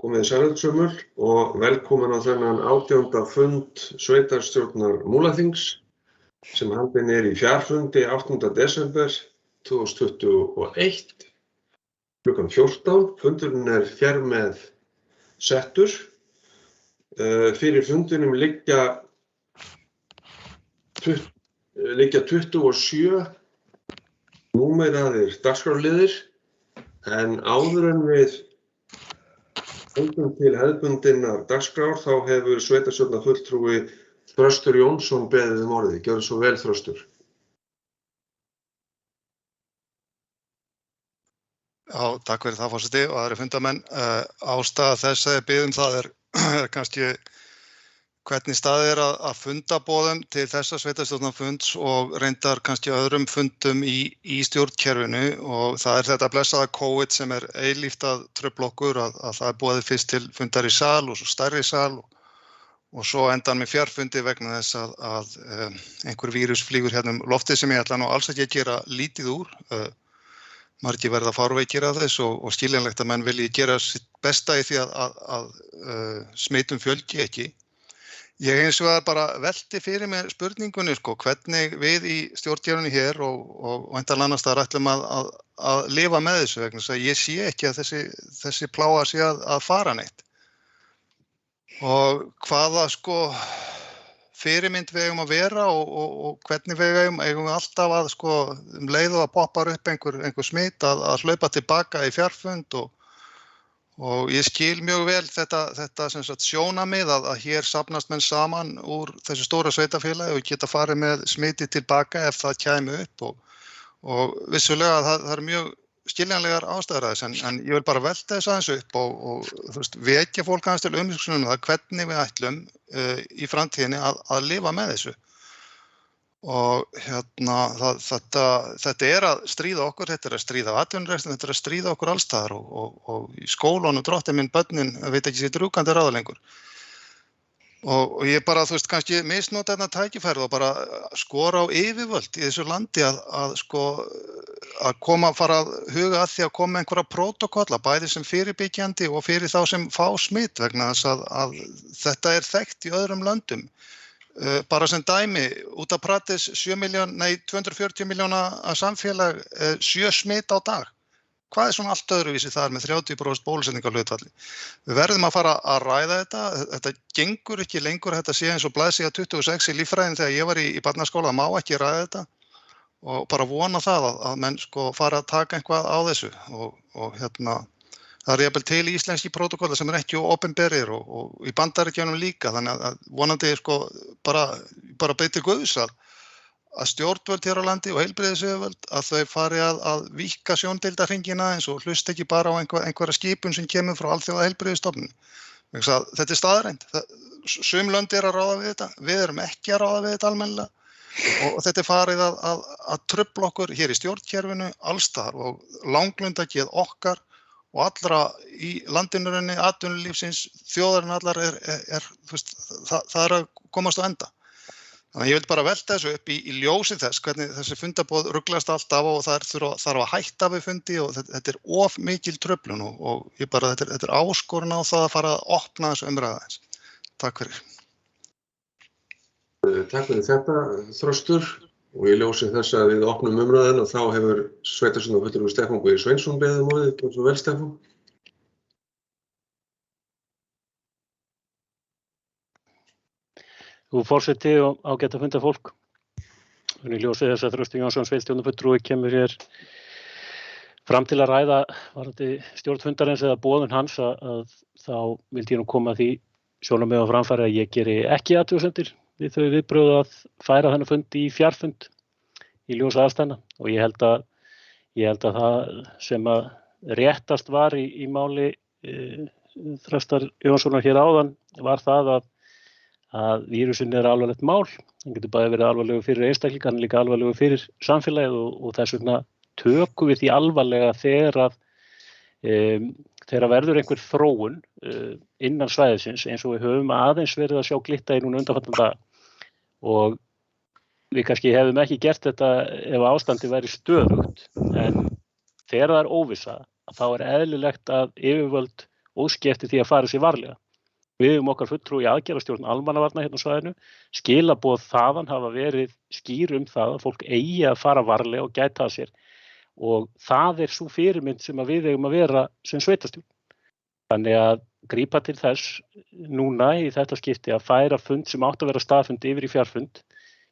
Komið sælsömmul og velkomin á þennan 18. fund sveitarstjórnar Múlaþings sem haldinn í fjarfundi 8. desember 2021 klukkan 14. Fundurinn hér með settur. Fyrir fundinum liggja 27 númeraðir dagskrárliðir en áður en við höldum til hefðbundinnar dagskrár þá hefur sveitarstjórnarfulltrúi Þröstur Jónsson beðið orðið. Gjörðu svo vel, Þröstur. Já, takk fyrir það, forseti og aðrir fundamenn. Ástæða þess að ég bið það er kannski hvernig staðið að fundaboðum til þessa sveitarstjórnarfunds og reyndar kannski öðrum fundum í stjórnkerfinu og það þetta blessaða COVID sem eilíft að trufla okkur að það boðið fyrst til fundar í sal og svo stærri sal og svo endan með fjarfundi vegna þess að einhver vírus flýgur hérna loftið sem ég ætla nú alls ekki að gera lítið úr. Margir verða fárveikir af þess og skiljanlegt að menn vilji gera sitt besta í því að smitum fjölgi ekki. Ég hins vegar bara velti fyrir mér spurningunni hvernig við í stjórnkerfinu hér og væntanlega annars staðar ætlum að lifa með þessu vegna þess að ég sé ekki að þessi plága sé að fara neitt. Og hvaða fyrirmynd við eigum að vera og hvernig við eigum við alltaf að leið og að poppar upp einhver smitt að hlaupa tilbaka í fjarfund og ég skil mjög vel þetta sem sagt sjónarmið að hér safnast menn saman úr þessu stóra sveitarfélagi og geta farið með smiti tilbaka ef það kæmi upp og vissulega það er mjög skiljanlegar ástæður að þess en ég vil bara velta þess aðeins upp og vekja fólk aðeins til umhugsunar það hvernig við ætlum í framtíðinni að lifa með þessu. Og þetta að stríða okkur, þetta að stríða atvinnurekstri, þetta að stríða okkur alls staðar og í skólanum drottinn minn börnin veit ekki sitt rúkandi ráða lengur. Og ég bara, kannski misnota þarna tækifærið og bara skora á yfirvöld í þessu landi að fara að huga að því að koma einhverja prótókolla, bæði sem fyrirbyggjandi og fyrir þá sem fá smitt vegna þess að þetta þekkt í öðrum löndum. Bara sem dæmi, út af Pratis 240 miljóna samfélag 7 smitt á dag. Hvað svona allt öðruvísi þar með 30% bólusetningarhlutfalli? Við verðum að fara að ræða þetta gengur ekki lengur, þetta sé eins og blaðsíða 26 í líffræðin þegar ég var í barnaskóla, má ekki ræða þetta og bara vona það að menn fara að taka eitthvað á þessu og það jafnvel til íslenski prótókolla sem ekki opinberir og í Bandaríkjunum líka, þannig að vonandi bara beitir Guðs að stjórnvöld hér á landi og heilbrigðisyfirvöld að þau fari að víkka sjóndeildarhringina eins og hlusta ekki bara á einhverja skipun sem kemur frá alþjóða heilbrigðisstofnun. Þetta staðreynd. Sum lönd að ráða við þetta, við erum ekki að ráða við þetta almennilega og þetta farið að trufla okkur hér í stjórnkerfinu alls staðar og langlundageð okkar og allra í landinurunni, atvinnulífsins, þjóðarinnar allar það að komast á enda. Þannig að ég vil bara velta þessu upp í ljósi þess hvernig þessi fundaboð ruglast alltaf og það þarf að hætta við fundi og þetta of mikil truflun og ég bara, þetta áskorun á það að fara að opna þessu umræðu aðeins. Takk fyrir. Takk fyrir þetta, Þröstur. Og í ljósi þess að við opnum umræðuna þá hefur sveitarstjórnarfulltrúi Stefán Bogi Sveinsson beðið orðið. Gjörðu svo vel, Stefán. Þú forseti og ágætt að funda fólk. Í ljósi þess að Þröstur Jónsson sveitarstjórnarfulltrúi kemur hér fram til að ræða varðandi stjórnfundarins eða boðun hans að þá vildi ég nú koma því sjónarmið á framfæri að ég geri ekki athugasemdir við þau viðbrögð að færa þennan fund í fjarfund í ljósi aðstæðna og ég held að það sem að réttast var í máli Þröstar Jónssonar hér áðan var það að vírusin alvarlegt mál, hann getur bæði verið alvarlegur fyrir einstaklinga, hann líka alvarlegur fyrir samfélagið og þess vegna tökum við því alvarlega þegar verður einhver þróun innan svæðisins eins og við höfum aðeins verið að sjá glitta í núna undanfarna daga og við kannski hefðum ekki gert þetta ef ástandi væri stöðugt en þegar það óvissa þá eðlilegt að yfirvöld óski eftir því að fara sér varlega. Við höfum okkar fulltrúi í aðgerðastjórn almannavarna hérna á svæðinu, skilaboð þaðan hafa verið skýr það að fólk eigi að fara varlega og gæta að sér og það sú fyrirmynd sem að við eigum að vera sem sveitarstjórn. Þannig að grípa til þess núna í þetta skipti að færa fund sem átt að vera staðfund yfir í fjarfund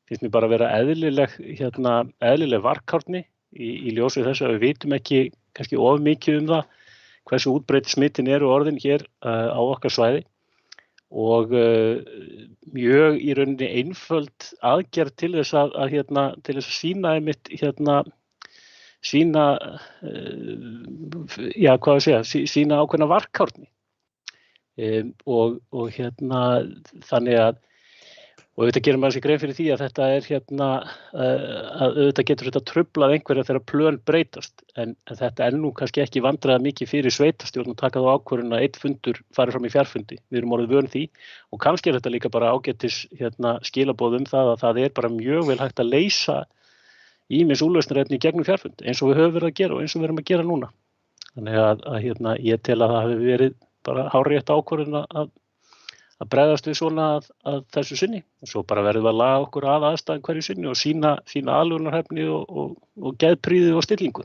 finnst mér bara að vera eðlileg varkárni í ljósi þess að við vitum ekki kannski of mikið það hversu útbreidd smittin eru orðin hér á okkar svæði og mjög í rauninni einföld aðgerð til þess til þess að sýna einmitt sýna ákveðna varkárni og þannig að og auðvitað gerir maður sér grein fyrir því að þetta að auðvitað getur þetta truflað einhverja þegar plön breytast en þetta nú kannski ekki vandræða mikið fyrir sveitarstjórn og taka þá ákvörðun að einn fundur fari fram í fjarfundi. Við erum orðið vön því og kannski þetta líka bara ágætis skilaboð það að það bara mjög vel hægt að leysa ýmis úrlausnarefni í gegnum fjarfund eins og við höfum verið að gera og eins og við erum að gera núna. Þannig að ég tel að það hafi verið bara hárrétt ákvörðun að bregðast við svona að þessu sinni og svo bara verðum við að laga okkur að aðstæðum hverju sinni og sýna aðlögunarhæfni og geðprýði og stillingu.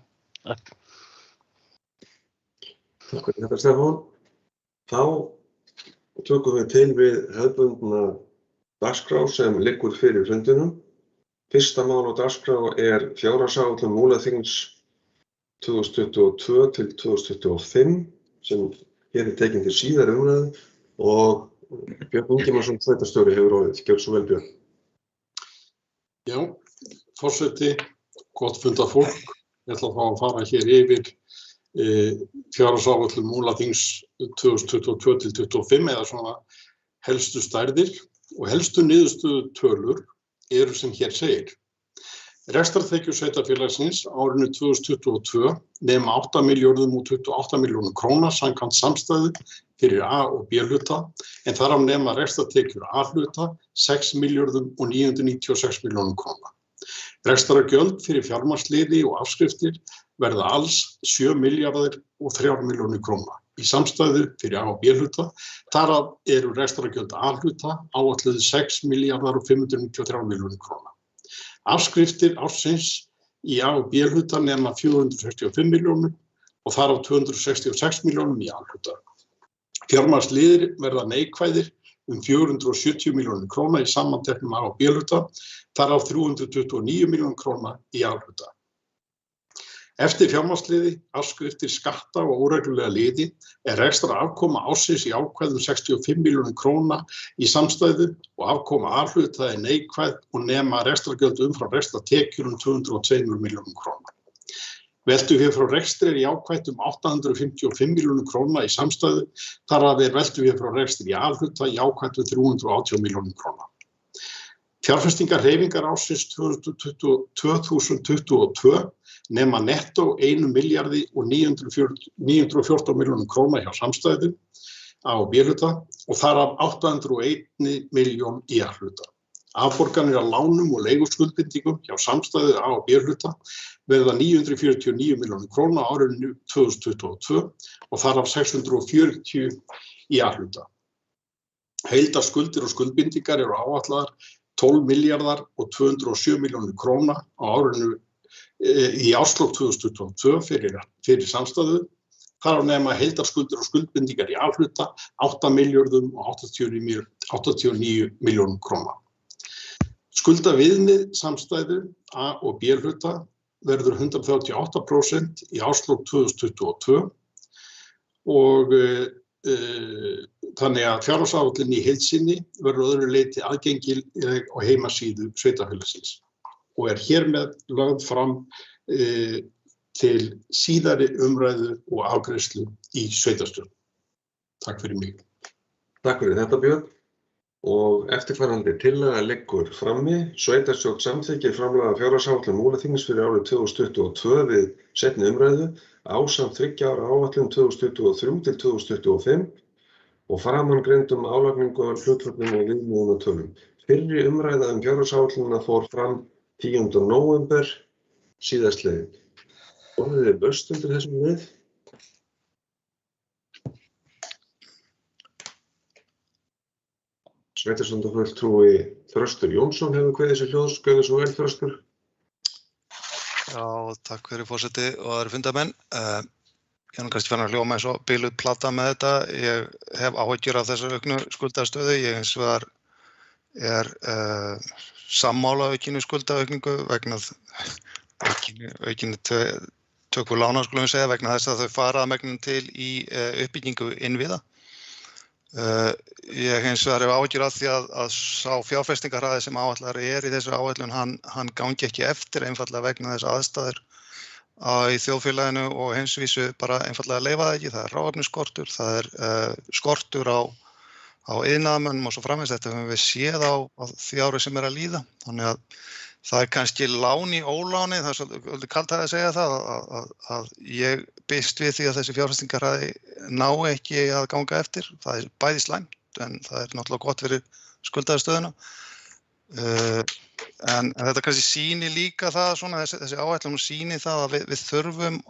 Takk fyrir þetta, Stefán. Þá tökum við til við hefðbundna dagskrá sem liggur fyrir fundinum. Fyrsta mál á dagskrá fjárhagsáætlun Múlaþings 2022 til 2025 sem hér tekin til síðari umræðu og Björn Ingimarsson, sveitarstjóri, hefur orðið. Gjörðu svo vel, Björn. Já, forseti, gott fundarfólk. Ég ætla að fá að fara hér yfir fjárhagsáætlun Múlaþings 2022 til 2025 eða svona helstu stærðir og helstu niðurstöðu tölur eru sem hér segir. Rekstrartekjur sveitarfélagsins á árinu 2022 nema 8.028 milljónum króna samkvæmt samstæðu fyrir A- og B-hluta en þar af nema rekstrartekjur A-hluta 6.996 milljónum króna. Rekstrargjöld fyrir fjármagnsliði og afskriftir verða alls 7.003 milljónir króna. Í samstæðu fyrir A- og B-hluta þar af eru rekstrargjöld A-hluta áætluð 6.593 milljónir króna. Afskriftir ársins í A- og B-hluta nema 465 milljónir og þar af 266 milljónum í A-hluta. Fjármagnsliðir verða neikvæðir 470 milljónir króna í samanteknum A- og B-hluta, þar af 329 milljónir króna í A-hluta. Eftir fjármagnsliði, afskriftir skatta og óreglulega liði rekstrarafkoma ársins í ákvæðum 65 milljónir króna í samstæðu og afkoma A-hluta neikvæð og nema rekstrargjöld umfram rekstrartekjur 202 milljónir króna. Veltufé frá rekstri í ákvætt 855 milljónir króna í samstæðu, þar af veltufé frá rekstri í A-hluta í ákvætt 380 milljónir króna. Fjárfestingarhreyfingar ársins 2022 nema nettó 1.914 milljónum króna hjá samstæðu A- og B-hluta og þar af 801 milljón í A-hluta. Afborganir af lánum og leiguskuldbindingum hjá samstæðu A- og B-hluta verða 949 milljónir króna á árinu 2022 og þar af 640 í A-hluta. Heildarskuldir og skuldbindingar eru áætlaðar 12 milljarðar og 207 milljónir króna á árinu í árslok 2022 fyrir samstæðu. Þar á nema heildarskuldir og skuldbindingar í A-hluta 8 milljörðum og 89 milljónum króna. Skuldaviðmið samstæðu A- og B-hluta verður 138% í árslok 2022 og þannig að fjárhagsáætlun í heild sinni verður öðru leyti aðgengileg á heimasíðu sveitarfélagsins og hér með lögð fram til síðari umræðu og afgreiðslu í sveitarstjórn. Takk fyrir mig. Takk fyrir þetta, Björn. Og eftirfarandi tillaga liggur frammi. Sveitarstjórn samþykkir framlaga fjárhagsáætlun Múlaþings fyrir árið 2022 við seinni umræðu ásamt 3 ára áætlun 2023 til 2025 og framangreindum álagningu á hlutföllum og viðmiðum og tölum. Fyrri umræða fjárhagsáætlunina fór fram 10. nóvember síðastliðinn. Orðið böst undir þessum við. Sveitarstjórnarfulltrúi Þröstur Jónsson hefur kveðið sér hljóðs. Gjörðu svo vel, Þröstur. Já, takk fyrir forseti og aðrir fundarmenn. Ég er kannski fann að hljóma eins og biluð plata með þetta. Ég hef áhyggjur af þessar auknu skuldastöðu. Ég hins vegar sammála aukinni skuldaaukningu vegna aukinni töku lána, skulum við segja, vegna þess að þau fara að megninu til í uppbyggingu innviða. Ég hins vegar hef áhyggjur af því að sá fjárfestingarhraði sem áætlaður í þessari áætlun, hann gangi ekki eftir einfaldlega vegna þess aðstæður í þjóðfélaginu og heimsvísu bara einfaldlega leyfa það ekki. Það hráefnisskortur, það skortur á iðnaðarmönnum og svo framvegis. Þetta höfum við séð á því ári sem að líða. Þannig að það kannski lán í óláni, það svolítið kalt að segja það, að ég býst við því að þessi fjárfestingarhraði ná ekki að ganga eftir. Það bæði slæmt, en það náttúrulega gott fyrir skuldaðarstöðuna. En þetta kannski sýnir líka það, svona, þessi áætlun sýnir það að við þurfum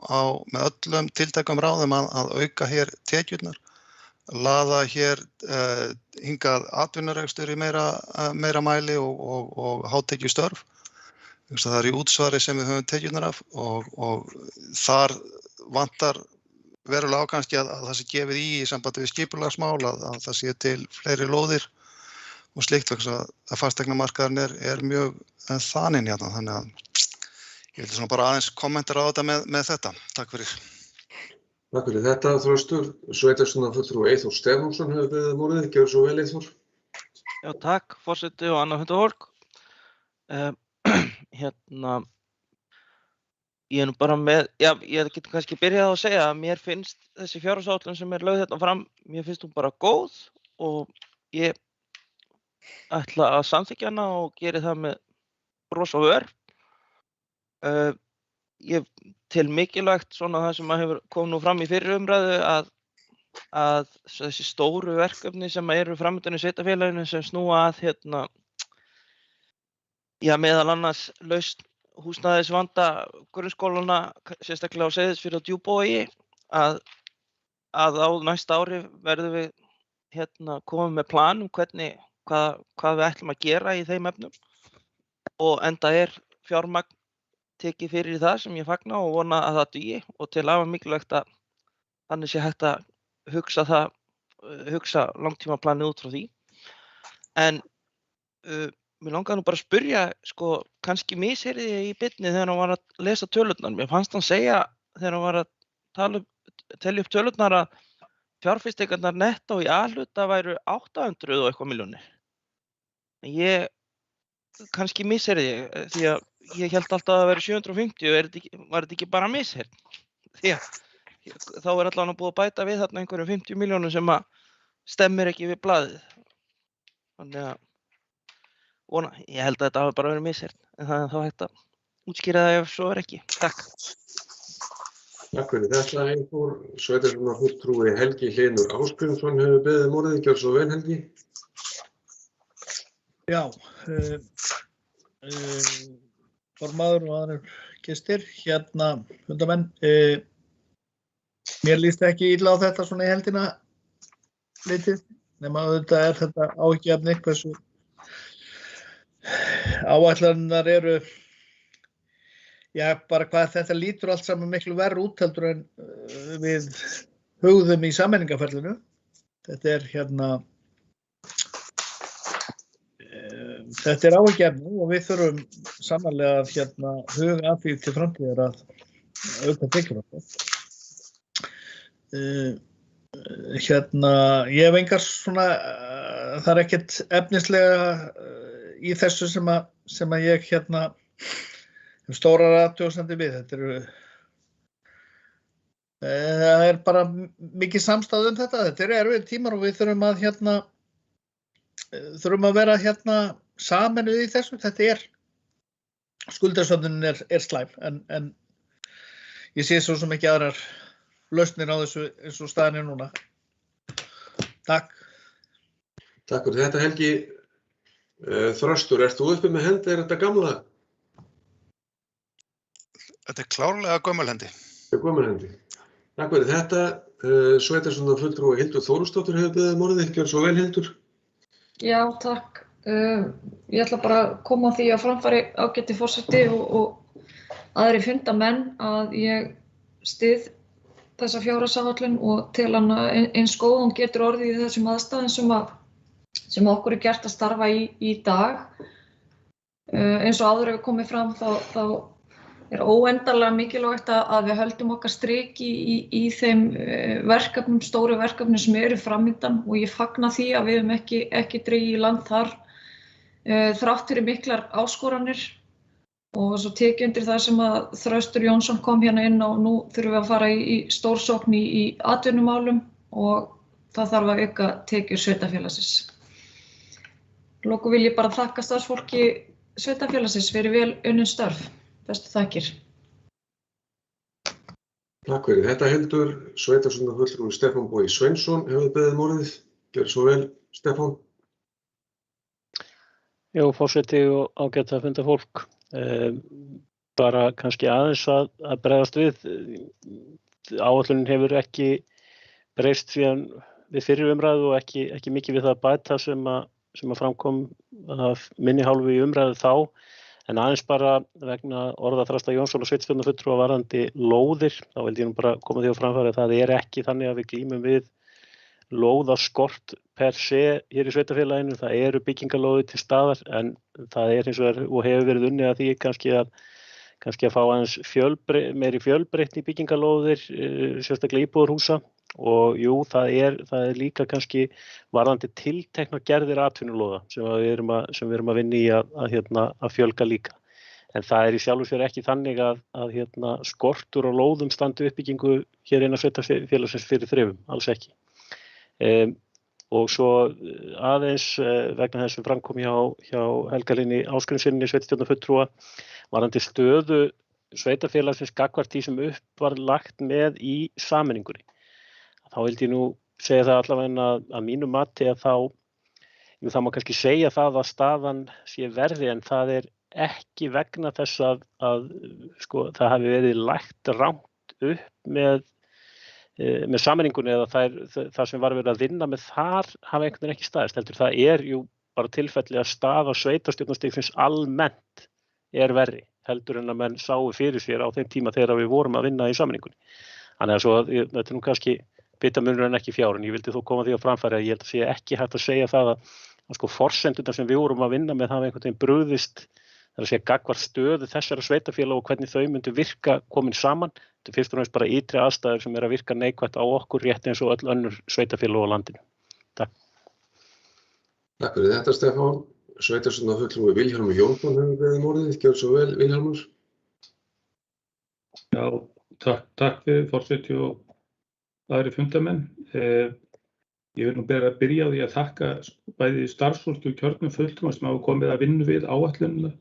með öllum tiltækum ráðum að auka hér tekjurnar, laða hér hingað atvinnurekstur í meira mæli og hátekjustörf. Það í útsvari sem við höfum tekjurnar af og þar vantar verulega á kannski að það sé gefið í sambandi við skipulagsmál, að það sé til fleiri lóðir og slíkt, vegna að fasteignamarkaðurinn er mjög þaninn hérna. Þannig að ég vildi svona bara aðeins kommentera á þetta með þetta. Takk fyrir. Takk fyrir þetta, Þröstur. Sveitarstjórnarfulltrúi Eyþór Stefánsson hefur beðið um orðið. Gjörðu svo vel, Eyþór. Já, takk, forseti og annað fundafólk. Ég nú bara ég get kannski byrjað að segja að mér finnst þessi fjárhagsáætlun sem lögð hérna fram, mér finnst hún bara góð og ég ætla að samþykkja hana og geri það með bros og vör. Ég tel mikilvægt svona það sem hefur komið nú fram í fyrri umræðu að þessi stóru verkefni sem eru framöndan í sveitarfélaginu sem snúa að meðal annars lausn húsnæðisvanda grunnskólana, sérstaklega á Seyðisfirði og Djúpavogi, að á næsta ári verðum við komum með plan um hvað við ætlum að gera í þeim efnum og enda fjármagn tekið fyrir það sem ég fagna og vona að það dugi og til afar mikilvægt að þannig sé hægt að hugsa langtímaplanið út frá því. En mér langaði nú bara að spyrja, kannski misheyrði ég í beinni þegar hann var að lesa tölurnar. Mér fannst hann segja þegar hann var að telja upp tölurnar að fjárfestingarnar nettó í A-hluta væru 800 og eitthvað milljónir. Ég kannski misheyrði ég, því að ég held alltaf að það væri 750, var þetta ekki bara misheyrn? Því að þá allavega búið að bæta við þarna einhverjum 50 milljónum sem að stemmir ekki við blaðið. Þannig að ég held að þetta hafi bara verið misheyrn, en það er þá hægt að útskýra það ef svo ekki. Takk. Takk fyrir þetta, Eyþór. Sveitarstjórnarfulltrúi Helgi Hlynur Ásgrímsson hefur beðið um orðið. Gjörðu svo vel, Helgi. Já, formaður og aðrir gestir, fundamenn. Mér líst ekki illa á þetta svona í heldina litið, nema auðvitað þetta áhyggjuefni hversu áætlanirnar eru, bara hvað þetta lítur allt saman miklu verr út heldur en við hugðum í sameiningarferlinu. Þetta þetta áhyggjuefni og við þurfum sannarlega að huga að því til framtíðar að auka tekjur okkar. Ég hef engar svona, það er ekkert efnislega í þessu sem að ég hef stórar athugasemdir við. Það bara mikið samstaða um þetta. Þetta erfiðir tímar og við þurfum að vera sameinuð í þessu. Skuldasöfnunin slæm, en ég sé svo sem ekki aðrar lausnir á þessu eins og staðan núna. Takk. Takk fyrir þetta, Helgi. Þröstur, ert þú uppi með hendi? Er þetta gamla? Þetta klárlega gömul hendi. Þetta gömul hendi. Takk fyrir þetta. Sveitarstjórnarfulltrúi Hildur Þórsdóttir hefur beðið um orðið. Gjörðu svo vel, Hildur. Já, takk. Ég ætla bara að koma á því að framfæri ágæti forseti og aðri fundamenn að ég styð þessa fjárhagsáætlun og tel hana eins góð hún getur orðið í þessum aðstæðum sem okkur er gert að starfa í dag. Eins og áður hefur komið fram þá er óendanlega mikilvægt að við höldum okkar striki í þeim verkefnum, stóru verkefnum sem eru framundan og ég fagna því að við höfum ekki dregið í land þar þrátt fyrir miklar áskoranir og svo tek ég undir það sem að Þröstur Jónsson kom hérna inn á. Nú þurfum við að fara í stórsókn í atvinnumálum og það þarf að auka tekjur sveitarfélagsins. Loku vil ég bara þakka starfsfólki sveitarfélagsins fyrir vel unnin störf. Bestu þakkir. Takk fyrir þetta Hildur. Sveitarstjórnarfulltrúi Stefán Bogi Sveinsson hefur beðið orðið. Gjörðu svo vel, Stefán. Já, forseti og ágæta fundafólk. Bara kannski aðeins að bregðast við. Áætlunin hefur ekki breyst síðan við fyrri umræðu og ekki mikið við það að bæta sem að framkom af minni hálfu í umræðu þá. En aðeins bara vegna orða Þrasta Jónsson og sveitarstjórnarfulltrúa varðandi lóðir, þá vildi ég nú bara koma því á framfæri að það er ekki þannig að við glímum við lóðaskort per se hér í sveitarfélaginu. Það eru byggingarlóðir til staðar en það er hins vegar og hefur verið unnið að því kannski að fá aðeins meiri fjölbreytni í byggingarlóðir, sérstaklega íbúðarhúsa. Og jú, það er líka kannski varðandi tilteknar gerðir atvinnulóða sem við erum að vinna í að fjölga líka. En það er í sjálfu sér ekki þannig að skortur og lóðum standi uppbyggingu hér innan sveitarfélagsins fyrir þrifum, alls ekki. Og svo aðeins vegna þess sem framkom hjá Helga Linni Ásgrímssyni sveitarstjórnarfulltrúa varðandi stöðu sveitarfélagsins gagnvart því sem upp var lagt með í sameiningunni. Þá vildi ég nú segja það allavega að mínu mati að það má kannski segja það að staðan sé verri en það er ekki vegna þess að það hafi verið lagt rangt upp með sameiningunni eða það sem var verið að vinna með þar hafa einhvern veginn ekki staðist. Heldur það er jú bara tilfelli að staða sveitarstjórnarstigsins almennt er verri heldur en að menn sáu fyrir sér á þeim tíma þegar við vorum að vinna í sameiningunni. Þannig að þetta er nú kannski bitamunur en ekki fjár, en ég vildi þó koma því á framfæri að ég held að sé ekki hægt að segja það að forsendurnar sem við vorum að vinna með hafa einhvern veginn brugðist, það er að segja gagnvart stöðu þessara sveitarfélaga og hvernig þau myndu virka komin saman. Þetta er fyrst og fremst bara ytri aðstæður sem að virka neikvætt á okkur rétt eins og öll önnur sveitarfélag á landinu. Takk. Takk fyrir þetta, Stefán. Sveitarstjórnarfulltrúi Vilhjálmur Jónsson hefur beðið orðið. Gjörðu svo vel, Vilhjálmur. Já, takk fyrir forseti og aðri fundamenn. Ég vil nú bara byrja á því að þakka bæði starfsfólki og kjörnum fulltrúum sem hafa komið að vinna við áætlunina.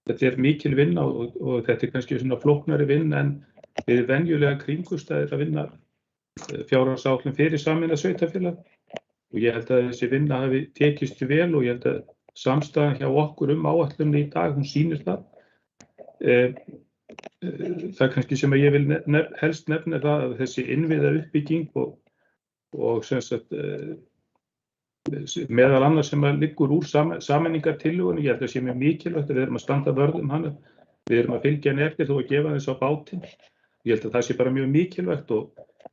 Þetta er mikil vinna og þetta er kannski svona flóknari vinna en við venjulega kringumstæður að vinna fjárhagsáætlun fyrir sameinað sveitarfélag. Og ég held að þessi vinna hafi tekist vel og ég held að samstaðan hjá okkur áætlunni í dag, hún sýnir það. Það kannski sem að ég vil helst nefna það að þessi innviða uppbygging og sem sagt meðal annars sem að liggur úr sameiningartillögunni, ég held að sé mjög mikilvægt að við erum að standa vörð hana, við erum að fylgja henni eftir þó að gefa þess á bátinn. Ég held að það sé bara mjög mikilvægt og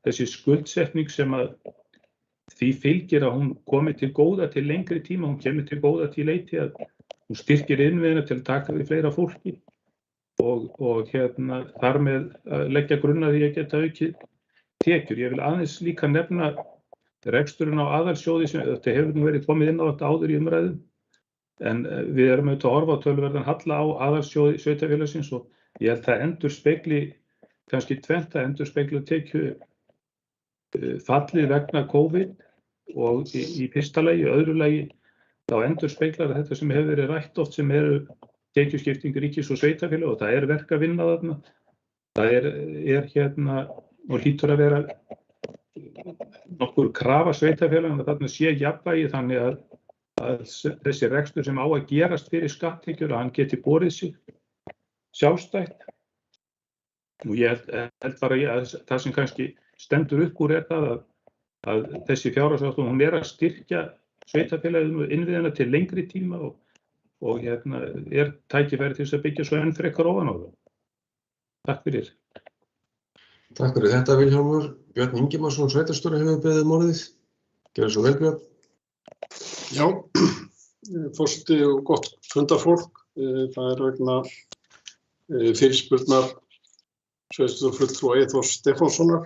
þessi skuldsetning sem að því fylgir að hún komi til góða til lengri tíma, hún kemur til góða til leyti að hún styrkir innviðina til að taka við fleira fólki. Og þar með leggja grunn að því að geta aukið tekjur. Ég vil aðeins líka nefna reksturinn á aðalsjóði sem þetta hefur nú verið komið inn á þetta áður í umræðum. En við erum auðvitað að horfa á töluverðan halla á aðalsjóði sveitarfélagsins og ég held að endurspegli kannski tvennt að endurspegla tekju fallið vegna COVID og í fyrsta lagi, öðru lagi þá endurspeglar þetta sem hefur verið rætt oft sem eru tekjuskipting ríkis og sveitarfélag og það er verk að vinna þarna. Það er og hlýtur að vera nokkur krafa sveitarfélag að þarna sé jafnvægi þannig að þessi rekstur sem á að gerast fyrir skatttekjur að hann geti borið sig sjálfstætt. Og ég held bara að það sem kannski stendur upp úr er það að þessi fjárhagsáætlun hún er að styrkja sveitarfélagið innviðina til lengri tíma og tækifæri til þess að byggja svo enn frekar ofan á það. Takk fyrir. Takk fyrir þetta, Vilhjálmur. Björn Ingimarsson, sveitarstjóri, hefur beðið orðið. Gjörðu svo vel, Björn. Já, forseti og gott fundarfólk. Það vegna fyrirspurnar sveitarstjórafulltrúa Eyþórs Stefánssonar.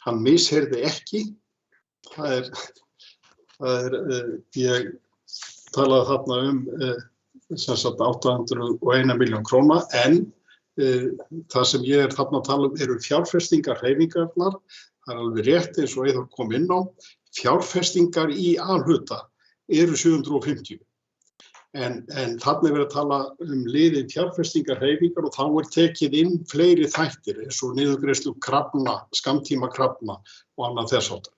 Hann misheyrði ekki. Ég talaði þarna sem sagt 801 milljón króna, en það sem ég þarna að tala eru fjárfestingar hreyfingarnar. Það alveg rétt eins og Eyþór kom inn á. Fjárfestingar í A-hluta eru 750. En þarna verið að tala liðin fjárfestingar hreyfingar og þá tekið inn fleiri þættir eins og niðurgreiðslu krafna, skammtíma krafna og annað þess háttar.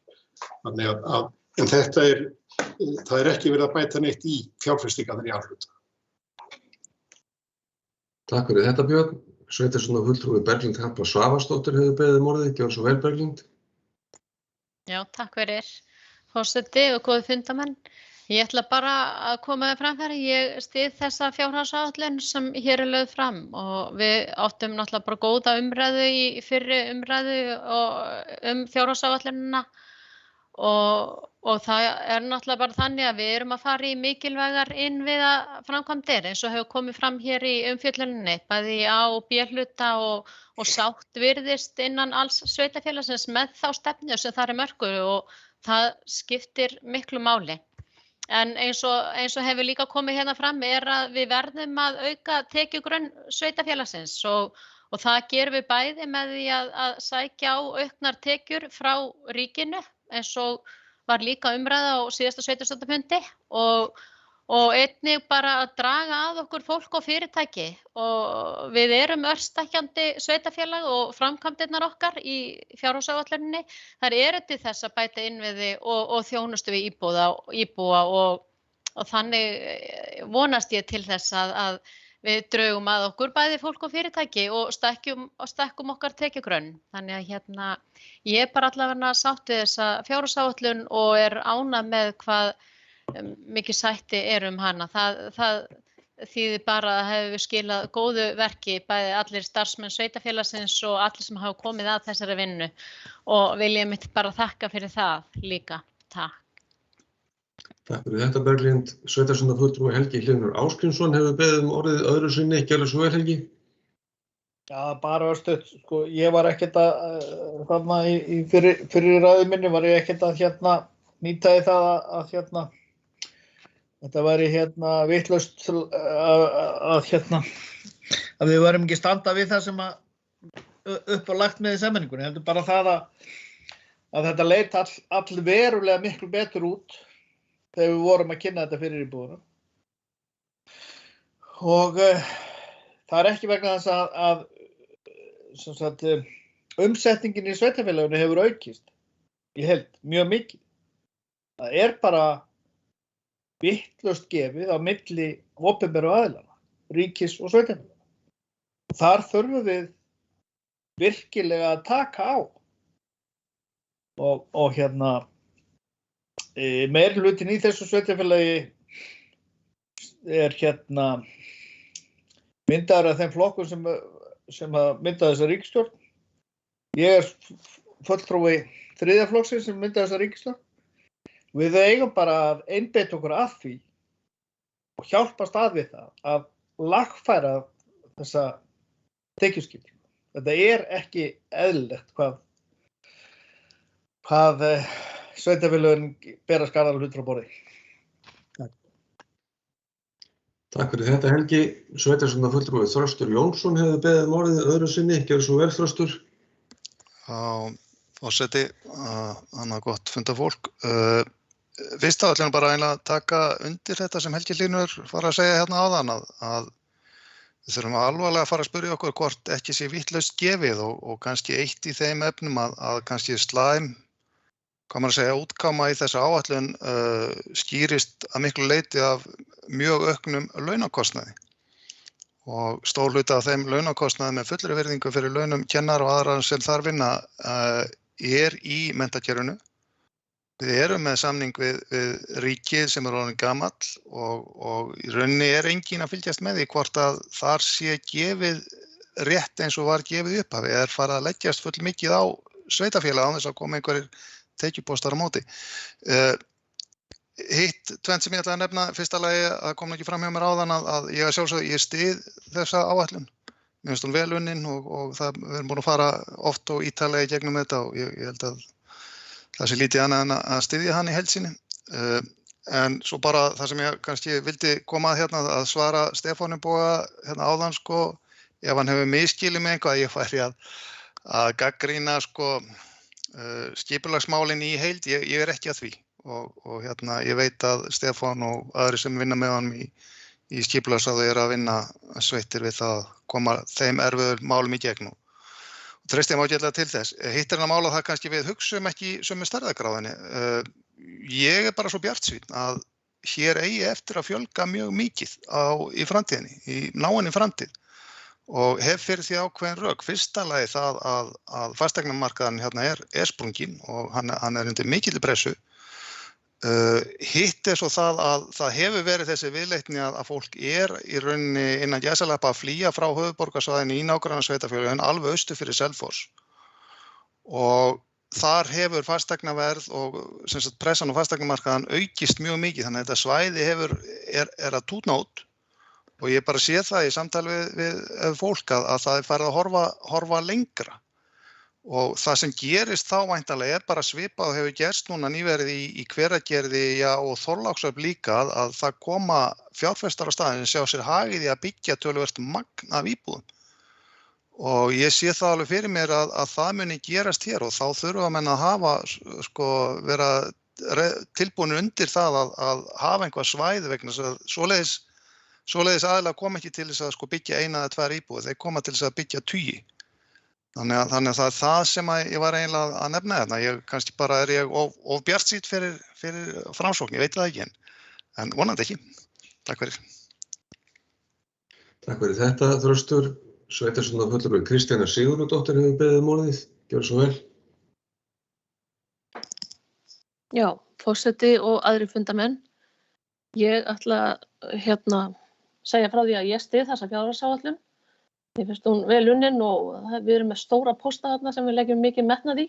Þannig að en það ekki verið að bæta neitt í fjárfestingarnar í A-hluta. Takk fyrir þetta, Björn. Sveitarstjórnarfulltrúi Berglind Harpa Svavarsdóttir hefur beðið orðið. Gjörðu svo vel, Berglind. Já, takk fyrir forseti og góði fundarmenn. Ég ætla bara að koma það framfæri. Ég styð þessa fjárhagsáætlun sem hér lögð fram og við áttum náttúrulega bara góða umræðu í fyrri umræðu fjárhagsáætlunina og það náttúrulega bara þannig að við erum að fara í mikilvægar innviða framkvæmdir eins og hefur komið fram hér í umfjölluninni, bæði í A- og B-hluta og sátt virðist innan alls sveitarfélagsins með þá stefnu sem þar mörkuð og það skiptir miklu máli. En eins og hefur líka komið hérna fram að við verðum að auka tekjugrunn sveitarfélagsins og það gerum við bæði með því að sækja á auknar tekjur frá ríkinu eins og var líka umræða á síðasta sveitarstjórnarfundi og einnig bara að draga að okkur fólk og fyrirtæki og við erum örstækkjandi sveitarfélag og framkvæmdirnar okkar í fjárhagsáætluninni þær eru til þess að bæta innviði og þjónustu við íbúa og þannig vonast ég til þess að við draugum að okkur bæði fólk og fyrirtæki og stækkum okkar tekjugrunn. Þannig að ég bara allavega sátt við þessa fjárhagsáætlun og ánægð með hvað mikið sætti hana. Það þýðir bara að hefur skilað góðu verki bæði allir starfsmenn sveitarfélagsins og allir sem hafa komið að þessari vinnu og vil ég mitt bara þakka fyrir það líka. Takk. Takk fyrir þetta, Berglind. Sveitarstjórnarfulltrúi Helgi Hlynur Ásgrímsson hefur beðið orðið öðru sinni. Gjörðu svo vel, Helgi. Já, bara örstutt. Sko, ég var ekkert þarna í fyrir ræðu minni var ég ekkert að nýta í það að þetta væri vitlaust að við varum ekki standa við það sem upp á lagt með í sameiningunni. Heldur bara það að þetta leit all verulega miklu betur út þegar við vorum að kynna þetta fyrir íbúðunum. Og það ekki vegna þess að umsetningin í sveitarfélaginu hefur aukist í heild mjög mikið. Það bara vitlaust gefið á milli opinberu aðilana, ríkis og sveitarfélaga. Þar þurfum við virkilega að taka á og meirihlutin í þessu sveitarfélagi myndaður af þeim flokkum sem mynda þessa ríkisstjórn. Ég fulltrúi þriðja flokksins sem mynda þessa ríkisstjórn. Við eigum bara að einbeita okkur að því og hjálpast að við það að lagfæra þessa tekjuskiptingu. Þetta ekki eðlilegt hvað sveitarfélögin bera skarðar hlutur á borði. Takk fyrir þetta, Helgi. Sveitarstjórnarfulltrúi Þröstur Jónsson hefur beðið orðið öðru sinni. Gjörðu svo vel, Þröstur. Já, forseti, annað gott fundarfólk. Fyrst þá ætlum ég bara eiginlega að taka undir þetta sem Helgi Hlynur var að segja hérna áðan að við þurfum alvarlega að fara að spyrja okkur hvort ekki sé vitlaust gefið og kannski eitt í þeim efnum að kannski slæm, hvað maður að segja, útkáma í þessu áætlun skýrist að miklu leyti af mjög auknum launakostnaði og stór hluti af þeim launakostnaði með fullri virðingu fyrir launum kennara og aðra sem þar vinna í menntakerfinu Við erum með samning við ríkið sem orðinn gamall og í rauninni enginn að fylgjast með því hvort að þar sé gefið rétt eins og var gefið upphafi eða farið að leggjast full mikið á sveitarfélag án þess að koma einhverjir tekjupostar á móti. Hitt tvennt sem ég ætla að nefna, fyrsta lagi að kom ekki fram hjá mér áðan að ég styð þessa áætlun. Mér finnst hún vel unnin og við erum búin að fara oft og ítarlega í gegnum þetta og ég held að það sé lítið annað en að styðja hann í heild sinni. En svo bara það sem ég kannski vildi koma að hérna að svara Stefáni Boga hérna áðan ef hann hefur misskilið með eitthvað að ég færi að gagnrýna skipulagsmálin í heild, ég ekki að því og hérna ég veit að Stefán og aðrir sem vinna með honum í skipulagsráði að vinna sveittir við það að koma þeim erfiður málum í gegn og treysti ég ágætlega til þess. Hitt að mála það kannski við hugsum ekki sömu stærðargráðinni. Ég bara svo bjartsýnn að hér eigi eftir að fjölga mjög mikið í framtíðinni, í náinni framtíð og hef fyrir því ákveðin rök. Fyrsta lagi það að fasteignamarkaðurinn hérna er sprunginn og hann er undir mikilli pressu. Hitt svo það að það hefur verið þessi viðleitni að fólk í rauninni innan gæsalappa að flýja frá höfuðborgarsvæðinu í nágrannasveitarfélögin alveg austur fyrir Selfoss og þar hefur fasteignaverð og sem sagt pressan á fasteignamarkaðan aukist mjög mikið þannig að þetta svæði er að tútna út og ég bara sé það í samtali við fólk að það er farið að horfa lengra. Og það sem gerist þá væntanlega bara svipað og hefur gerst núna nýverið í Hveragerði og Þorlákshöfn líka að það koma fjárfestar á staðinn sem sjá sér hag í því að byggja töluvert magn af íbúðum. Og ég sé það alveg fyrir mér að það muni gerast hér og þá þurfa menn að hafa vera tilbúinir undir það að hafa einhvað svæði vegna þess að svoleiðis aðilar koma ekki til þess að byggja eina eða tvær íbúðir, þeir koma til þess að byggja tugi. Þannig að það er það sem ég var eiginlega að nefna þarna. Kannski bara ég of bjartsýnn fyrir framsókn, ég veit það ekki en vonandi ekki. Takk fyrir. Takk fyrir þetta, Þröstur. Sveitarstjórnarfulltrúi Kristjana Sigurðardóttir hefur beðið orðið. Gjörðu svo vel. Já, forseti og aðrir fundamenn. Ég ætla segja frá því að ég styð þessa fjárhagsáætlun. Mér finnst hún vel unnin og við erum með stóra posta þarna sem við leggjum mikið metnað í.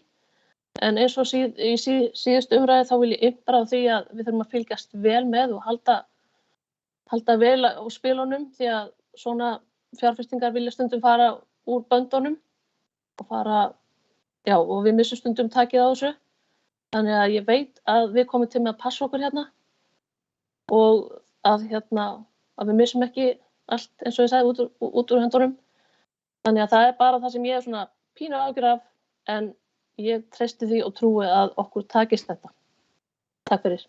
En eins og í síðustu umræðu þá vil ég ympra á því að við þurfum að fylgjast vel með og halda vel á spilunum því að svona fjárfestingar vilja stundum fara úr böndunum og við missum stundum takið á þessu. Þannig að ég veit að við komum til með að passa okkur hérna og að við missum ekki allt eins og ég sagði út úr höndunum. Þannig að það er bara það sem ég svona pínu ágjur af en ég treysti því og trúi að okkur takist þetta. Takk fyrir.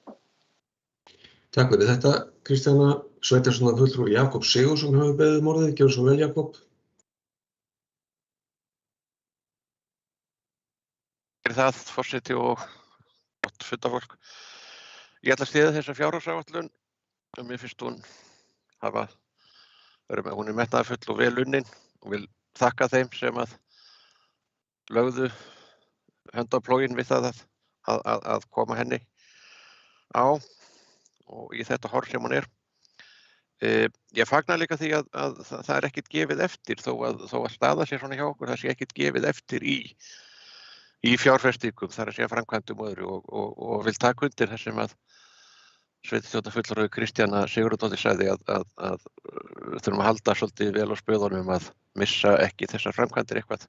Takk fyrir þetta, Kristjana. Sveitarstjórnarfulltrúi Jakob Sigurðsson hefur beðið orðið. Gjörðu svo vel, Jakob. Fyrir það, forseti og gott fundafólk. Ég ætla að styðja þessa fjárhagsáætlun og mér finnst hún hún metnaðarfull og vel unnin og vil þakka þeim sem að lögðu hönd á plóginn við það að koma henni á og í þetta horf sem hún er. Ég fagna líka því að það er ekkert gefið eftir þó að staða sér svona hjá okkur, það sé ekkert gefið eftir í fjárfestingum, þar að segja framkvæmdum og öðru og vil taka undir það sem að sveitarstjórnarfulltrúi Kristjana Sigurðardóttir sagði að þurfum að halda svolítið vel á spöðunum að missa ekki þessar framkvæmdir eitthvað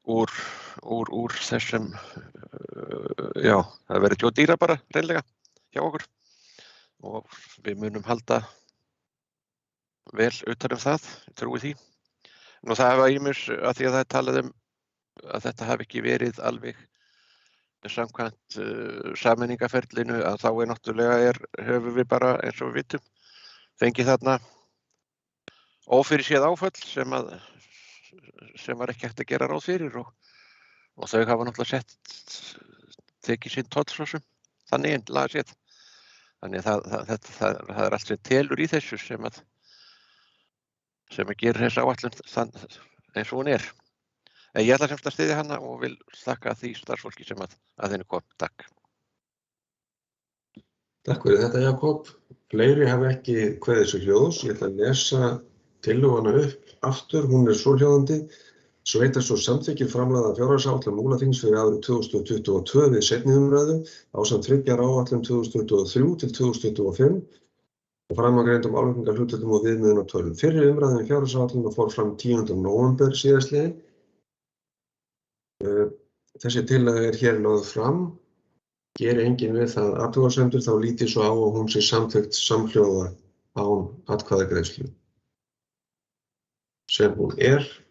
úr þessum, það verður dýra bara reynlega hjá okkur og við munum halda vel utan það, ég trúi því. Nú það hafa ýmis að því að það er talað að þetta hafi ekki verið alveg samkvæmt sameiningarferlinu að þá náttúrulega höfum við bara eins og við vitum fengið þarna ófyrirséð áföll sem var ekki hægt að gera ráð fyrir og þau hafa náttúrulega tekið sinn toll svo sem þannig laga séð. Þannig að það er allt sem telur í þessu sem að gerir þessa áætlun eins og hún er. Ég ætla semst að styðja hana og vil þakka því starfsfólki sem að henni kom. Takk. Takk fyrir þetta, Jakob. Fleiri hafa ekki kveðið sér hljóðs. Ég ætla að lesa tillöguna upp aftur. Hún svohljóðandi. Sveitarstjórn samþykkir framlagða fjárhagsáætlun Múlaþings fyrir árið 2022 við seinni umræðu ásamt 3 ára áætlun 2023 til 2025 og framangreindum álagningarhlutföllum og viðmiðunartölum. Fyrri umræðan í fjárhagsáætlun fór fram 10. nóvember síðastliðinn. Þessi tillaga hér lögð fram. Geri enginn við það athugasemdir, þá lít ég svo á að hún sé samþykkt samhljóða án atkvæðagreiðslu. Sem hún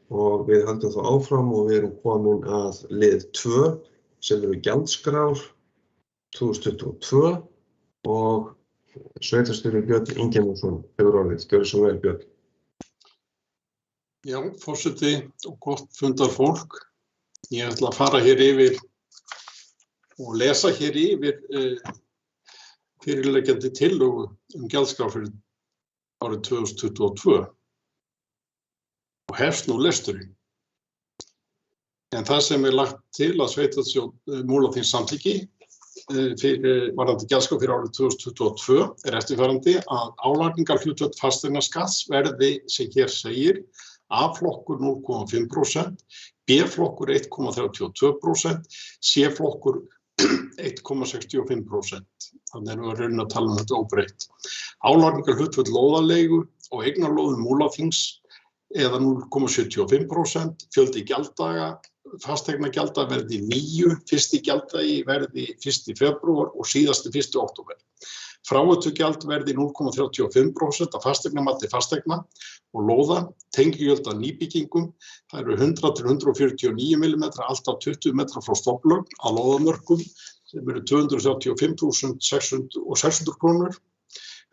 og við höldum þá áfram og við erum komin að lið 2 sem eru gjaldskrár 2022 og sveitarstjóri Björn Ingimundsson hefur orðið. Gjörðu svo vel, Björn. Já, forseti og gott fundarfólk. Ég ætla að fara hér yfir og lesa hér yfir fyrirliggjandi tillögu gjaldskrár fyrir árið 2022. Og hefst nú lesturinn. En það sem lagt til að sveitarstjórn Múlaþings samþykki fyrir varðandi gjaldskrá fyrir árið 2022 eftirfarandi að álagningarhlutföll fasteignaskatts verði sem hér segir A-flokkur 0,5%, B-flokkur 1,32%, C-flokkur 1,65%. Þannig erum við raunin að tala þetta óbreytt. Álagningarhlutföll lóðarleigu og eignarlóðum Múlaþings eða 0,75%, fjöldi gjalddaga, fasteignagjalda verði 9, fyrsti gjalddagi verði 1. febrúar og síðasti 1. október. Fráveitugjald verði 0,35% af fasteignamati fasteigna og lóða, tengigjöld af nýbyggingum, það eru 100 til 149 mm, allt á 20 metra frá stofnlögn að lóðamörkum sem eru 235.600 krónur.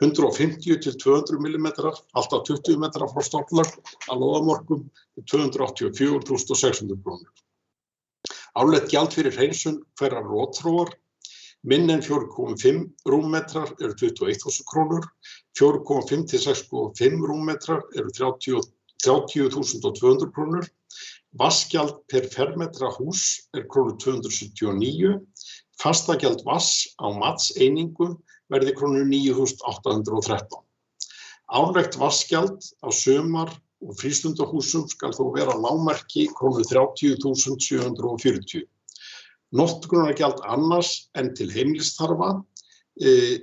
150 til 200 mm, allt á 20 metra frá stofnlögn að lóðamörkum 284.600 krónur. Árlegt gjald fyrir hreinsun hverrar rotþróar, minn en 4,5 rúmmetrar eru 21.000 krónur, 4,5 til 6,5 rúmmetrar eru 30.200 krónur, vassgjald per fermetra hús er krónur 279, fastagjald vass á matseiningu verði krónur 9.813. Árlegt vassgjald á sumar- og frístundahúsum skal þó vera lágmarki krónur 30.740. Notkunargjald annars en til heimilisþarfa,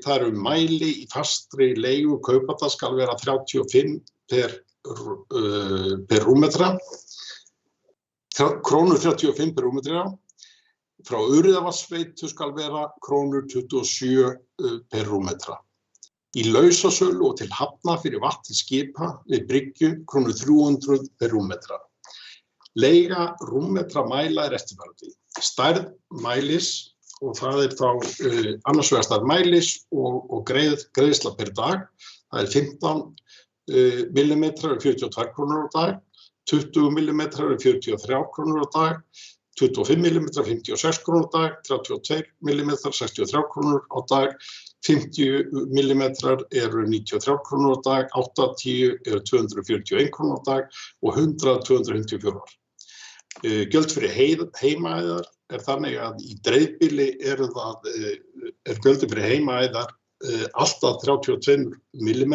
það eru mæli í fastri leigu kaupanda skal vera 35 per rúmmetra, krónur 35 per rúmmetra. Frá Urriðavatnsveitu skal vera krónur 27 per rúmmetra. Í lausasölu og til hafna fyrir vatn til skipa við bryggju krónur 300 per rúmmetra. Leiga rúmmetra mæla eftirfarandi. Stærð mælis og það þá annars vegar stærð mælis og greiðsla per dag. Það 15 mm 42 krónur á dag, 20 mm 43 krónur á dag, 25 mm 56 krónur á dag, 32 mm 63 krónur á dag, 50 mm eru 93 krónur á dag, 80 eru 241 krónur á dag og 100 254. Gjöld fyrir heimaæðar þannig að í dreifbýli er gjöldin fyrir heimaæðar allt að 32 mm.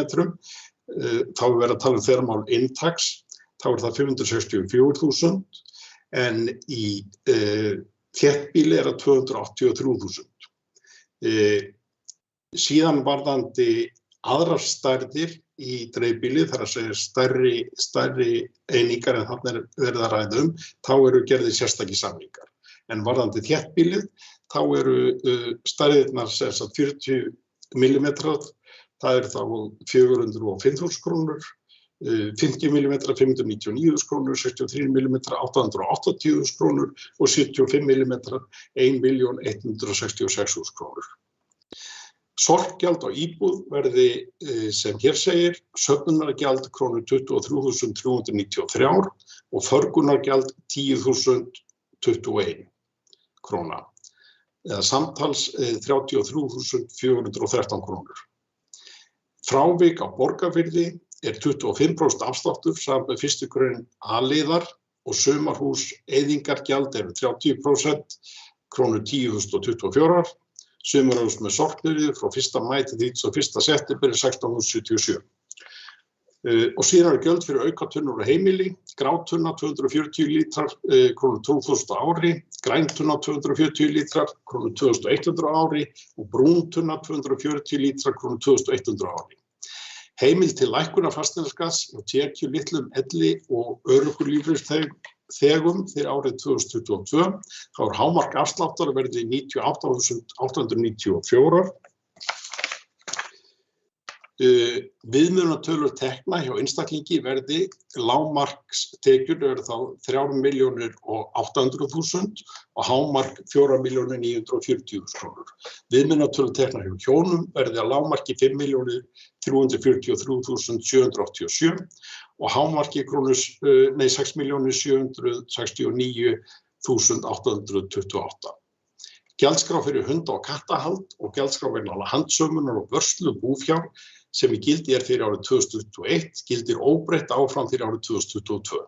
Þá er verið að tala þvermál inntaks, þá það 564.000 en í þéttbýli það 283.000. Síðan varðandi aðrar stærðir í dreifbýli, þar að segja stærri einingar en þarna verið að ræða þá eru gerðir sérstakir samningar. En varðandi þéttbýlið, þá eru stærðirnar 40 mm, það þá 405.000 krónur, 50 mm 599.000 krónur, 63 mm 880.000 krónur og 75 mm 1.166.000 krónur. Sorpgjald á íbúð verði sem hér segir söfnunargjald krónur 23.393 og förgunargjald 10.021 króna eða samtals 33.413 krónur. Frávik á Borgarfirði 25% afsláttur samanber 1. grein A-liðar og sumarhús eyðingargjald 30%, krónur 10.024, Sumarhús með sorpbyrði frá 1. maí til 31. september 1677. Og síðan gjöld fyrir aukatunnur og heimili, grátunna 240 lítrar, krónur 12.000 á ári, græntunna 240 lítrar, krónur 2.100 á ári og brúntunna 240 lítrar, krónur 2.100 á ári. Heimild til lækkunar fasteignaskatts og tekjulitlum elli- og örorkulífeyrisþegum fyrir árið 2022. Þá hámark afsláttar verði 98.894. Viðmiðunartölur tekna hjá einstaklingi verði lágmarkstekjur verði þá 3.800.000 og hámark 4.940.000 krónur. Viðmiðunartölur tekna hjá hjónum verði að lágmarki 5.343.787 og hámarki 6.769.828. Gjaldskrá fyrir hunda- og kattahald og gjaldskrá vegna handsömunar og vörslu búfjár sem í gildi fyrir árið 2021 gildir óbreytt áfram fyrir árið 2022.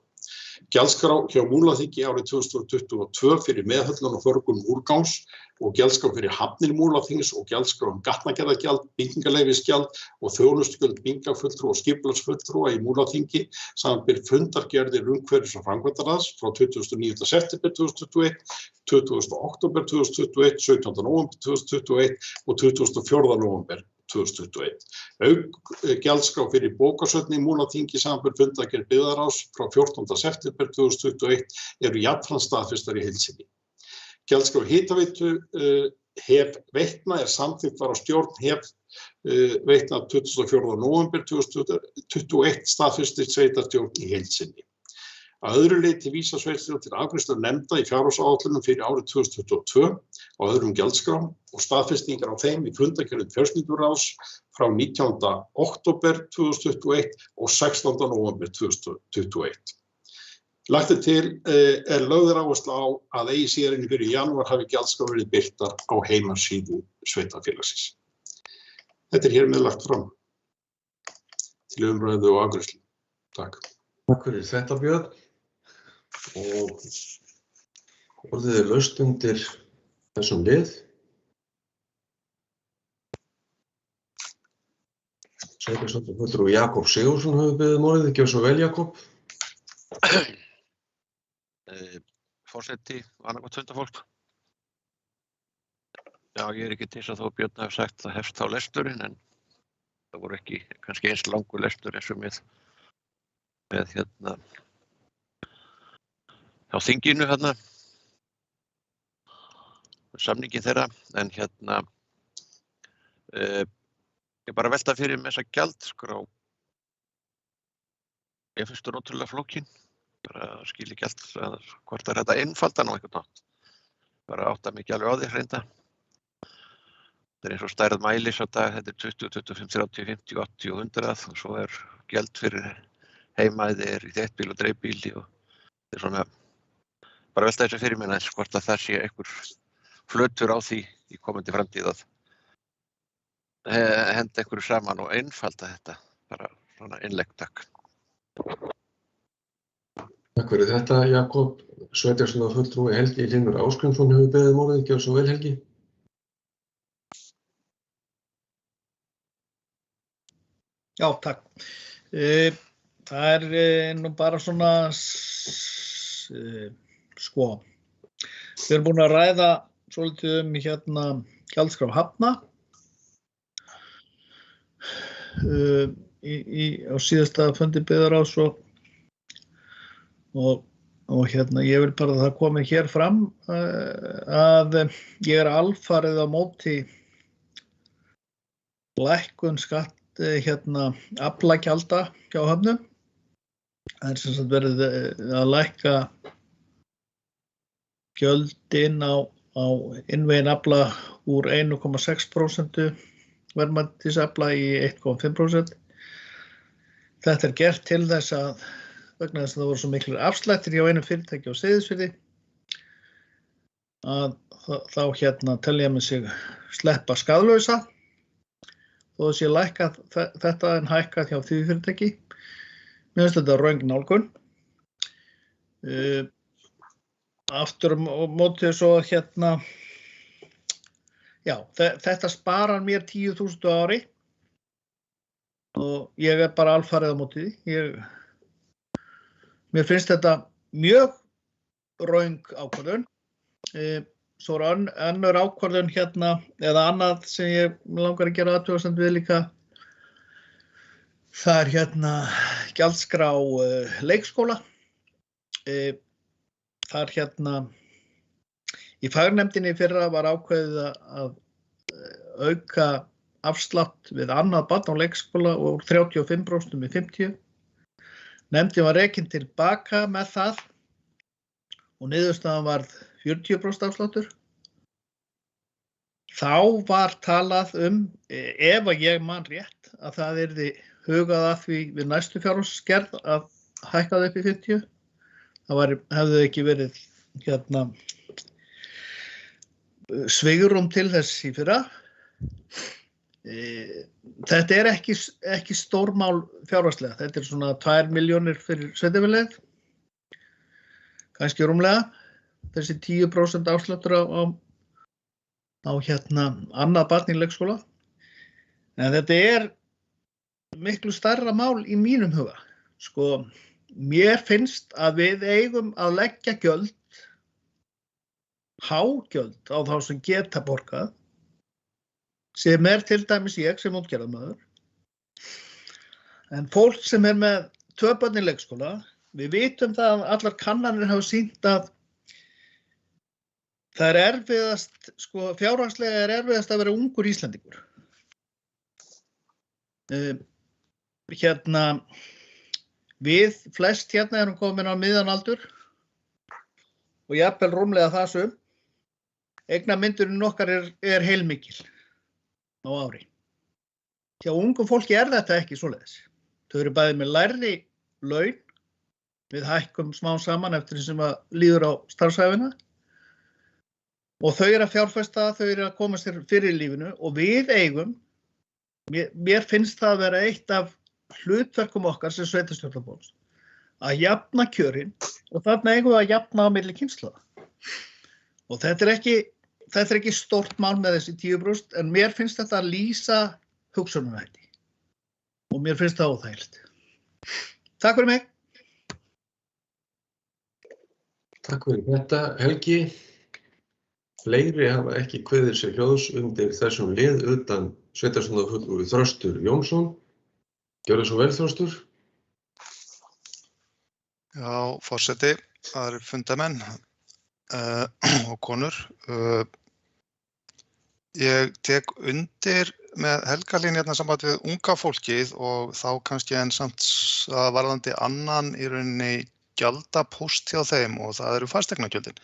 Gjaldskrá hjá Múlaþingi árið 2022 fyrir meðhöndlun og förgun úrgangs og gjaldskrá fyrir hafnir Múlaþings og gjaldskrá gatnagerðargjald, byggingarleyfisgjald og þjónustugjöld byggingarfulltrúa og skipulagsfulltrúa í Múlaþingi samanber fundargerðir umhverfis- og framkvæmdaráðs frá 29. september 2021, 20. október 2021, 17. nóvember 2021 og 24. nóvember 2021. Auk gjaldskrá fyrir bókasöfn í Múlaþingi samanber fundargerð byggðarráðs frá 14. september 2021 eru jafnframt staðfestar í heild sinni. Gjaldskrá hitaveitu Hef Veitna samþykkt var á stjórn Hef Veitna 24. nóvember 2021 staðfestist sveitarstjórn í heild sinni. Að öðru leyti vísa sveitarstjórn til afgreiðslu nefnda í fjárhagsáætlunum fyrir árið 2022 á öðrum gjaldskrám og staðfestingar á þeim í fundargerð fjölskylduráðs frá 19. október 2021 og 16. nóvember 2021. Lagt til lögð áhersla á að eigi síðar en fyrir janúar hafi gjaldskrár verið birtar á heimasíðu sveitarfélagsins. Þetta hér með lagt fram til umræðu og afgreiðslu. Takk. Takk fyrir þetta, Björn. Og orðið laust undir þessum lið. Sveitarstjórnarfulltrúi Jakob Sigurðsson hefur beðið orðið. Gjörðu svo vel, Jakob. Forseti, annað gott fundafólk. Já, ég ekki til að þó Björn hafi sagt að hefst þá lesturinn, en það voru ekki kannski eins langur lestur eins og með hjá þinginu samningin þeirra, en ég bara velta fyrir með þessa gjaldskrá. Ég finnst það ótrúlega flókin. Bara skil ekki allt hvort þetta einfaldan á einhvern nátt. Bara átta mikið alveg á því hreinda. Það eins og stærð mælis á dag, þetta 20, 25, 30, 50, 80 og 100 og svo gjald fyrir heimaði í þéttbíl og dreifbíl og þetta svona, bara velta þessu fyrir mér eins hvort að það sé einhver flötur á því í komandi framtíð að henda einhverju saman og einfalda þetta, bara svona innlegg, takk. Takk fyrir þetta, Jakob. Sveitarstjórnarfulltrúi Helgi Hlynur Ásgrímsson hefur beðið orðið. Gjörðu svo vel, Helgi. Já, takk. Það nú bara svona, sko, við erum búin að ræða svolítið gjaldskrá hafna á síðasta fundi byggðarráðs og ég vil bara að það komi hér fram að ég alfarið á móti lækkun skatt aflagjalda hjá höfnum. Það sem sagt verið að lækka gjöldin á innvegin afla úr 1,6% verðmætisafla í 1,5%. Þetta gert til þess að vegna þess að það voru svo miklir afslættir hjá einu fyrirtæki á Seyðisfirði að þá telja með sig sleppa skaðlausa þó að sé lækkað þetta en hækkað hjá því fyrirtæki. Mér finnst þetta röng nálgun. Aftur á móti svo já, þetta sparar mér 10.000 á ári og ég bara alfarið á móti því. Mér finnst þetta mjög röng ákvörðun. Svo önnur ákvörðun hérna, eða annað sem ég langar að gera athugasemd við líka. Það hérna gjaldskrá leikskóla. Það hérna í fagnefndinni í fyrra var ákveðið að auka afslátt við annað barn á leikskóla úr 35% í 50%. Nefndin var rekin tilbaka með það og niðurstaðan varð 40% afsláttur. Þá var talað ef að ég man rétt, að það yrði hugað að því við næstu fjárhagsgerð að hækka það upp í 50. Það hefði ekki verið hérna svigrúm til þess í fyrra. Þetta er ekki stórmál fjárhagslega. Þetta er svona 2 milljónir fyrir sveitarfélagið, kannski rúmlega. Þessi 10% afsláttur á hérna annað barn í leikskóla. En þetta er miklu stærra mál í mínum huga. Sko, mér finnst að við eigum að leggja gjöld, hágjöld á þá sem geta borgað, sem til dæmis ég sem útgerðarmaður. En fólk sem með 2 börn í leikskóla, við vitum það að allar kannanir hafa sýnt að það er erfiðast, sko, fjárhagslega er erfiðast að vera ungur Íslendingur. Hérna, við flest hérna erum komin á miðjan aldur og jafnvel rúmlega það sum. Eignamyndurinn okkar er heilmikil á ári. Hjá ungum fólki er þetta ekki svoleiðis. Þau eru bæði með lægri laun, við hækkum smá saman eftir því sem að líður á starfsævina. Og þau eru að fjárfesta, þau eru að koma sér fyrir í lífinu og við eigum, mér finnst það að vera eitt af hlutverkum okkar sem sveitarstjórnarfólks, að jafna kjörin og þarna eigum við að jafna á milli kynslóða. Og þetta er ekki stórt mál með þessi 10%, en mér finnst þetta að lýsa hugsunarhætti og mér finnst það óþægilegt. Takk fyrir mig. Takk fyrir þetta, Helgi. Fleiri hafa ekki kveðið sér hljóðs undir þessum lið utan sveitarstjórnarfulltrúi Þröstur Jónsson. Gjörðu svo vel, Þröstur. Já, forseti, það eru fundamenn og konur. Ég tek undir með Helgalín hérna samband við unga fólkið og þá kannski en samt varðandi annan í rauninni gjaldapóst hjá þeim og það eru fasteignagjöldin.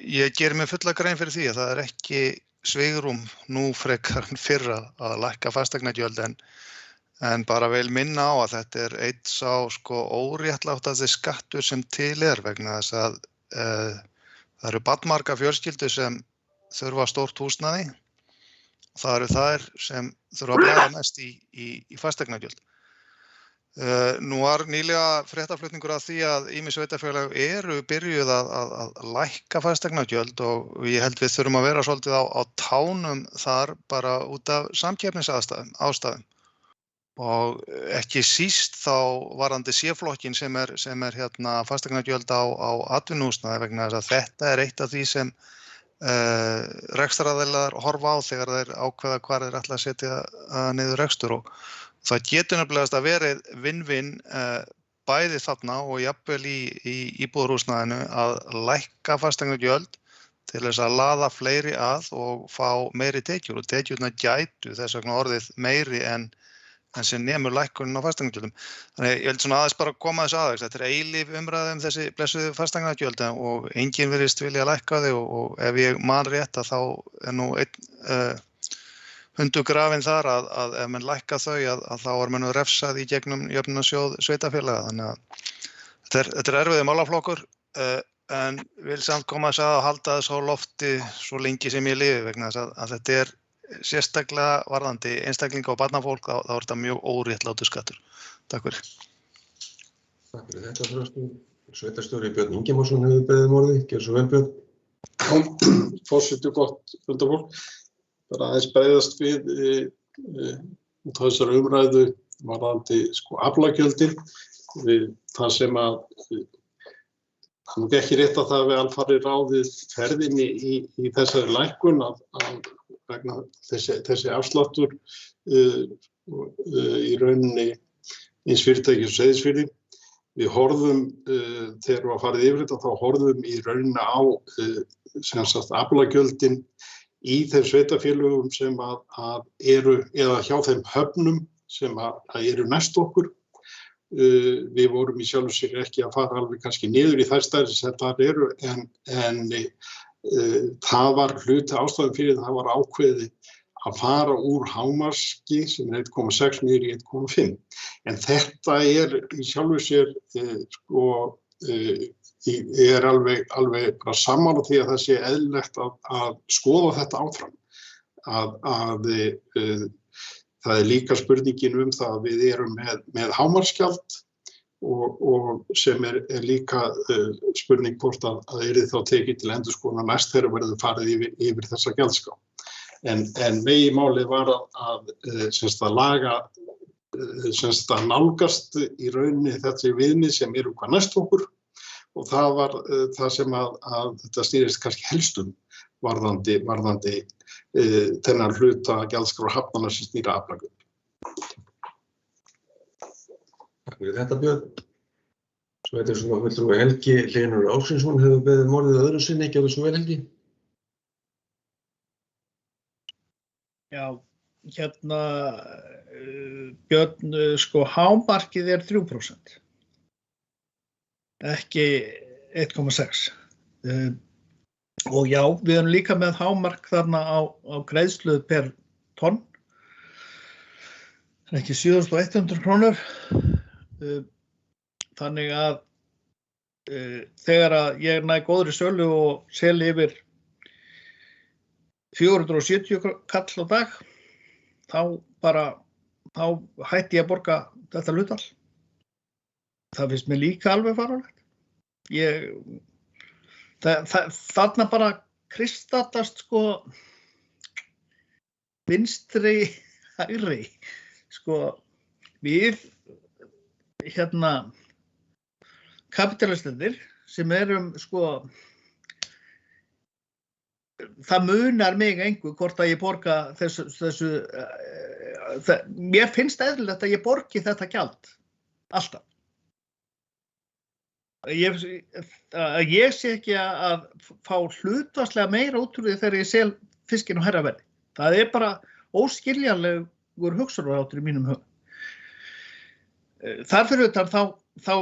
Ég geri mig fulla grein fyrir því að það er ekki svigrúm nú frekar en fyrra að lækka fasteignagjöld en bara vel minna á að þetta er eitt sá sko óréttláttasti skattur sem til vegna þess að það eru barnmargar fjölskyldur sem þurfa stórt húsnæði. Það eru þær sem þurfa að blæða mest í fasteignagjöld. Nú var nýlega fréttaflutningur að því að ýmis sveitarfélög eru byrjuð að lækka fasteignagjöld og ég held við þurfum að vera svolítið á tánum þar bara út af samkeppnisástæðum. Og ekki síst þá varðandi C-flokkin sem er hérna fasteignagjöld á atvinnuhúsnæði vegna þess að þetta er eitt af því sem rekstraraðilar horfa á þegar þeir ákveða hvar þeir ætla að setja niður rekstur og það getur nefnilegast að verið win-win bæði þarna og jafnvel í íbúðarhúsnæðinu að lækka fasteignagjöld til þess að laða fleiri að og fá meiri tekjur og tekjurna gætu þess vegna orðið meiri en sem nemur lækkunin á fasteignagjöldum. Þannig ég vil svona aðeins bara koma þessu aðeins. Þetta er eilíf umræða þessi blessuðu fasteignagjöld og enginn virðist vilja lækka þau og ef ég man rétt að þá er nú einn hundur grafinn þar að ef menn lækka þau að þá er menn refsað í gegnum jöfnunarsjóð sveitarfélaga. Þannig að þetta er erfiður málaflokkur en vil samt koma þess að halda þess á lofti svo lengi sem ég lifi vegna þess að þetta er sérstaklega varðandi einstaklinga og barnafólk þá er þetta mjög óréttlátur skattur. Takk fyrir. Takk fyrir þetta, Þröstur. Sveitarstjóri Björn Ingimarsson hefur beðið orðið. Gjörðu svo vel, Björn. Forseti gott fundafólk. Bara aðeins bregðast við út af þessari umræðu varðandi aflagjöldin. Það sem að það er ekki rétt að það við alfarið ráðið ferðinni í þessari lækkun að vegna þessi afsláttur í rauninni eins fyrirtækis og Seyðisfirði. Við horfum, þegar við farið yfir þetta, þá horfum í rauninni á aflagjöldin í þeim sveitarfélögum sem að eru, eða hjá þeim höfnum sem að eru næst okkur. Við vorum í sjálfu sér ekki að fara alveg kannski niður í þær stærðir sem þar eru, en það var hluti ástæðan fyrir það var ákveðið að fara úr hámarki sem er 1,6 niður í 1,5. En þetta í sjálfu sér ég er alveg bara sammála því að það sé eðlilegt að skoða þetta áfram. Það er líka spurningin það að við erum með hámarksgjald og sem er líka spurning hvort að yrði þá tekið til endurskoðunar næst þegar verður farið yfir þessa gjaldskrá. En meginmálið var að laga, að nálgast í rauninni þessi viðmið sem eru hvað næst okkur og það var það sem að þetta stýrist kannski helstum varðandi þennan hluta gjaldskrár hafnanna sem snýr að aflagjöld. Takk fyrir þetta, Björn. Sveitarstjórnarfulltrúi Helgi Hlynur Ásgrímsson hefur beðið um orðið öðru sinni. Gjörðu svo vel, Helgi. Já, Björn, hámarkið er 3%, ekki 1,6. Og já, við erum líka með hámark þarna á greiðslu per tonn. Það er ekki 7.100 krónur. Þannig að þegar að ég næ góðri sölu og seli yfir 470 kall á dag, þá hætti ég að borga þetta hlutfall. Það finnst mér líka alveg fáránlegt. Þarna bara kristallast vinstri, hægri. Við kapitalistarnir sem erum það munar mig engu hvort að ég borga þessu mér finnst eðlilegt að ég borgi þetta gjald alltaf. Ég sé ekki að fá hlutfallslega meira út úr því þegar ég sel fiskinn á hærra verði. Það er bara óskiljanlegur hugsunarháttur í mínum hug. Þar fyrir utan þá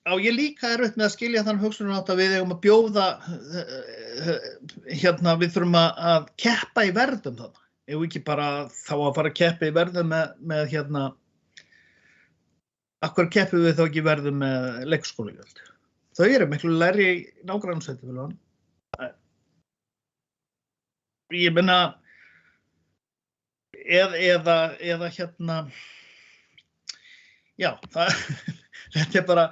á ég líka erfitt með að skilja þann hugsunarhátt að við eigum að bjóða við þurfum að keppa í verðum þarna. Ef ekki bara þá að fara að keppa í verðum með af hverju keppum við þá ekki verðum með leikskólagjöld? Þau eru miklu lægri í nágrannasveitarfélögunum. Ég meina eða já, þetta er bara,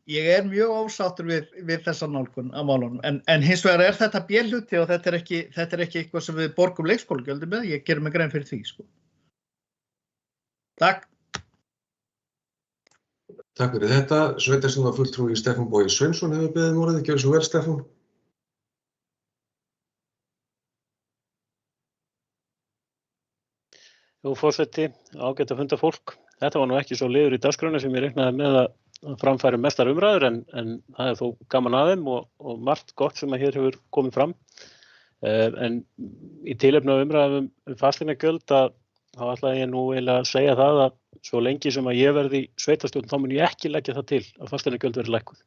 ég er mjög ósáttur við þessa nálgun af málunum, en hins vegar er þetta B-hluti og þetta er ekki eitthvað sem við borgum leikskólagjöldum með, ég gerum mig grein fyrir því, Takk. Takk fyrir þetta. Sveitarstjórnarfulltrúi Stefán Bogi Sveinsson hefur beðið um orðið. Gjörðu svo vel, Stefán. Jú, forseti, ágætt að funda fólk. Þetta var nú ekki svo liður í dagskránni sem ég reiknaði með að framfæri mestar umræður, en það er þó gaman að þeim og margt gott sem að hér hefur komið fram. En í tilefni af umræðum fasteignagjöld þá ætlaði ég nú eiginlega að segja það að svo lengi sem að ég verði í sveitarstjórn þá mun ég ekki leggja það til að fasteignagjöld verði lækkuð.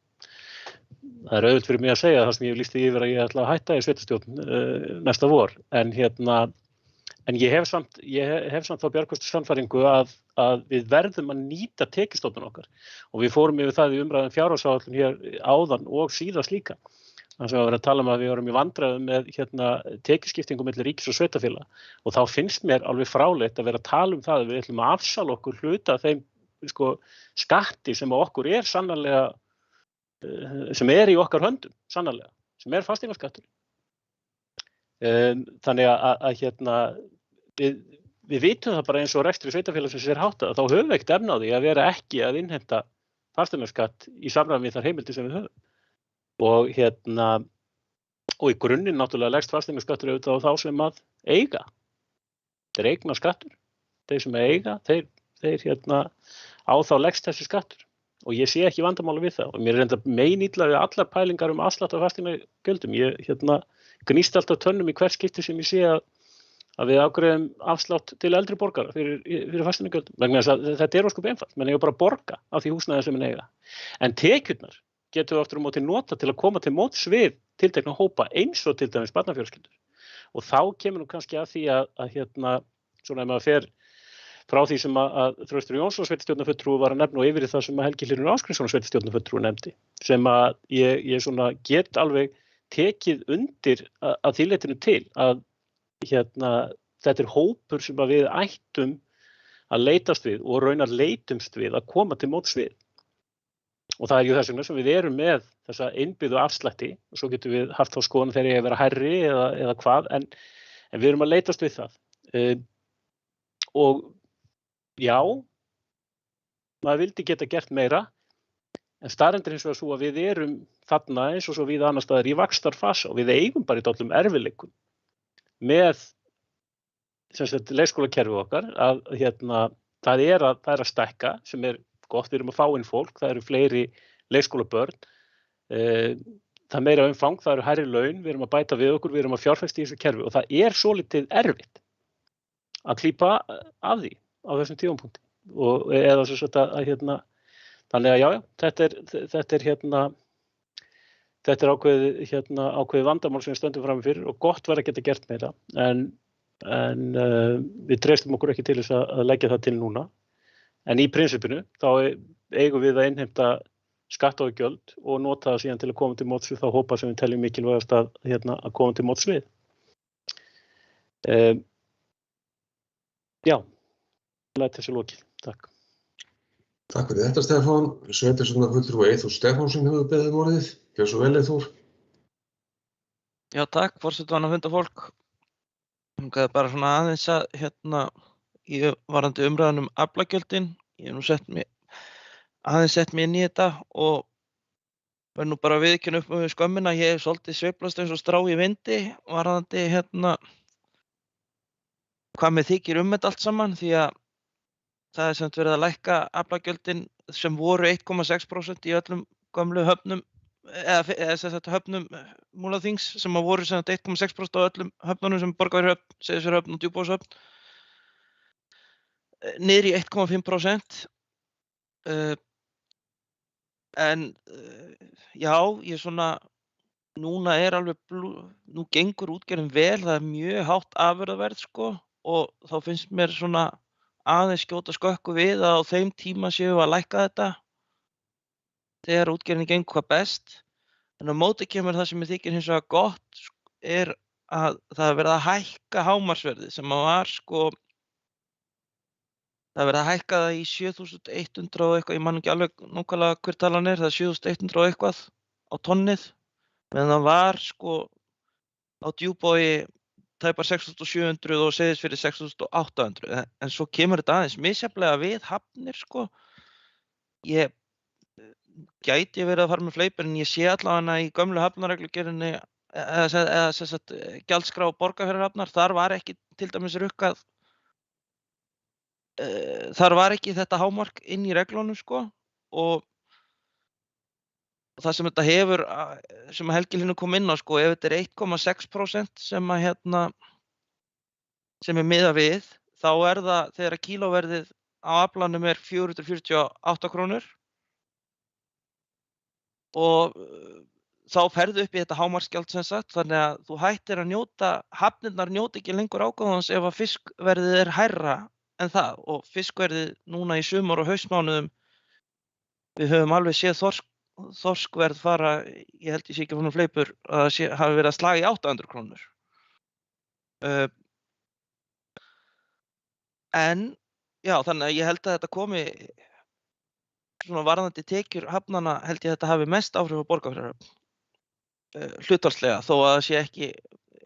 Það er auðvelt fyrir mig að segja það sem ég lýsti yfir að ég ætla að hætta í sveitarstjórn næsta vor, en ég hef samt þá bjargföstu sannfæringu að við verðum að nýta tekjustofninn okkar og við fórum yfir það í umræðum fjárhagsáætlun hér áðan og síðast líka. Þannig að við varum að tala að við vorum í vandræðum með tekjuskiptingu milli ríkis og sveitarfélaga og þá finnst mér alveg fráleitt að vera að tala það að við ætlum að afsala okkur hluta þeim skatti sem okkur sannarlega, sem í okkar höndum, sannarlega, sem fasteignaskattur. Þannig að við vitum það bara eins og rekstri sveitarfélagsins háttað, þá höfum við ekkert efni á því að vera ekki að innheimta fasteignaskatt í samræmi við þær heimildir sem við höfum. Og í grunninn náttúrulega leggst fasteignaskattur auðvitað á þá sem að eiga. Þetta eignaskattur. Þeir sem eiga, þeir á þá leggst þessi skattur. Og ég sé ekki vandamála við það. Og mér enda meinilla við allar pælingar slátt af fasteignagjöldum. Ég gnýst alltaf tönnum í hvert skipti sem ég sé að við afgreiðum afslátt til eldri borgara fyrir fasteignagjöldum. Vegna þess að þetta ósköp einfalt. Menn eiga bara að borga af því húsnæði sem menn eiga. En tekjurnar getum við aftur á móti nota til að koma til móts við tiltekna hópa eins og til dæmis barnafjölskyldur. Og þá kemur kannski að því að svona ef maður fer frá því sem að Þröstur Jónsson sveitarstjórnarfulltrúi var að nefna og yfir í það sem að Helgi Hlynur Ásgrímsson sveitarstjórnarfulltrúi nefndi, sem að ég svona get alveg tekið undir að því leytinu til að þetta hópur sem að við ættum að leitast við og raunar leitumst við að koma til móts við. Og það þess vegna sem við erum með þessa innbyggðu afslætti og svo getum við haft þá skoðun þegar ég vera hærri eða hvað, en við erum að leitast við það. Og já, maður vildi geta gert meira, en staðreyndin hins vegar sú að við erum þarna eins og svo víða annars staðar í vaxtarfasa og við eigum bara í dálítilegum erfiðleikum með leikskólakerfið okkar að það er að stækka sem gott, við erum að fá inn fólk, það eru fleiri leikskólabörn, það meira umfang, það eru hærri laun, við erum að bæta við okkur, við erum að fjárfesta í þessu kerfi og það svolítið erfitt að klípa af því á þessum tímapunkti og eða svo þannig að já, þetta er ákveðið vandamál sem við stöndum fram fyrir og gott væri að geta gert meira en við treystum okkur ekki til þess að leggja það til núna. En í prinsipinu þá eigum við að innheimta skatta og gjöld og nota það síðan til að koma til móts við þá hópa sem við teljum mikilvægast að koma til móts við. Já, læt þessu lokið. Takk. Takk fyrir þetta, Stefán. Sveitarstjórnarfulltrúi Eyþór Stefánsson hefur beðið orðið. Gjörðu svo vel, Eyþór. Já, takk, forsetavannafundafólk. Það bara svona aðeins að ég varandi umræðan aflagjöldin, ég hef aðeins sett mig inn í þetta og verð nú bara viðurkenna upp með skömmina, ég hef svolítið sveiflast eins og strá í vindi varandi hvað mér þykir þetta allt saman því að það samt verið að lækka aflagjöldin sem voru 1,6% í öllum gömlu höfnum eða höfnum Múlaþings sem voru 1,6% á öllum höfnunum sem Borgarfjarðarhöfn, Seyðisfjarðarhöfn og Djúpavogshöfn niður í 1,5%. En já, ég núna alveg, nú gengur útgerðin vel, það mjög hátt afurðaverð og þá finnst mér aðeins skjóta skökku við að á þeim tíma séum við að lækka þetta þegar útgerðin gengur hvað best. En á móti kemur það sem mér þykir hins vegar gott að það er verið að hækka hámarksverðið sem var það verið að hækka það í 7.100 og eitthvað, ég man ekki alveg nákvæmlega hver talan það 7.100 og eitthvað á tonnið, meðan það var á Djúpavogi tæpar 6.700 og Seyðisfirði 6.800, en svo kemur þetta aðeins misjafnlega við hafnir Ég gæti verið að fara með fleipur en ég sé allavega í gömlu hafnarreglugerðinni eða gjaldskrá Borgarfjarðarhafnar, þar var ekki til dæmis rukkað þar var ekki þetta hámark inn í reglunum og það sem þetta hefur sem Helgi Hlynur kom inn á ef þetta er 1,6% sem miðað við þá það þegar kílóverðið á aflanum 448 krónur og þá ferðu upp í þetta hámarksgjald þannig að þú hættir að njóta hafnirnar njóta ekki lengur ágóðans ef að fiskverðið hærra en það og fiskverðið núna í sumar og haustmánuðum við höfum alveg séð þorskverð fara, ég held ég sé ekki fyrir fleipur að það hafi verið að slaga í 800 krónur. En já, þannig að ég held að þetta komi varðandi tekjur hafnanna held ég að þetta hafi mest áhrif á Borgarfjarðarhöfn. hlutfallslega þó að það sé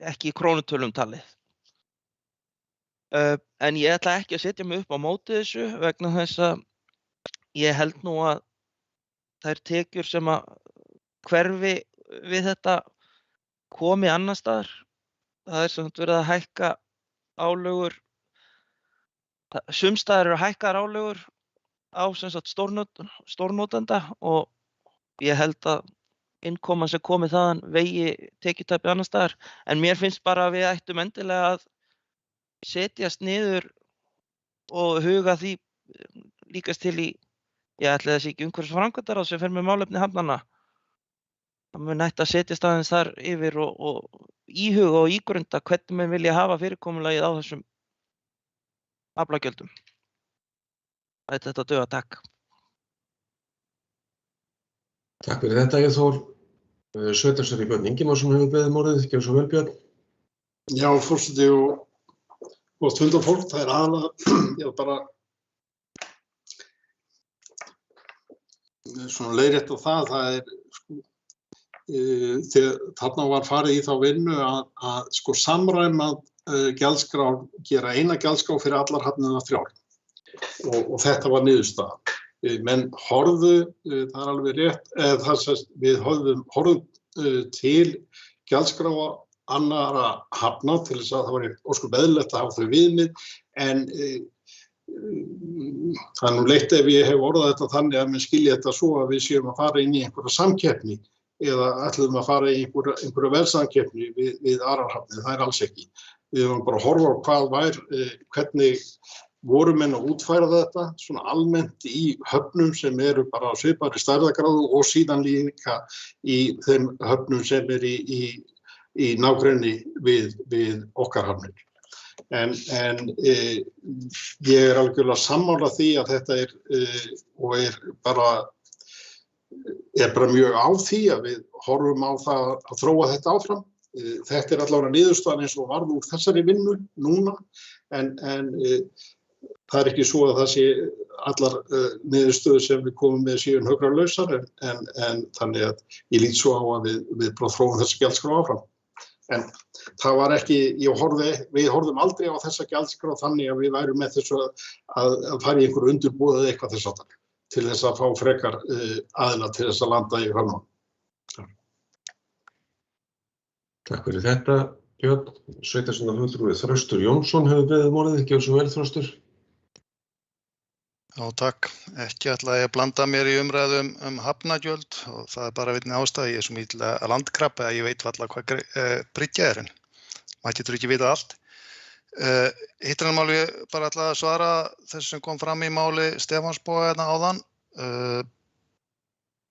ekki í krónutölum talið. En ég ætla ekki að setja mig upp á móti þessu vegna þess að ég held nú að þær tekjur sem að hverfi við þetta komi annars staðar. Það sem sagt verið að hækka álögur, sums staðar eru hækkaðar álögur á sem sagt stórnotanda og ég held að innkoman sem komi þaðan vegi tekjutapið annars staðar. En mér finnst bara að við ættum endilega að setjast niður og huga því líkast til í, ég ætli þessi ekki umhverfis framkvæmdaráð sem fer með málefni hafnanna. Það mun ætti að setjast aðeins þar yfir og íhuga og ígrunda hvernig menn vilja hafa fyrirkomulagið á þessum aflagjöldum. Þetta duga, takk. Takk fyrir þetta, Eyþór. Sveitarstjóri Björn Ingimarsson hefur beðið orðið, gjörðu svo vel, Björn. Já, forseti og fundarfólk, það aðalega, ég bara svona leiðrétt á það þarna var farið í þá vinnu að sko samræma gjaldskrár, gera eina gjaldskrá fyrir allar hafnirnar 3 og þetta var niðurstaða. Menn horfðu, það alveg rétt, við horfðum til gjaldskráa annarra hafna til þess að það var ósköp eðlilegt að hafa þau viðmið, en það nú leitt ef ég hef orðað þetta þannig að menn skilja þetta svo að við séum að fara inn í einhverja samkeppni eða ætlum að fara í einhverja verðsamkeppni við aðrar hafnir, það alls ekki. Við höfum bara að horfa á hvernig voru menn að útfæra þetta svona almennt í höfnum sem eru bara á svipaðri stærðargráðu og síðan líka í þeim höfnum sem í nágrenni við okkar hafnir. En ég algjörlega sammála því að þetta er bara mjög á því að við horfum á það að þróa þetta áfram. Þetta allavega niðurstaðan eins og varð úr þessari vinnu núna, en það ekki svo að það sé allar niðurstöður sem við komum með séu högralausar, en þannig að ég lít svo á að við bara þróum þessa gjaldskrá áfram. En það var ekki, við horfðum aldrei á þessa gjaldskrá þannig að við værum með þessu að fara í einhverju undirbúið eða eitthvað þess aftar til þess að fá frekar aðila til þess að landa í höfnum. Takk fyrir þetta, Björn. Sveitarstjórnarfulltrúi Þröstur Jónsson hefur beðið orðið, gjörðu svo vel, Þröstur. Já, takk. Ekki ætla ég að blanda mér í umræðu hafnagjöld og það bara einni ástæða. Ég svo mikil landkrabbi að ég veit varla hvað bryggja en maður getur ekki vita allt. Hittrannamáli bara ætla að svara þessu sem kom fram í máli Stefáns Boga áðan.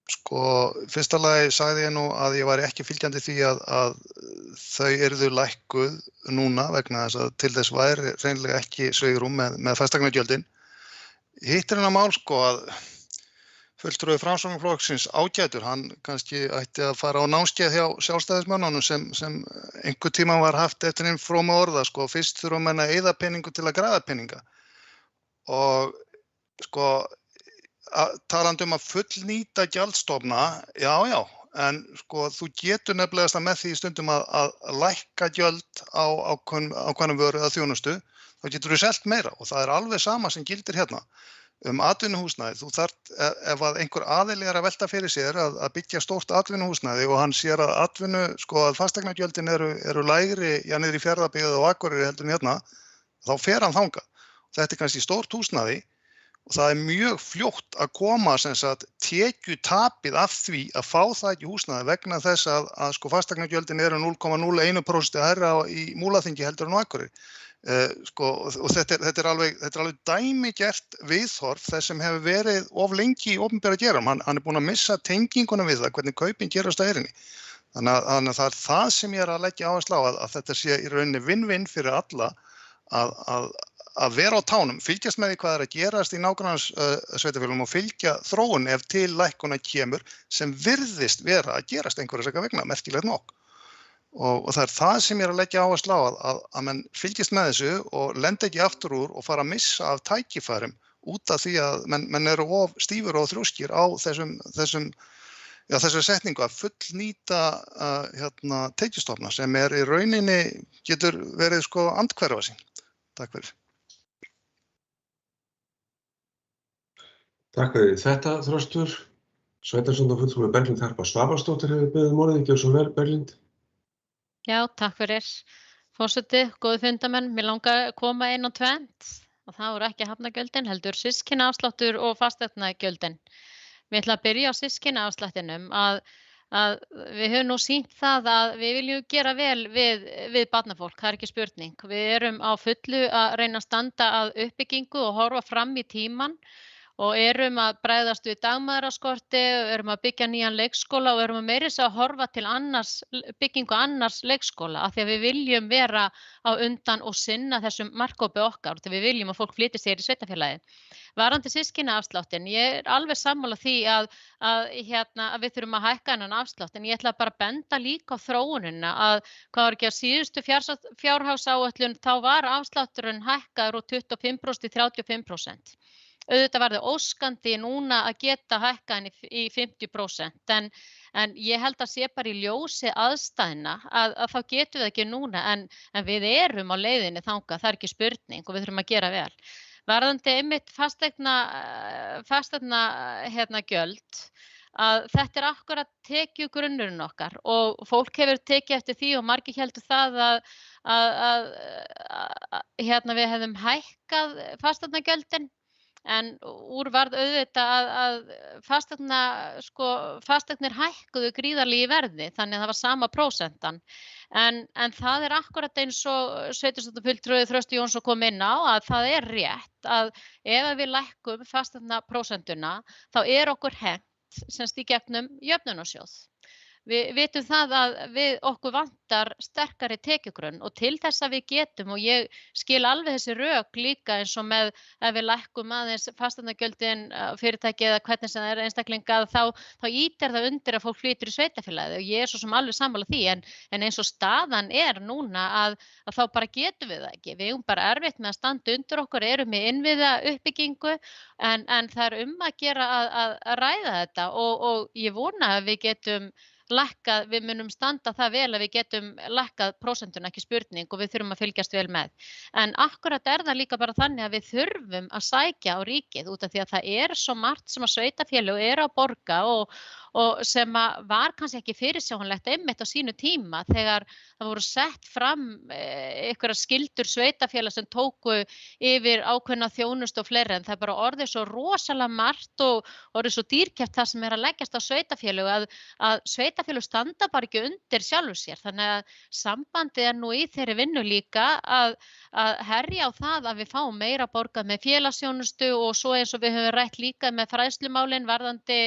Sko, fyrsta lagi sagði ég nú að ég væri ekki fylgjandi því að þau yrðu lækkuð núna vegna þess að til þess væri hreinlega ekki svigrúm með fasteignagjöldin. Hitt mál sko að fulltrúi Framsóknarflokksins ágætur, hann kannski ætti að fara á námskeið hjá sjálfstæðismönnunum sem einhver tíma var haft eftir einn frómu orða, sko, fyrst þurfa menn að eyða peningu til að græða peninga. Og sko, talandi að fullnýta gjaldstofna, já, en sko þú getur nefnilegast með því stundum að lækka gjöld á ákveðnum vöru eða þjónustu, þá getur þú selt meira og það alveg sama sem gildir hérna. Atvinnuhúsnæði, þú þarft, ef að einhver aðili að velta fyrir sér að byggja stórt atvinnuhúsnæði og hann sér að fasteignagjöldin eru lægri, niður í Fjarðabyggð og Akureyri heldur en hérna, þá fer hann þangað. Þetta kannski stórt húsnæði og það mjög fljótt að koma tekjutapið af því að fá það ekki húsnæði vegna þess að fasteignagjöldin eru 0,01% hærra í Múlaþingi heldur en á Akureyri. Og þetta alveg dæmigert viðhorf þess sem hefur verið of lengi í opinbera geram. Hann búinn að missa tenginguna við það, hvernig kaupin gerast á eyrinni. Þannig að það það sem ég að leggja áherslu á að þetta sé í rauninni win-win fyrir alla að vera á tánum, fylgjast með því hvað að gerast í nágrannssveitarfélögum og fylgja þróun ef til lækkunar kemur sem virðist vera að gerast einhverja vegna, merkilegt nokk. Og það það sem ég að leggja áherslu á að menn fylgist með þessu og lenda ekki aftur úr og fara að missa af tækifærum út af því að menn eru of stífur og þrjóskir á þessum þessari setningu að fullnýta tekjustofna sem í rauninni getur verið sko andhverfa sín. Takk fyrir. Takk fyrir þetta, Þröstur. Sveitarstjórnarfulltrúi Berglind Harpa Svavarsdóttir hefur beðið um orðið. Gjörðu svo vel, Berglind. Já, takk fyrir. Forseti, góðu fundamenn, mér langar að koma inn á tvennt og það voru ekki hafnagjöldin, heldur systkinaafsláttur og fasteignagjöldin. Við ætlum að byrja á systkinaafslættinum að við höfum nú sýnt það að við viljum gera vel við barnafólk, það ekki spurning. Við erum á fullu að reyna að standa að uppbyggingu og horfa fram í tímann og erum að bregðast við dagmæðraskorti, erum að byggja nýjan leikskóla og erum að meira þess að horfa til byggingu annars leikskóla af því að við viljum vera á undan og sinna þessum markhópi okkar því við viljum að fólk flytji sér í sveitarfélagið. Varðandi systkinaafsláttinn, ég er alveg sammála því að við þurfum að hækka þennan afslátt en ég ætla bara að benda líka á þróunina að hvað var ekki á síðustu fjárhagsáætlun þá var afslátturinn hækkaður úr 25% í 35%. Auðvitað var það óskandi núna að geta hækka henni í 50% en ég held að sé bara í ljósi aðstæðna að þá getum við ekki núna en við erum á leiðinni þangað, það er ekki spurning og við þurfum að gera vel. Varðandi einmitt fasteigna gjöld að þetta er akkurat tekjugrunnurinn okkar og fólk hefur tekið eftir því og margir heldur það að við hefðum hækkað fasteignagjöldin en úr varð auðvitað að fasteignir hækkuðu gríðarlega í verði þannig að það var sama prósentan en það er akkurat eins og sveitarstjórnarfulltrúi Þröstur Jónsson kom inn á að það er rétt að ef við lækkum fasteignaprósentuna þá er okkur hent semst í gegnum jöfnunarsjóð. Við vitum það að okkur vantar sterkari tekjugrunn og til þess að við getum og ég skil alveg þessi rök líka eins og með ef við lækkum aðeins fasteignagjöldin fyrirtæki eða hvernig sem það er einstaklinga þá ýtir það undir að fólk flytur í sveitarfélagið og ég er svo sem alveg sammála því en eins og staðan er núna að þá bara getum við það ekki. Við erum bara erfitt með að standa undir okkur, erum með innviða uppbyggingu en það er að gera að ræða þetta og ég vona að við getum lækkað, við munum standa það vel að við getum lækkað prósentuna ekki spurning og við þurfum að fylgjast vel með. En akkurat er það líka bara þannig að við þurfum að sækja á ríkið út af því að það er svo margt sem að sveitarfélög eru að borga og sem var kannski ekki fyrirsjáanlegt einmitt á sínu tíma þegar það voru sett fram einhverjar skyldur sveitarfélag sem tóku yfir ákveðna þjónustu og fleiri en það er bara orðið svo rosalega margt og orðið svo dýrkeypt það sem er að leggjast á sveitarfélög að sveitarfélög standa bara ekki undir sjálfur sér þannig að sambandið er nú í þeirri vinnu líka að herja á það að við fáum meira borgað með félagsþjónustu og svo eins og við höfum rætt líka með fræðslumálin varðandi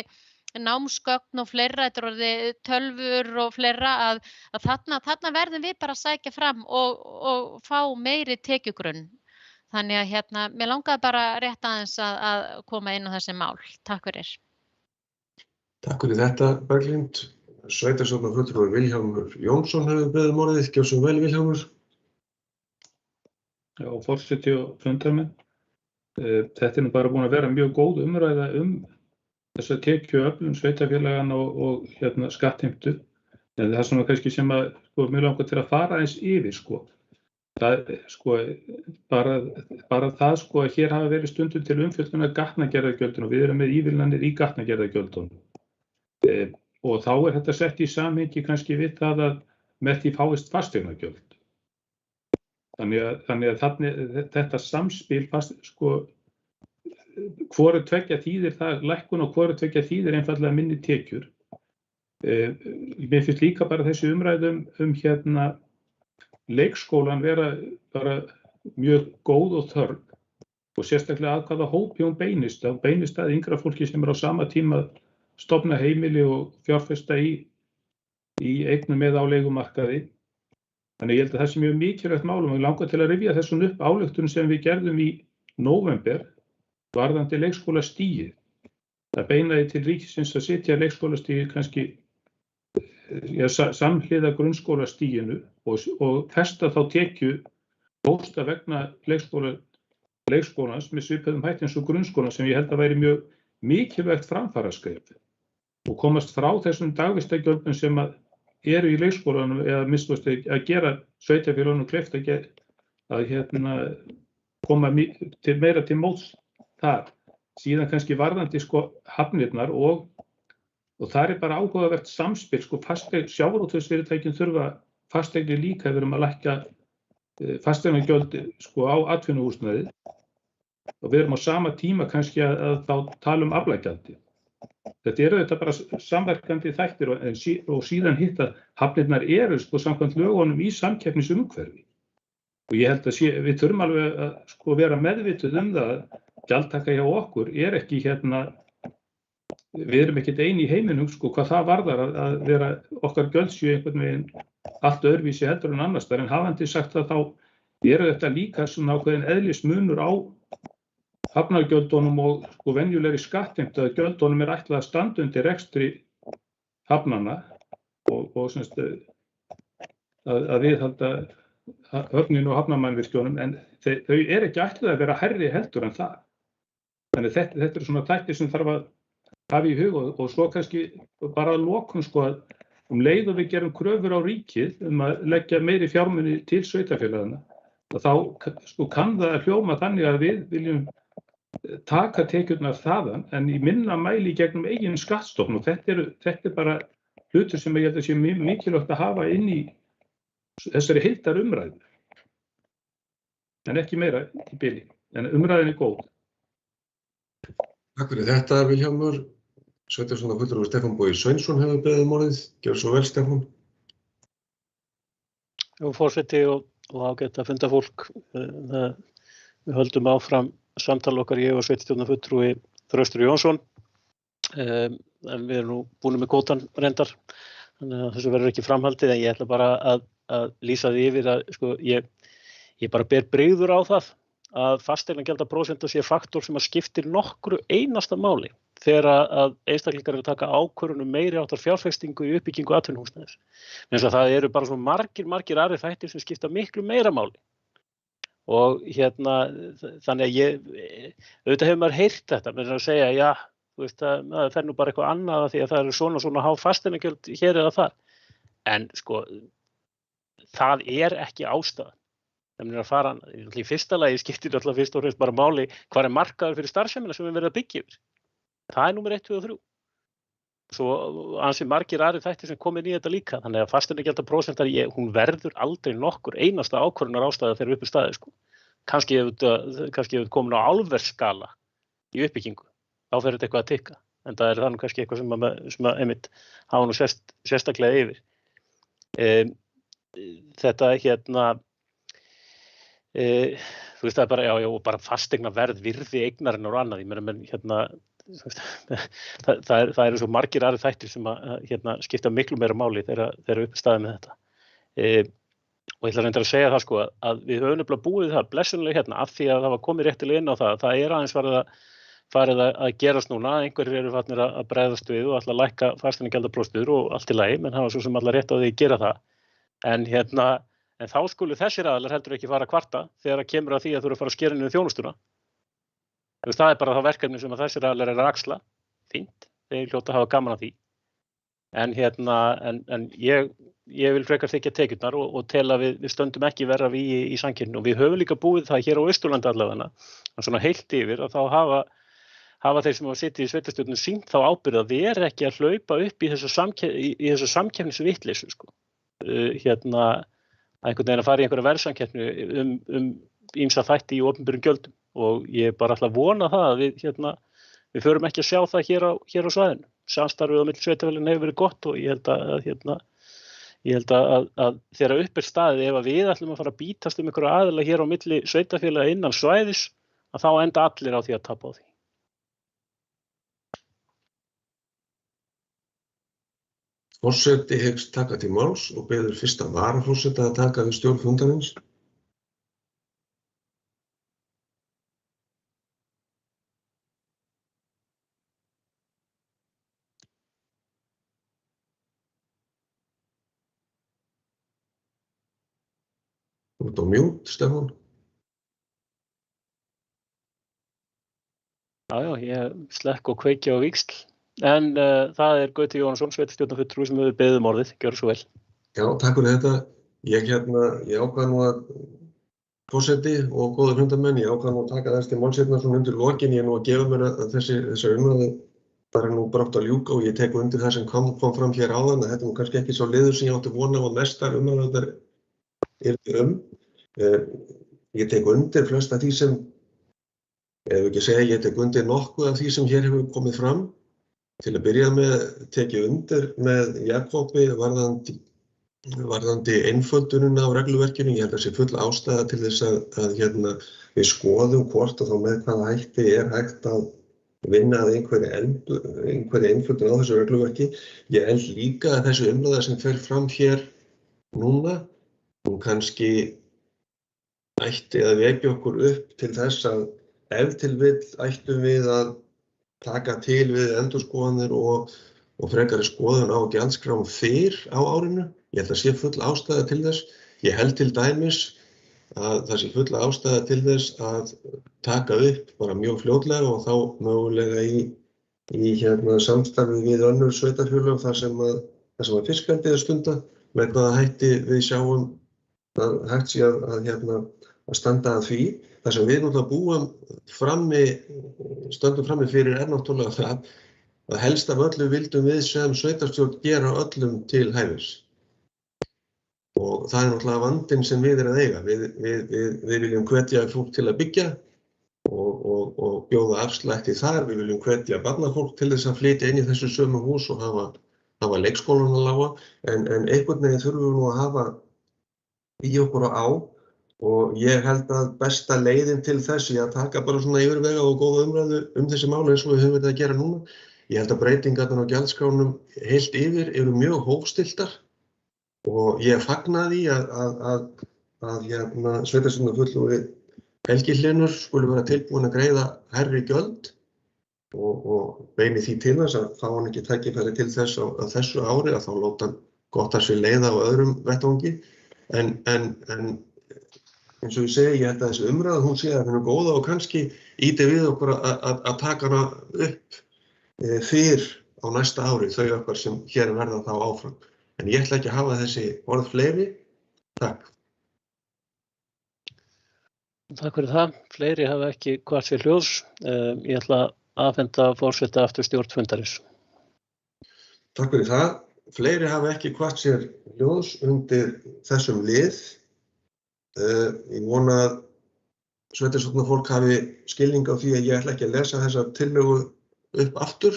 námsgögn og fleira, þetta er orðið tölvur og fleira að þarna verðum við bara að sækja fram og fá meiri tekjugrunn. Þannig að mér langaði bara rétt aðeins að koma inn á þessi mál. Takk fyrir. Takk fyrir þetta, Berglind. Sveitarstjórnarfulltrúi Vilhjálmur Jónsson hefur beðið um orðið. Gjörðu svo vel, Vilhjálmur. Já, forseti og fundarmenn. Þetta er nú bara búin að vera mjög góð umræða þess að tekjuöflun sveitarfélagana og skattheimtu. En það er svona kannski sem að mjög langar til að fara eins yfir Það bara það að hér hafa verið stundum til umfjöllunar gatnagerðargjöldum og við erum með ívilnanir í gatnagerðargjöldum. Og þá er þetta sett í samhengi kannski við það að með því fáist fasteignagjöld. Þannig að þetta samspil hvoru tveggja þýðir það lækkun og hvoru tveggja þýðir einfaldlega minni tekjur. Mér finnst líka bara þessi umræðum leikskólan vera bara mjög góð og þörf og sérstaklega að hvaða hópi hún beinist. Það beinist að yngra fólki sem er á sama tíma að stofna heimili og fjárfesta í eignum eða á leigumarkaði. Þannig ég held að það sé mjög mikilvægt mál og mig langar til að rifja þessum upp ályktunum sem við gerðum í nóvember varðandi leikskólastigið. Það beinaði til ríkisins að setja leikskólastigið kannski samhliða grunnskólastiginu og festa þá tekju hósta vegna leikskólans með svipuðum hætti eins og grunnskólan sem ég held að væri mjög mikilvægt framfaraskref. og komast frá þessum dagvistargjöldum sem eru í leikskólanum eða minnst að gera sveitarfélögunum kleift að koma meira til móts þar. Síðan kannski varðandi hafnirnar og það bara áhugavert samspil, sjávarútvegsfyrirtækin þurfa fasteignir líka ef við erum að lækka fasteignagjöld á atvinnuhúsnæði og við erum á sama tíma kannski að þá tala aflagjaldi. Þetta eru þetta bara samverkandi þættir og síðan hitt að hafnirnar eru samkvæmt lögunum í samkeppnisumhverfi. Og ég held að við þurfum alveg að vera meðvituð það að gjaldtaka hjá okkur ekki við erum ekkert eini í heiminum hvað það varðar að vera okkar gjöld séu einhvern veginn allt öðruvísi heldur en annars staðar, en hafandi sagt að þá eru þetta líka svona ákveðin eðlismunur á hafnargjöldunum og venjulegri skattheimtu að gjöldunum ætlað að standa undir rekstri hafnanna og að viðhalda höfninu og hafnarmannvirkjunum, en þau ekki ætlað að vera hærri heldur en það. Þannig þetta eru svona þættir sem þarf að hafa í hug og svo kannski bara að lokum að leið og við gerum kröfur á ríkið að leggja meiri fjármuni til sveitarfélagana, þá kann það hljóma þannig að við viljum taka tekjurnar þaðan en í minna mæli gegnum eigin skattstofn og þetta bara hlutur sem ég held að sé mikilvægt að hafa inn í þessari heildarumræðu. En ekki meira í bili, en umræðin góð. Takk fyrir þetta, Vilhjálmur. Sveitarstjórnarfulltrúi Stefán Bogi Sveinsson hefur beðið orðið. Gjörðu svo vel, Stefán. Forseti og ágætt að funda fólk. Við höldum áfram samtal okkar, ég og sveitarstjórnarfulltrúi Þröstur Jónsson. En við erum nú búin með kvótann reyndar, þannig að þessu verður ekki framhaldið, en ég ætla bara að lýsa því yfir að ég bara ber brigður á það að fasteignagjalda sé faktor sem skiptir nokkru einasta máli þegar að einstaklingar eru að taka ákvörðun meiri háttar fjárfestingu í uppbyggingu atvinnuhúsnæðis. Eins og það eru bara svo margir aðrir þættir sem skipta miklu meira máli. Og þannig að auðvitað hefur maður heyrt þetta, með að segja, já, þú veist, það fer nú bara eitthvað annað því að það eru svona há fasteignagjöld hér eða þar. En það ekki ástæðan. Þannig að fara, í fyrsta lagi skiptir alltaf fyrst og fremst bara máli hvað markaður fyrir starfsemina sem við verðum að byggja yfir. Það númer 1, 2 og 3. Svo ansi margir aðrir þættir sem komin í þetta líka. Þannig að fasteignagjalda hún verður aldrei nokkur einasta ákvörðunar ástæða þegar upp er staðið. Kannski ef við komin á álversskala í uppbyggingu, þá fer þetta eitthvað að tikka. En það er þannig kannski eitthvað sem einmitt hafa nú sérstaklega yfir. Þetta þú veist, það bara, já, og bara fasteignaverð, virði eignarinnar og annað, ég meina, það eru svo margir aðrir þættir sem skipta miklu meira máli þegar upp er staðið með þetta. Og ég ætla reyndar að segja það að við höfum nefnilega búið það blessunlega af því að það var komið réttilega inn á það aðeins farið að gerast núna, einhverjir eru farnir að bregðast við og ætla að lækka fasteignagjaldaplóstur og allt í lagi, menn hafa svo sem allar rétt á því að gera það. En þá skulu þessir aðilar heldur ekki fara að kvarta þegar kemur að því að þú eru að fara að skera niður þjónustuna. Það bara það verkefni sem þessir aðilar eru að axla. Fínt, þeir hljóta að hafa gaman af því. En ég vil frekar þykja tekjurnar og tel að við stöndum ekki verra í samkeppni. Og við höfum líka búið það hér á Austurlandi allavega. En svona heilt yfir að þá hafa þeir sem hafa sitið í sveitarstjórnum sýnt þá ábyrgð að við ekki að hlaupa upp í þessu samkeppnisvitleysu. Einhvern veginn að fara í einhverja verðsamkeppni ýmsa þætti í opinberum gjöldum og ég bara ætla að vona það að við förum ekki að sjá það hér á svæðinu. Samstarfið á milli sveitarfélaganna hefur verið gott og ég held að þegar upp er staðið, ef við ætlum að fara að bítast einhverja aðila hér á milli sveitarfélaga innan svæðis, að þá enda allir á því að tapa á því. Forseti hyggst taka til máls og biður fyrsta varaforseta að taka við stjórn fundarins. Þú ert á mute, Stefán. Já, ég slekk og kveiki á víxl. En það Gauti Jóhannsson, sveitarstjórnarfulltrúi sem hefur beðið orðið. Gjörðu svo vel. Já, takk fyrir þetta. Ég ákvað nú að forseti og góðir fundarmenn, ég ákvað nú að taka þess til málsveitna svona undir lokin. Ég nú að gefa mér að þessi umræðu bara nú brátt að ljúka og ég tek undir það sem kom fram hér áðan að þetta nú kannski ekki svo liður sem ég átti vona á að mestar umræðurnar Ég tek undir flest af því sem, ef ekki segja, ég tek undir nokkuð af því sem hér hefur komið fram. Til að byrja með tek ég undir með Jakobi varðandi einföldunina á regluverkinu. Ég held að sé full ástæða til þess að við skoðum hvort og þá með hvaða hætti hægt að vinna að einhverri einföldun á þessu regluverki. Ég held líka að þessi umræða sem fer fram hér núna, hún kannski ætti að vekja okkur upp til þess að ef til vill ættum við að taka til við endurskoðanir og frekari skoðun á gjaldskrám fyrr á árinu. Ég held að sé full ástæða til þess. Ég held til dæmis að það sé full ástæða til þess að taka upp bara mjög fljótlega og þá mögulega í samstarfi við önnur sveitarfélög þar sem að fiskeldi stunda með hvaða hætti við sjáum að hægt sé að standa að því. Það sem við náttúrulega stöndum frammi fyrir náttúrulega það að helst af öllu vildum við sem sveitarstjórn gera öllum til hæfis. Og það náttúrulega vandinn sem við að eiga. Við viljum hvetja fólk til að byggja og bjóða afslætti þar. Við viljum hvetja barnafólk til þess að flytja inn í þessu sömu hús og hafa leikskólana lága. En einhvern veginn þurfum við nú að hafa í okkur á. Og ég held að besta leiðin til þess að taka bara svona yfirvega og góða umræðu þessi mál eins og við höfum verið að gera núna. Ég held að breytingarnar á gjaldskránum heilt yfir eru mjög hófstilltar og ég fagna því að sveitarstjórnarfulltrúi Helgi Hlynur skuli vera tilbúinn að greiða hærri gjöld og beini því til þess að fá hann ekki tækifæri til þess á þessu ári að þá láta hann gott að sér leiða á öðrum vettvangi. En eins og ég segi, ég held að þessi umræða, hún sé að það er góða og kannski ýti við okkur að taka hana upp fyrr á næsta ári, þau okkar sem hér verða þá áfram. En ég ætla ekki að hafa þessi orð fleiri. Takk. Takk fyrir það. Fleiri hafa ekki kvart sér hljóðs. Ég ætla að afhenda forseta aftur stjórn fundarins. Takk fyrir það. Fleiri hafa ekki kvart sér hljóðs undir þessum lið. Ég vona að sveitarstjórnarfólk hafi skilning á því að ég ætla ekki að lesa þessa tillögu upp aftur.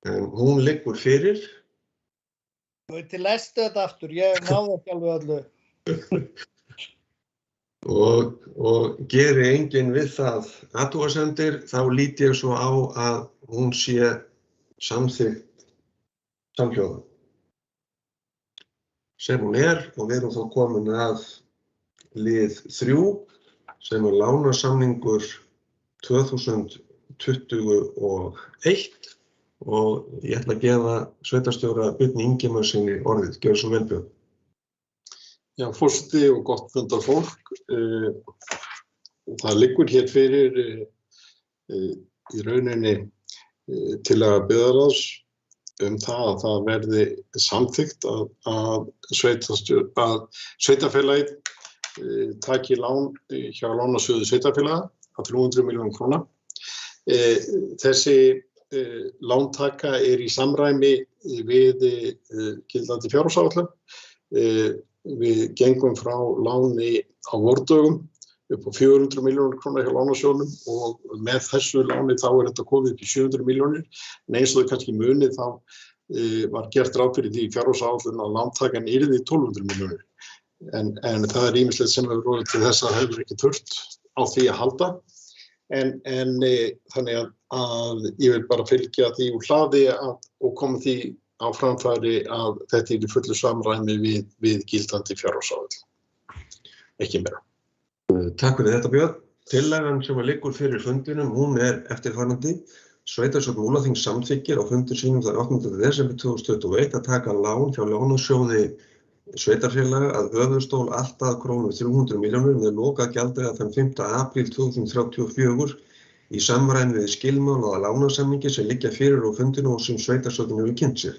En hún liggur fyrir. Til lestu þetta aftur, ég náði ekki alveg öllu. Og geri enginn við það athugasemdir, þá lít ég svo á að hún sé samþykkt samhljóða. Sem hún og við erum þá komin að lið 3 sem lánasamningur 2021 og ég ætla að gefa sveitarstjóra Birni Ingimarssyni orðið. Gjörðu svo vel, Björn. Já, forseti og gott fundarfólk. Það liggur hér fyrir í rauninni tillaga byggðarráðs það að það verði samþykkt að sveitarfélagið taki lán hjá lánasjóði sveitarfélaga á 300 milljónum króna. Þessi lántaka í samræmi við gildandi fjárhagsáætlun. Við gengum frá láni á vordögum upp á 400 milljónir króna hjá lánasjóðnum og með þessu láni þá þetta komið upp í 700 milljónir. En eins og þau kannski munið þá var gert ráð fyrir því í fjárhagsáætlun að lántakan yrði 1200 milljónir. En það ýmislegt sem hefur orðið til þess að hefur ekki þurft á því að halda. En þannig að ég vil bara fylgja því úr hlaði og koma því á framfæri að þetta í fullu samræmi við gildandi fjárhagsáætlun. Ekki meira. Takk fyrir þetta, Björn. Tillagan sem liggur fyrir fundinum, hún eftirfarandi. Sveitarstjórn Múlaþings samþykkir á fundi sínum þann 8. desember 2021 að taka lán hjá lánasjóði sveitarfélaga að höfuðstól allt að krónu 300 milljónir með lokagjalddaga þann 5. apríl 2034 í samræmi við skilmála og lánasamningi sem liggja fyrir á fundinu og sem sveitarstjórnin hefur kynnt sér.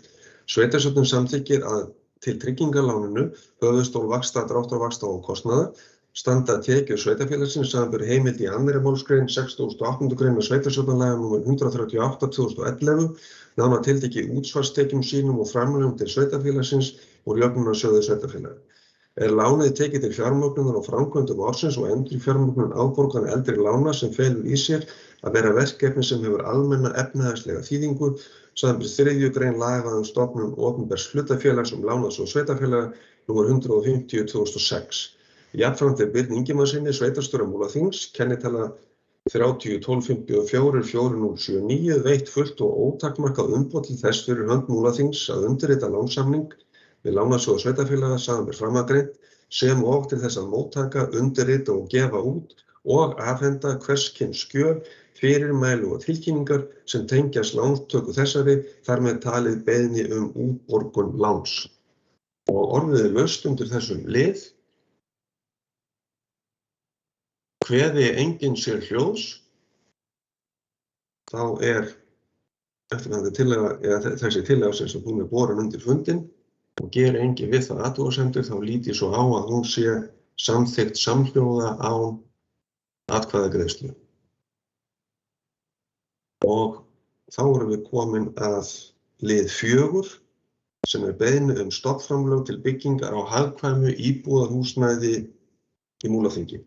Sveitarstjórnin samþykkir að til tryggingarláninu höfuðstól vaxta, dráttarvaxta og kostnaðar standa tekjur sveitarfélagsins samanber heimild í 2. málsgrein 68. grein sveitarstjórnarlaga nr. 138/2011, nánar tiltekið útsvarstekjum sínum og framlögum til sveitarfélagsins úr jöfnunarsjóði sveitarfélaga. Lánið tekið til fjármögnunar og framkvæmdum ársins og endurfjármögnun afborgana eldri lána sem felur í sér að vera verkefni sem hefur almenna efnahagslega þýðingu samanber 3. grein laga stofnun opinbers hlutafélags lánasjóð sveitarfélaga nr. 150/2006. Jafnframt Birni Ingimarssyni, sveitarstjóra Múlaþings, kennitala 30-1254-4079 veitt fullt og ótakmarkað umboð til þess fyrir hönd Múlaþings að undirrita lánssamning við lánasjóð sveitarfélaga samanber framangreint sem og til þess að móttaka, undirrita og gefa út og afhenda hvers kyns skjöl, fyrirmæli og tilkynningar sem tengjast lánstöku þessari, þar með talið beiðni útborgun láns. Og orðið laust undir þessum lið. Kveði enginn sér hljóðs, þá eftirfarandi tillaga, eða þessi tillaga sem hún borin undir fundinn og geri enginn við það athugasemdir, þá lít ég svo á að hún sé samþykkt samhljóða án atkvæðagreiðslu. Og þá erum við komin að lið 4 sem beiðni stofnframlög til byggingar á hagkvæmu íbúðarhúsnæði í Múlaþingi.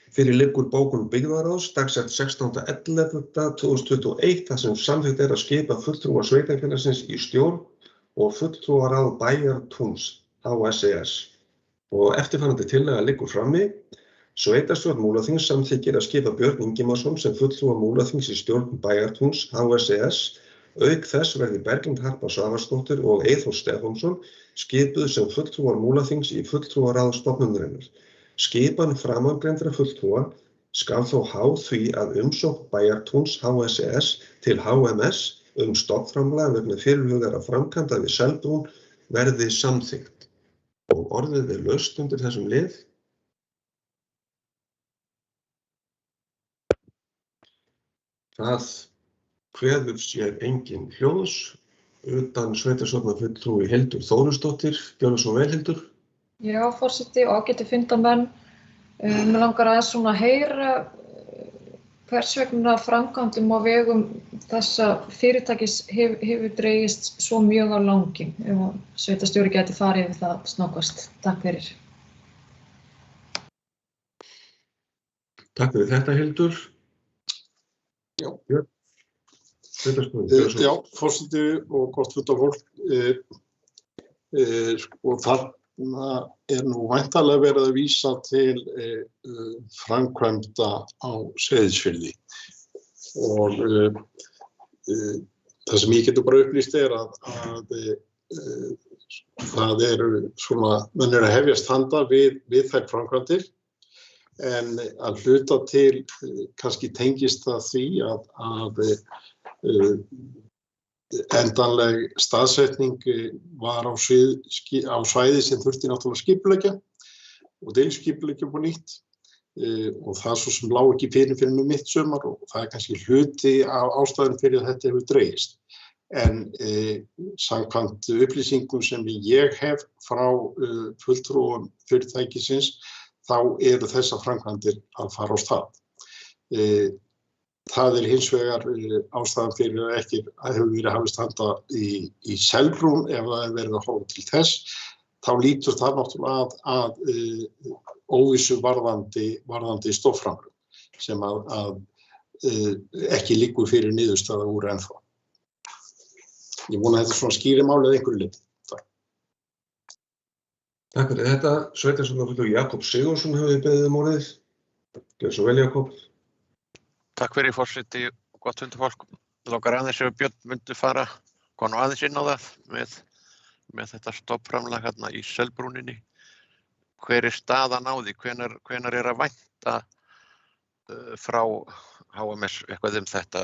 Fyrir liggur bókun byggðarráðs dagsett 16.11.2021 þar sem samþykkt að skipa fulltrúa sveitarfélagsins í stjórn og fulltrúaráð Bæjartúns HSES. Og eftirfarandi tillaga liggur frammi. Sveitarstjórn Múlaþings samþykkir að skipa Björn Ingimarsson sem fulltrúa Múlaþings í stjórn Bæjartúns HSES. Auk þess verði Berglind Harpa Svavarsdóttir og Eyþór Stefánsson skipuð sem fulltrúar Múlaþings í fulltrúaráð stofnunarinnar. Skipan framangreindra fulltrúa skal þó háð því að umsókn Bæjartúns HSES til HMS stofnframlag vegna fyrirhugaðra framkvæmda við Selbrún verði samþykkt. Og orðið laust undir þessum lið. Það kveður sér enginn hljóðs utan sveitarstjórnarfulltrúi Hildur Þórisdóttir. Gjörðu svo vel, Hildur. Já, forseti og ágætu fundarmenn. Mig langar aðeins svona að heyra hvers vegna framkvæmdum á vegum þessa fyrirtækis hefur dregist svo mjög á langinn. Ef sveitarstjóri gæti farið yfir það snöggvast. Takk fyrir. Takk fyrir þetta, Hildur. Já. Sveitarstjóri. Já, forseti og gott fundarfólk. Og þarna nú væntanlega verið að vísa til framkvæmda á Seyðisfirði. Og það sem ég getur bara upplýst að það svona, menn að hefjast handa við þær framkvæmdir, en að hluta til kannski tengist það því að endanleg staðsetning var á svæði sem þurfti náttúrulega skipuleggja og deiliskipuleggja upp á nýtt og það svo sem lá ekki fyrir mitt sumar og það kannski hluti af ástæðum fyrir að þetta hefur dregist. En samkvæmt upplýsingum sem ég hef frá fulltrúum fyrirtækisins þá eru þessar framkvæmdir að fara á stað. Það hins vegar ástæðan fyrir að ekki hefur verið hafist handa í Selbrún ef það verið að horfa til þess. Þá lítur það náttúrulega að óvissu varðandi stofnframlög sem að ekki liggur fyrir niðurstaða úr ennþá. Ég vona að þetta svona skýri málið einhverju leyti. Takk fyrir þetta. Sveitarstjórnarfulltrúi Jakob Sigurðsson hefur beðið orðið. Gjörðu svo vel, Jakob. Takk fyrir forseti og gott fundarfólk. Langar aðeins ef Björn myndi fara aðeins inn á það með þetta stofnframlag hérna í Selbrúninni. Hver staðan á því? Hvenær að vænta frá HMS eitthvað þetta?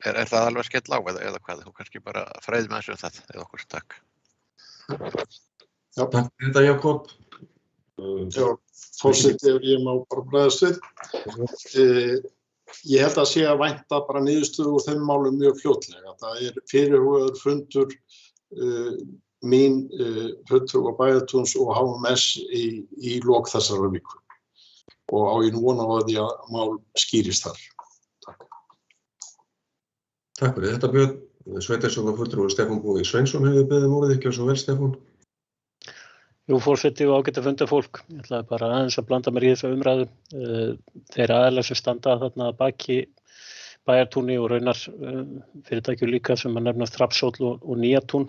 Það alveg skell á eða hvað? Þú kannski bara fræði með þessu það eða okkur takk. Já, takk fyrir þetta, Jakob. Já, forseti, ef ég má bara bregðast við. Ég held að sé að vænta bara niðurstöðu úr þeim málum mjög fljótlega. Það fyrirhugaður fundur mín, fulltrúa Bæjartúns og HMS í lok þessara viku. Og á ég nú vona á því að mál skýrist þar. Takk. Takk fyrir þetta, Björn. Sveitarstjórnarfulltrúi Stefán Bogi Sveinsson hefur beðið orðið, ekki svo vel, Stefán. Jú, forseti og ágætt fundafólk. Ég ætlaði bara aðeins að blanda mér í þessa umræðu. Þeir aðilar sem standa þarna að baki Bæjartúni og raunar fyrirtækjur líka sem að nefnast Hrafnshóll og Nýjatún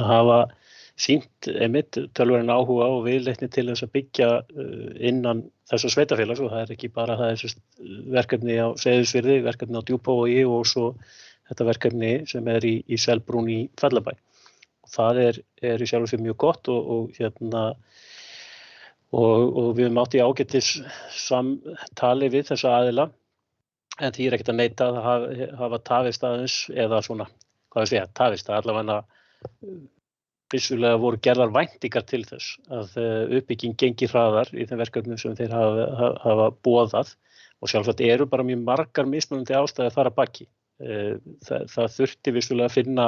hafa sýnt einmitt tölverðin áhuga og viðleitni til þess að byggja innan þessa sveitafélags, og það er ekki bara það verkefni á Seyðisfirði, verkefni á Djúpavogi og svo þetta verkefni sem er í Selbrún í Fellabæ. Það er í sjálfu sér mjög gott og við höfum átt í ágætis samtali við þessa aðila, en því er ekkert að neita að hafa tafist aðeins eða svona, tafist, allavega vissulega voru gerðar væntingar til þess að uppbygging gengi hraðar í þeim verkefnum sem þeir hafa boðað, og sjálfsagt eru bara mjög margar mismunandi ástæður þar að baki. Það þurfti vissulega að finna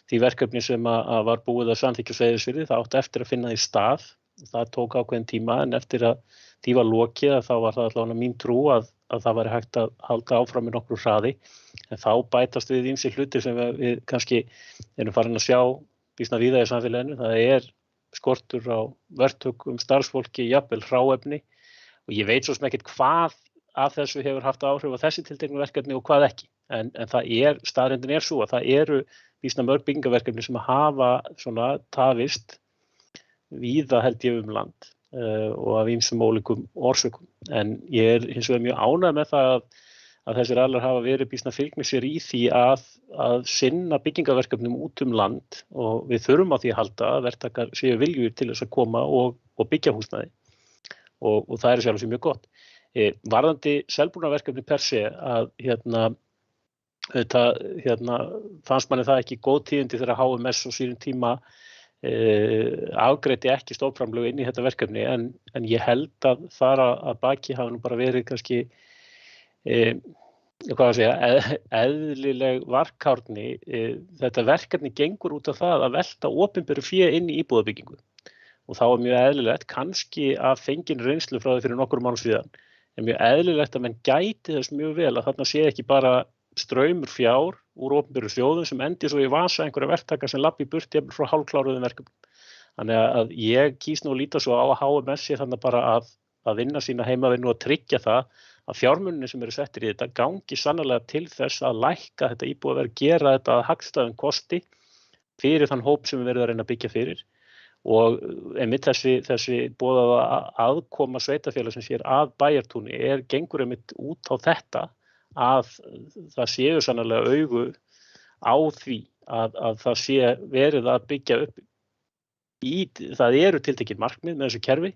því verkefni sem að var búið að samþykkja á Seyðisfirði, það átti eftir að finna því stað. Það tók ákveðin tíma, en eftir að því var lokið þá var það allavega mín trú að það væri hægt að halda áfram með nokkru hraði. En þá bætast við ýmsir hlutir sem við kannski erum farin að sjá býsna víða í samfélaginu. Það er skortur á verktökum starfsfólki, jafnvel hráefni, og ég veit svo sem ekkert hvað af þessu hefur haft áhrif á þessi tilteknu verkefni og hvað ekki. En staðreyndin er svo að það eru býsna mörg byggingaverkefni sem hafa svona tafist víða held ég land og af ýmsum ólíkum orsökum. En ég hins vegar mjög ánægður með það að þessir aðilar hafa verið býsna fylgnisir í því að sinna byggingaverkefnum út land, og við þurfum á því að halda að verktakar séu viljugir til þess að koma og byggja húsnæði, og það er sjálf sem mjög gott. Varðandi Selbrúnarverkefni per se að fannst manni það ekki góð tíðindi þegar HMS á sínum tíma afgreiddi ekki stofnframlög inn í þetta verkefni, en ég held að þar að baki hafa nú bara verið kannski eðlileg varkárni. Þetta verkefni gengur út af það að velta opinberu fé inn í íbúðabyggingu, og þá er mjög eðlilegt, kannski af fengin reynslu frá því fyrir nokkrum mánuðum síðan, er mjög eðlilegt að menn gæti þess mjög vel að þarna sé ekki bara straumur fjár úr opinberu sjóðum sem endi svo í vasa einhverja verktaka sem labbi í burti frá hálfkláruðum verkefnum. Þannig að ég kýs nú að líta svo á að HMS sé þannig bara að vinna sína heimavinnu og tryggja það að fjármunni sem eru settir í þetta gangi sannarlega til þess að lækka þetta íbúðaverð, gera þetta að hagstæðum kosti fyrir þann hóp sem við verðum að reyna að byggja fyrir. Og einmitt þessi boðaða aðkoma sveitafélagsins hér að Bæjartúni gengur einmitt út á þetta, að það séu sannarlega augu á því að það sé verið að byggja upp það eru tiltekin markmið með þessu kerfi.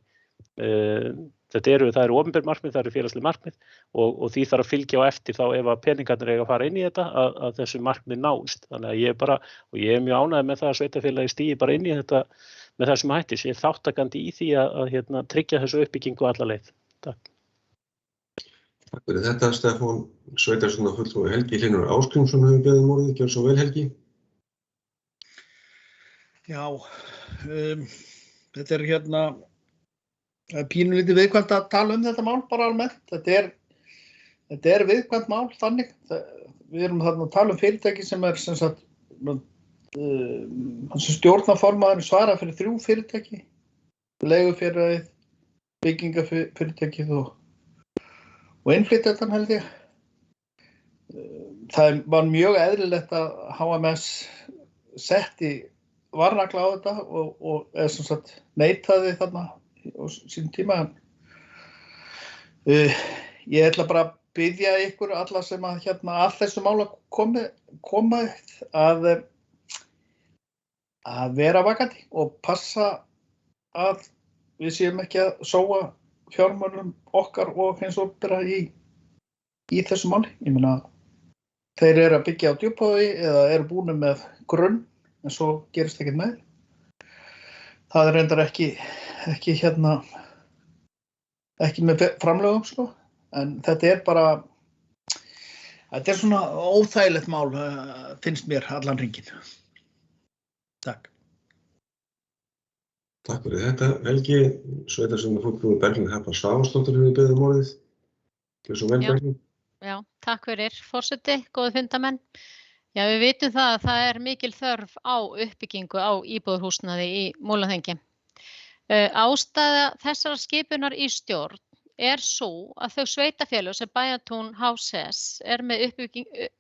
Það eru opinber markmið, það eru félagsleg markmið, og því þarf að fylgja á eftir þá ef að peningarnir eiga að fara inn í þetta að þessu markmið nást. Þannig að ég er mjög ánægður með það að sveitafélagi stígi bara inn í þetta með þessum hætti. Ég er þáttakandi í því að tryggja þessu uppbyggingu alla leið. Takk. Takk fyrir þetta, Stefán. Sveitarstjórnarfulltrúi Helgi Hlynur Ásgrímsson hefur beðið orðið. Gjörðu svo vel, Helgi. Já, þetta er pínulítið viðkvæmt að tala þetta mál bara almennt. Þetta er viðkvæmt mál þannig. Við erum þarna að tala fyrirtæki sem er sem sagt stjórnarformaður svara fyrir 3 fyrirtæki, leigufélagið, byggingafyrirtækið og innflytjendan held ég. Það var mjög eðlilegt að HMS setti varnagla á þetta og sem sagt neitaði þarna á sínum tíma. Ég ætla bara að biðja ykkur alla sem að þessu mála koma að vera vakandi og passa að við séum ekki að sóa fjármunum okkar og hins opinbera í þessu máli. Ég meina, þeir eru að byggja á Djúpavogi eða eru búin með grunn, en svo gerist ekkert með. það er reyndar ekki með framlögum, sko. En þetta er svona óþægilegt mál, finnst mér allan hringinn. Takk. Takk fyrir þetta, Helgi. Sveitarstjórnarfulltrúi Berglind Harpa Svavarsdóttir hefur beðið um orðið. Gjörðu svo vel, Berglind. Já, takk fyrir forseti, góði fundamenn. Já, við vitum það að það er mikil þörf á uppbyggingu á íbúðarhúsnæði í Múlaþingi. Ástæða þessara skipunar í stjórn er sú að þau sveitarfélög sem Bæjartún HCS er með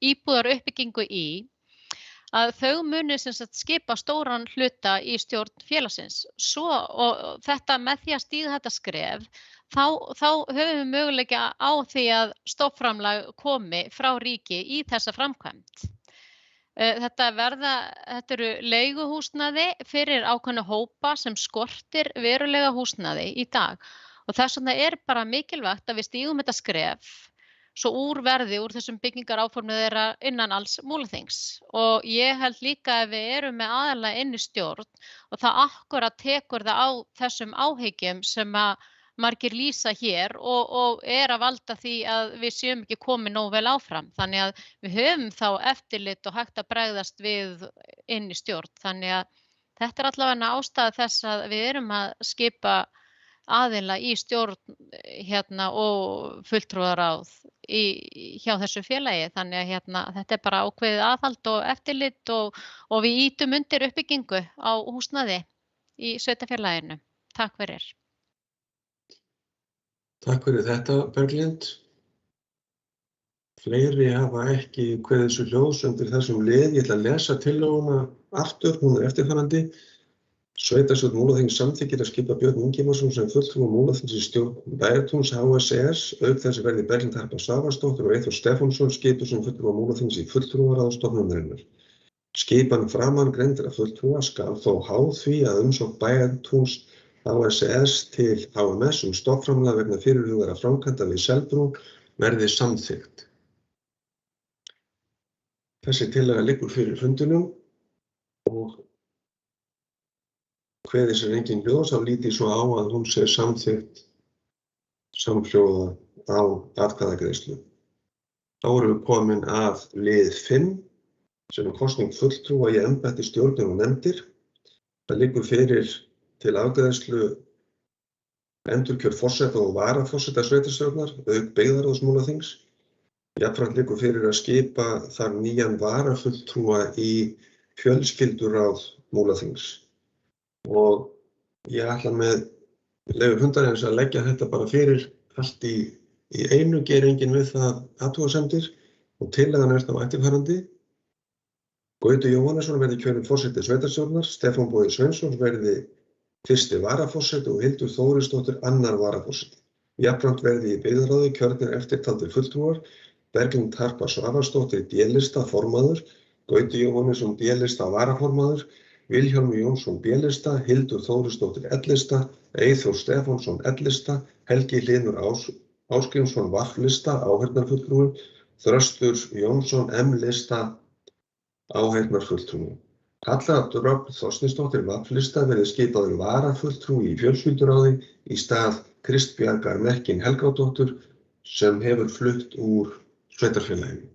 íbúðaruppbyggingu í, að þau muni sem sagt skipa stóran hluta í stjórn félagsins. Svo og þetta með því að stíga þetta skref, þá höfum við möguleika á því að stofnframlag komi frá ríki í þessa framkvæmd. Þetta eru leiguhúsnæði fyrir ákveðna hópa sem skortir verulega húsnæði í dag. Og þess vegna er bara mikilvægt að við stígum þetta skref svo úr þessum byggingaráformum þeirra innan alls Múlaþings. Og ég held líka að við erum með aðalega inn í stjórn og það akkúrat tekur það á þessum áhyggjum sem að margir lýsa hér og er að valda því að við séum ekki komið nógu vel áfram. Þannig að við höfum þá eftirlit og hægt að bregðast við inn í stjórn. Þannig að þetta er allavega ástæða þess að við erum að skipa aðila í stjórn og fulltrúaráð hjá þessu félagi. Þannig að þetta er bara ákveðið aðhald og eftirlit og við ýtum undir uppbyggingu á húsnæði í sveitarfélaginu. Takk fyrir. Takk fyrir þetta, Berglind. Fleiri hafa ekki kveðið svo hljóðs undir þessum lið. Ég ætla að lesa tillöguna aftur, hún er eftirfarandi. Sveitarstjórn Múlaþings samþykkir að skipa Björn Ingimarsson sem fulltrúa Múlaþings í stjórn Bæjartúns HCS, auk þess verði Berglind Harpa Svavarsdóttir og Eyþór Stefánsson skipuð sem fulltrúa Múlaþings í fulltrúaráð stofnunarinnar. Skipan framangreindra fulltrúa skal þó háð því að umsókn Bæjartúns HCS til HMS stofnframlag vegna fyrirhugaðra framkvæmda við Selbrú verði samþykkt. Þessi tillaga liggur fyrir fundinum og kveðið sér engin hljóðs, þá lítið svo á að hún sé samþykkt samhljóða á atkvæðagreiðslu. Þá erum við komin að lið 5 sem er kosning fulltrúa í embætti stjórnir og nefndir. Það liggur fyrir til afgreiðslu endurkjör forseta og varaforseta sveitarstjórnar auk byggðarráðs Múlaþings. Jafnframt liggur fyrir að skipa þar nýjan varafulltrúa í fjölskylduráð Múlaþings. Og ég ætla með leyfi fundarins að leggja þetta bara fyrir allt í einu, gera enginn við það athugasemdir og tillagan er þá eftirfarandi. Gauti Jóhannesson verði kjörinn forseti sveitarstjórnar, Stefán Bogi Sveinsson verði fyrsti varaforseti og Hildur Þórisdóttir annar varaforseti. Jafnframt verði í byggðarráði kjörnir eftirtaldir fulltrúar, Berglind Harpa Svavarsdóttir D-lista formaður, Gauti Jóhannesson D-lista varaformaður, Vilhjálmur Jónsson B-lista, Hildur Þórisdóttir L-lista, Eyþór Stefánsson L-lista, Helgi Hlynur Ásgrímsson VAF-lista, áheyrnarfulltrúi, Þröstur Jónsson M-lista, áheyrnarfulltrúi. Halla Dröfn Þorsteinsdóttir VAF-lista verði skipaður varafulltrúi í fjölskylduráði í stað Kristbjargar Mekkin Helgadóttur sem hefur flutt úr sveitarfélaginu.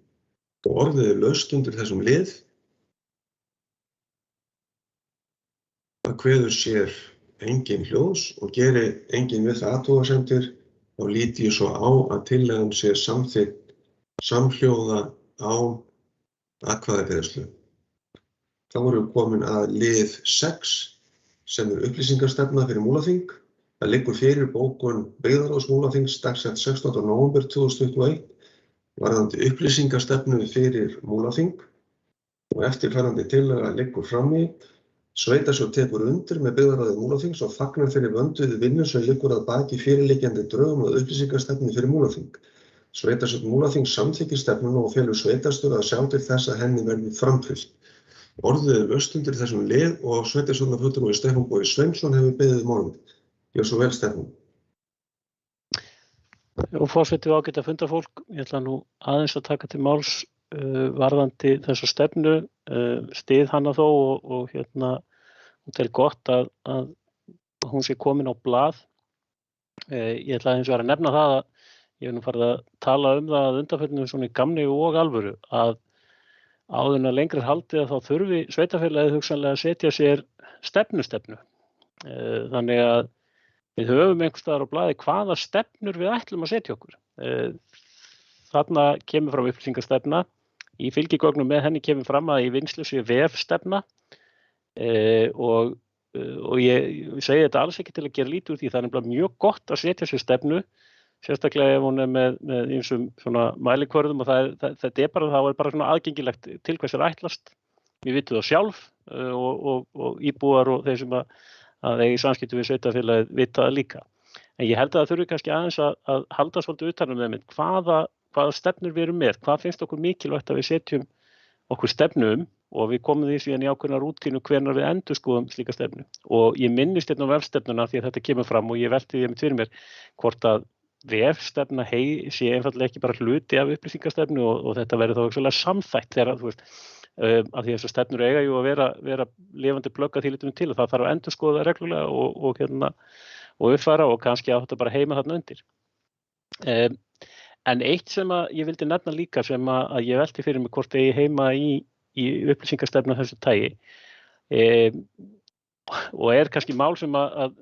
Og orðið er laust undir þessum lið. Það kveður sér engin hljóðs og geri engin við það athugasemdir, þá líti ég svo á að tillagan sé samþykkt samhljóða á atkvæðagreiðslu. Þá erum við komin að lið 6 sem er upplýsingarstefna fyrir Múlaþing. Það liggur fyrir bókun byggðarráðs Múlaþings dagsett 16. nóvember 2021 varðandi upplýsingarstefnu fyrir Múlaþing og eftirfarandi tillaga liggur frammi. Sveitarstjórn tekur undir með byggðarráði Múlaþings og fagnar fyrir vönduðu vinnu sem liggur að baki fyrirliggjandi drögum að upplýsingarstefnu fyrir Múlaþing. Sveitarstjórn Múlaþings samþykkir stefnuna og felur sveitarstjóra að sjá til þess að henni verði framfylgt. Orðið er laust undir þessum lið og sveitarstjórnarfulltrúi Stefán Bogi Sveinsson hefur beðið um orðið. Gjörðu svo vel, Stefán. Forseti og ágæta fundarfólk, ég ætla nú aðeins að taka til máls varðandi þessa stefnu, styð hana þó og tel gott að hún sé komin á blað. Ég ætla hins vegar að nefna það að ég hef nú farið að tala það að undanförnum svona í gamni og alvöru að áður en að lengri haldið að þá þurfi sveitarfélagið hugsanlega að setja sér stefnu. Þannig að við höfum einhvers staðar á blaði hvaða stefnur við ætlum að setja okkur. Þarna kemur fram upplýsingastefna. Í fylgigögnum með henni kemur fram að í vinnslu sé vefstefna og ég segi þetta alls ekki til að gera lítið úr því. Það er nefnilega mjög gott að setja sér stefnu, sérstaklega ef hún er með ýmsum svona mælikvörðum og þetta bara svona aðgengilegt til hvers er ætlast. Við vitum það sjálf og íbúar og þeir sem að eigi samskipti við sveitarfélagið vita það líka. En ég held að það þurfi kannski aðeins að halda svolítið utan um þeim hvaða stefnur við erum með, hvað finnst okkur mikilvægt að við setjum okkur stefnu og við komum því síðan í ákveðna rútínu hvenær við endurskoðum slíka stefnu. Og ég minnist á vefstefnuna því að þetta kemur fram og ég velti því fyrir mér hvort að vefstefna sé einfaldlega ekki bara hluti af upplýsingastefnu og þetta verður þá hugsanlega samþætt þegar þú veist af því þessar stefnur eiga jú að vera lifandi plögg að því litum til og það þarf að endurskoða reglulega og uppfæra og kannski að þetta bara heima þarna undir. En eitt sem að ég vildi nefna líka sem að ég velti fyrir mig hvort ég heima í upplýsingastefnu af þessu tagi og kannski mál sem að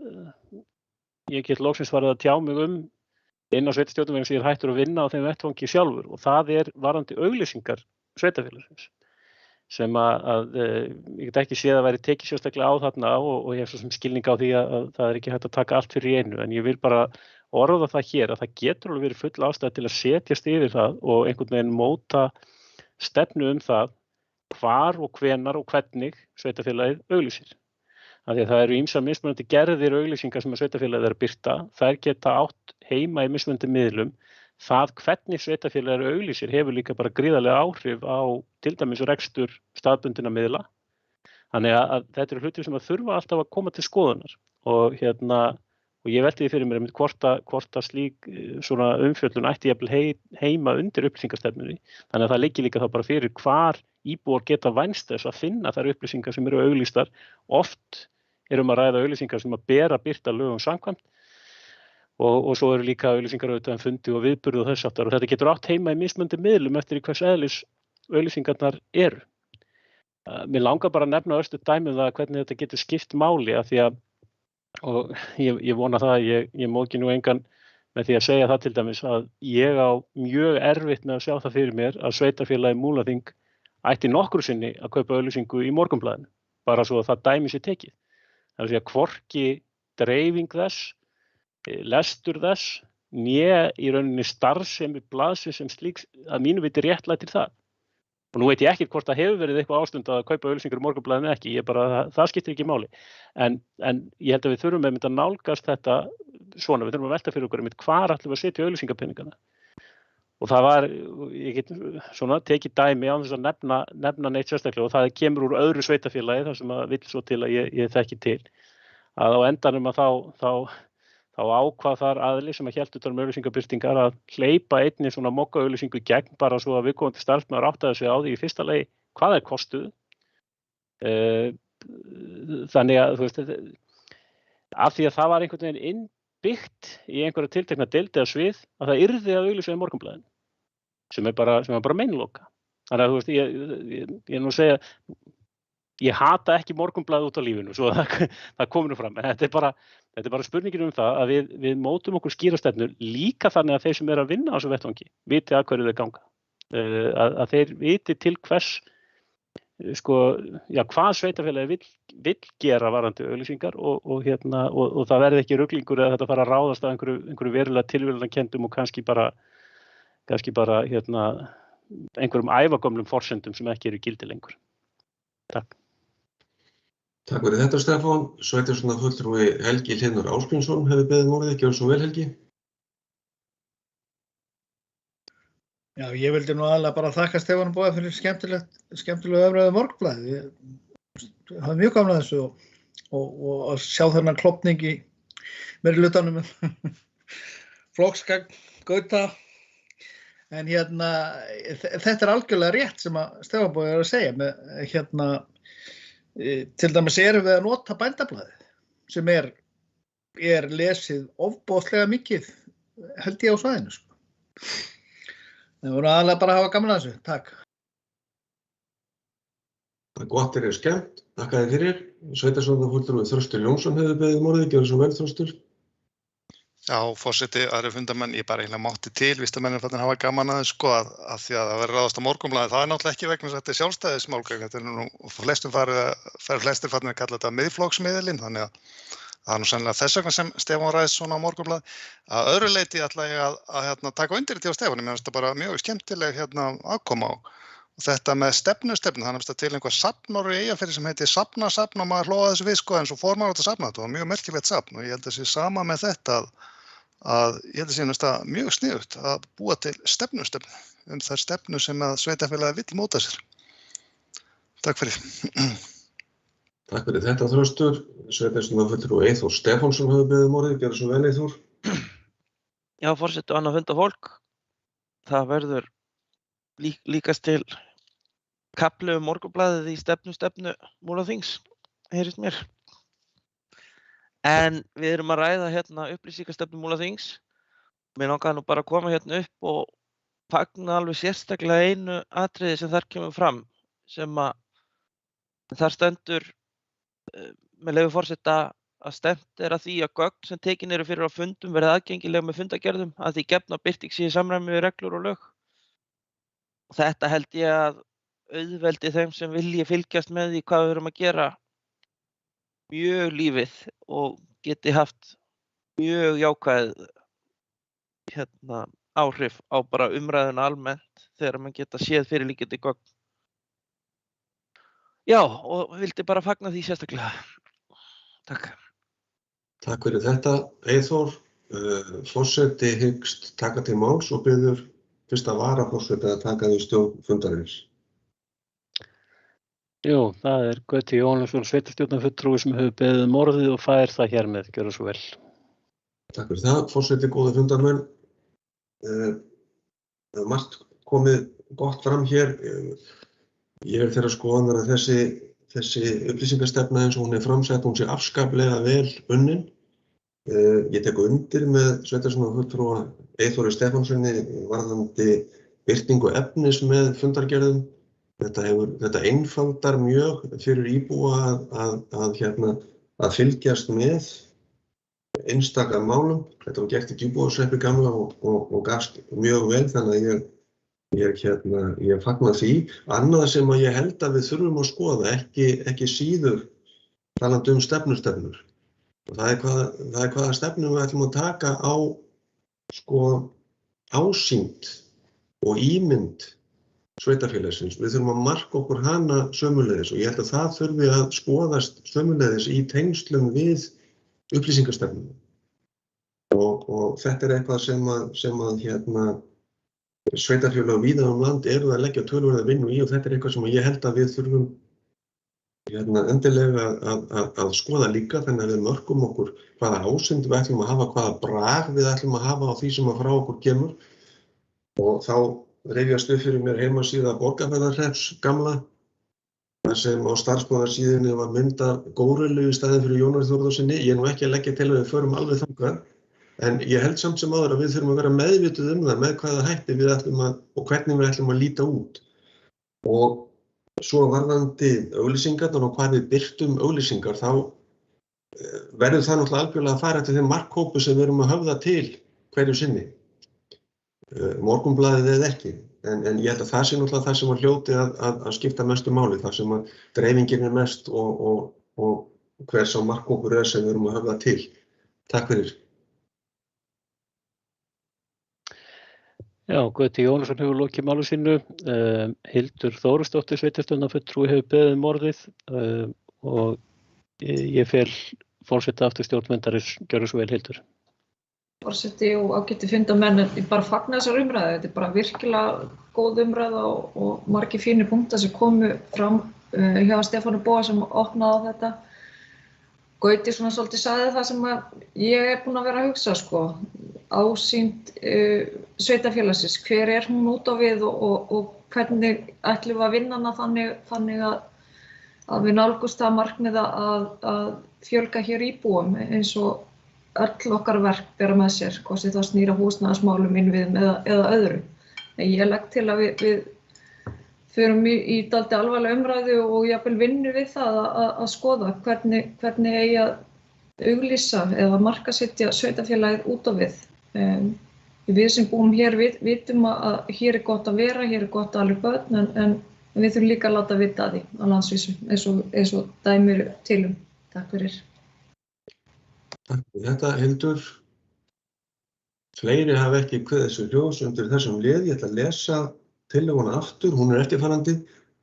ég get loksins farið að tjá mig inn á sveitarstjórnum vegna sem ég hættur að vinna á þeim vettvangi sjálfur og það varðandi auglýsingar sveitarfélagsins sem að ég get ekki séð að væri tekið sérstaklega á þarna og ég hef svo sem skilning á því að það er ekki hægt að taka allt fyrir í einu en ég vil bara orða það hér að það getur alveg verið full ástæða til að setjast yfir það og einhvern veginn móta stefnu það hvar og hvenar og hvernig sveitarfélagið auglýsir. Af því að það eru ýmsar mismunandi gerðir auglýsingar sem sveitarfélagið að birta, þær geta átt heima í mismunandi miðlum. Það hvernig sveitarfélagið auglýsir hefur líka bara gríðarlega áhrif á til dæmis rekstur staðbundinna miðla. Þannig að þetta eru hlutir sem að þurfa alltaf að koma til skoðunar og ég velti því fyrir mér hvort að slík svona umfjöllun ætti jafnvel heima undir upplýsingastefnunni. Þannig að það liggi líka þá bara fyrir hvar íbúar geta vænst þess að finna þær upplýsingar sem eru auglýstar. Oft að ræða auglýsingar sem að bera birta lögum samkvæmt og svo eru líka auglýsingar auðvitað fundi og viðburði og þess aftar og þetta getur átt heima í mismunandi miðlum eftir hvers eðlis auglýsingarnar eru. Mér langar bara að nefna örstutt dæmi það hvernig þetta getur skipt máli af því að og ég vona það að ég móki nú engan með því að segja það til dæmis að ég á mjög erfitt með að sjá það fyrir mér að sveitarfélagið Múlaþing ætti nokkru sinni að kaupa auglýsingu í Morgunblaðinu, bara svo að það dæmi sér tekið. Það er að hvorki dreifing þess, lestur þess, né í rauninni starfsemi blaðsins sem slíks að mínu viti réttlætir það. Og nú veit ég ekki hvort það hefur verið eitthvað ástund að kaupa auglýsingar í Morgunblaðinu ekki, það skiptir ekki máli. En ég held að við þurfum að nálgast þetta svona, við þurfum að velta fyrir okkur hvar ætlum við að setja auglýsingapeningana. Og það ég get svona tekið dæmi án þess að nefna neitt sérstaklega og það kemur úr öðru sveitarfélagi þar sem að vill svo til að ég þekki til. Að á endanum að þá ákvað þar aðili sem að hélt utan auglýsingabirtingar að hleypa einni svona mokkaauglýsingu í gegn bara svo að viðkomandi starfsmaður áttaði sig á því í fyrsta lagi hvað er kostuð. Þannig að þú veist, af því að það var einhvern veginn innbyggt í einhverja tiltekna deild eða svið að það yrði að auglýsa í Morgunblaðinu sem er bara meinloka. Þannig að þú veist, ég nú segja ég hata ekki Morgunblaðið út á lífinu, svo það komur nú fram. En þetta er bara spurningin það að við mótum okkur skýra stefnur líka þannig að þeir sem að vinna á þessu vettvangi viti að hverju þeir ganga. Að þeir viti til hvers, hvað sveitarfélagið vill gera varðandi auglýsingar og það verði ekki ruglingur eða þetta fara að ráðast af einhverju verulega tilviljunarkenndum og kannski bara einhverjum ævagömlum forsendum sem ekki eru í gildi lengur. Takk. Takk fyrir þetta, Stefán. Sveitarstjórnarfulltrúi Helgi Hlynur Ásgrímsson hefur beðið orðið. Gjörðu svo vel, Helgi. Já, ég vildi nú aðalega bara þakka Stefán Boga fyrir skemmtilegu umræðu Morgunblaðið. Ég hafði mjög gaman að þessu og að sjá þennan klofning í meirihlutanum flokksgagn Gauta. En þetta er algjörlega rétt sem að Stefán Bogi að segja með til dæmis erum við að nota Bændablaðið sem er lesið ofboðslega mikið, held ég á svæðinu, sko. Það voru aðalega bara að hafa gaman að þessu. Takk. Það er gott er skemmt. Þakka þér fyrir. Sveitarstjórnarfulltrúi Þröstur Jónsson hefur beðið um orðið. Gjörðu svo vel, Þröstur. Já, forseti, aðrir fundarmenn, ég bara eiginlega mátti til, vistamenn að hafa gaman að þessu, sko, að því að það verður ráðast á Morgunblaðið, það er náttúrulega ekki vegna þess að þetta er sjálfstæðismálgagn, þetta er nú flestir farnir að kalla þetta miðflokksmiðilinn, þannig að það er nú sennilega þess vegna sem Stefán ræðist svona á Morgunblaðið. Að öðru leyti ætla ég að taka undir þetta á Stefáni, mér finnst það bara mjög skemmtileg aðkoma á. Og þetta með stefnu, það er náttúrulega til einhver safn í Eyjafirði sem heitir Safna og maður hlóða þessu við, sko, en svo fór maður á þetta safna, þetta var mjög merkilegt safn og ég held að sé sama með þetta að ég held að sé þetta mjög sniðugt að búa til stefnu þær stefnu sem að sveitarfélagið vill móta sér. Takk fyrir. Takk fyrir þetta, Þröstur. Sveitarstjórnarfulltrúi Eyþór Stefánsson hefur beðið um orðið. Gjörðu svo vel, Eyþór. Já, forseti og annað fundafólk. Það verður líkast til kafli Morgunblaðið í stefnu Múlaþings, heyrist mér. En við erum að ræða hérna upplýsingastefnu Múlaþings. Mér langaði nú bara að koma hérna upp og fagna alveg sérstaklega einu atriði sem þar kemur fram, sem að þar stendur, með leyfi forseta, að stefnt er að því að gögn sem tekin eru fyrir á fundum verði aðgengileg með fundagerðum að því gefna birting sé í samræmi við reglur og lög. Þetta held ég að auðveldi þeim sem vilji fylgjast með því hvað við erum að gera mjög lífið og geti haft mjög jákvæð áhrif á bara umræðuna almennt þegar mann geta séð fyrirliggjandi gögn. Já, og vildi bara fagna því sérstaklega. Takk. Takk fyrir þetta, Eyþór. Forseti hyggst taka til máls og biður fyrsta varaforseti að taka við stjórn fundarins. Jú, það er Gauti Jóhannesson, sveitarstjórnarfulltrúi sem hefur beðið um orðið og fær það hér með. Gjörðu svo vel. Takk fyrir það, forseti, góði fundarmenn. Það er margt komið gott fram hér. Ég þeirra skoðanar að þessi upplýsingastefna eins og hún framsett, hún sé afskaplega vel unnin. Ég tek undir með sveitarstjórnarfulltrúa Eyþóri Stefánssoni varðandi birtingu efnis með fundargerðum. Þetta einfaldar mjög fyrir íbúa að fylgjast með einstaka málum. Þetta var gert í Djúpavogshreppi gamla og gafst mjög vel, þannig að ég fagna því. Annað sem að ég held að við þurfum að skoða, ekki síður talandi stefnur. Og það er hvaða stefnu við ætlum að taka á ásýnd og ímynd sveitarfélagsins. Við þurfum að marka okkur hana sömuleiðis og ég held að það þurfi að skoðast sömuleiðis í tengslum við upplýsingastefnuna. Og þetta er eitthvað sem að sveitarfélög víða land eru að leggja töluverða vinnu í og þetta er eitthvað sem ég held að við þurfum endilega að skoða líka, þannig að við mörkum okkur hvaða ásýnd við ætlum að hafa, hvaða brag við ætlum að hafa á því sem að frá okkur kemur. Og þá rifjast upp fyrir mér heimasíða Borgarfjarðarhrepps gamla, þar sem á starfsmannarsíðunni var mynd af górillu í staðinn fyrir Jónar Þórðarsyni. Ég er nú ekki að leggja til að við förum alveg þangað, en ég held samt sem áður að við þurfum að vera meðvituð það með hvaða hætti við ætlum og hvernig við ætlum að líta út. Og svo varðandi auglýsingarnar og hvað við birtum auglýsingar, þá verður það náttúrulega algjörlega að fara eftir þeim markhópi sem við erum að höfða til hverju sinni. Morgunblaðið eða ekki, en ég held að það sé náttúrulega það sem að hljóti að skipta mestu máli, þar sem að dreifingin er mest og hvers á markhópur sem við erum að höfða til. Takk fyrir. Já, Gauti Jóhannesson hefur lokið máli sínu. Hildur Þórisdóttir, sveitarstjórnarfulltrúi, hefur beðið um orðið og ég fel forseta aftur stjórnfundarins. Gjörðu svo vel, Hildur. Forseti og ágæti fundarmenn, ég bara fagna þessar umræðu. Þetta er bara virkilega góð umræða og margir fínir punktar sem komu fram hjá Stefáni Boga sem opnaði á þetta. Gauti svona svolítið sagði það sem ég er búin að vera að hugsa, ásýnd sveitarfélagsins, hver er hún út á við og hvernig ætlum við að vinna hana þannig að við nálgumst það markmið að fjölga hér íbúum eins og öll okkar verk bera með sér, hvort sem það snýr að húsnæðismálum, innviðum eða öðru. En ég legg til að við förum í dálítið alvarlega umræðu og jafnvel vinnu við það að skoða hvernig eigi að auglýsa eða markaðssetja sveitarfélagið út á við. Við sem búum hér vitum að hér gott að vera, hér gott að alveg börn, en við þurfum líka að láta vita að því á landsvísu, eins og dæmi eru til Takk fyrir. Takk fyrir þetta, Hildur. Fleiri hafa ekki kveðið sér ljós undir þessum lið. Ég ætla að lesa tillöguna aftur. Hún eftirfarandi.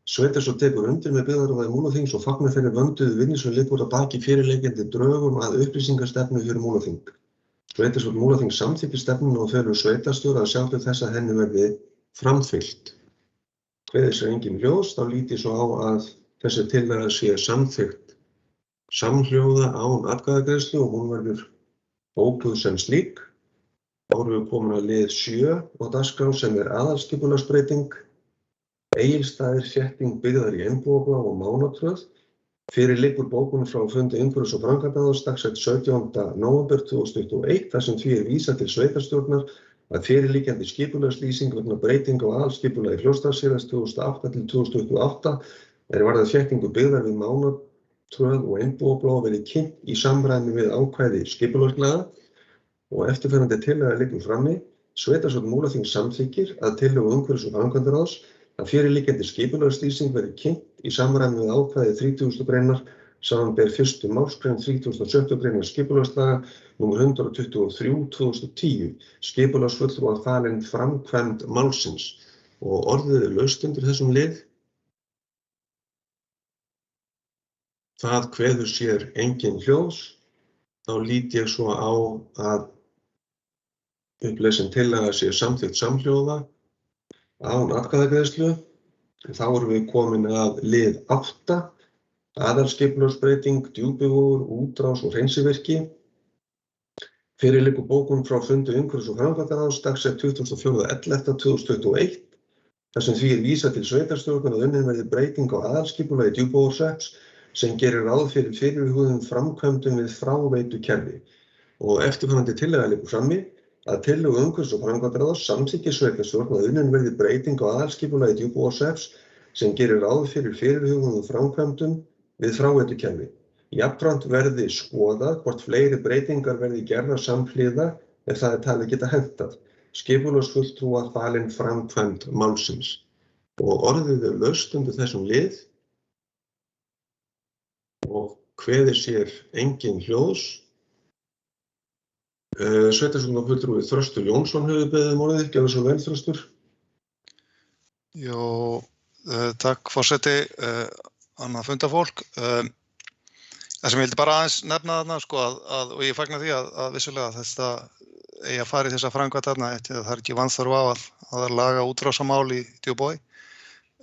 Sveitarstjórn tekur undir með byggðarráði Múlaþings og fagnar þeirri vönduðu vinnu sem liggur að baki fyrirliggjandi drögum að upplýsingastefnu fyrir Múlaþing. Sveitarstjórn Múlaþings samþykkir stefnuna og felur sveitarstjóra að sjá til þess að henni verði framfylgt. Kveðið sér engin ljós, þá lít ég svo á að þessi tillaga sé samþykkt samhljóða án atkvæðagreiðslu og hún verður bókuð sem slík. Þá erum við komin að lið 7 á dagskrá sem aðalskipulagsbreyting, Egilsstaðir, þétting byggðar í Einbúablá og Mánatröð. Fyrir liggur bókun frá fundi umhverfis- og framkvæmdaráðs dagsett 17. nóvember 2021 þar sem því vísað til sveitarstjórnar að fyrirliggjandi skipulagslýsing vegna breytinga á aðalskipulagi Fljótsdalshéraðs 2008 til 2028 varðað þéttingu byggðar við Mánatröð og Einbúablá verið kynnt í samræmi við ákvæði skipulagslaga og eftirfarandi tillaga liggur frammi. Sveitarstjórn Múlaþings samþykkir að tillögu umhverfis- og framkvæmdaráðs að fyrirliggjandi skipulagslýsing verði kynnt í samræmi við ákvæði 30. greinar samanber 1. málsgrein 36. greinar skipulagslaga nr. 123/2010 skipulagsfulltrúa falin framkvæmd málsins og orðið laust undir þessum lið. Það kveður sér engin hljóðs. Þá lít ég svo á að upplesin tillaga sé samþykkt samhljóða án atkvæðagreiðslu. Þá erum við komin að lið 8, aðalskipulagsbreyting, Djúpivogur, útrás og hreinsivirki. Fyrir liggur bókun frá fundi umhverfis- og framkvæmdaráðs dagsett 24.11.2021 þar sem því vísað til sveitarstjórnar að unnin verði breyting á aðalskipulagi Djúpivogshrepps sem gerir ráð fyrir fyrirhuguðum framkvæmdum við fráveitukerfi og eftirfarandi tillaga liggur frammi að tillögu umhverfis- og framkvæmdaráðs samþykkir sveitarstjórn að unnin verði breyting á aðalskipulagi Djúpivogshrepps sem gerir ráð fyrir fyrirhuguðum framkvæmdum við fráveitukerfi. Jafnframt verði skoðað hvort fleiri breytingar verði gerðar samhliða ef það talið geta hentað. Skipulagsfulltrúa falin framkvæmd málsins. Og orðið laust undir þessum lið og kveðir sér engin hljóðs. Sveitarstjórnarfulltrúi Þröstur Jónsson hefur beðið orðið. Gjörðu svo vel, Þröstur. Jó, takk forseti, annað fundafólk. Það sem ég vildi bara aðeins nefna þarna, sko, og ég fagna því að vissulega þetta eigi að fara í þessa framkvæmd þarna, það ekki vanþörf á að laga útrásamál í Djúpivogi.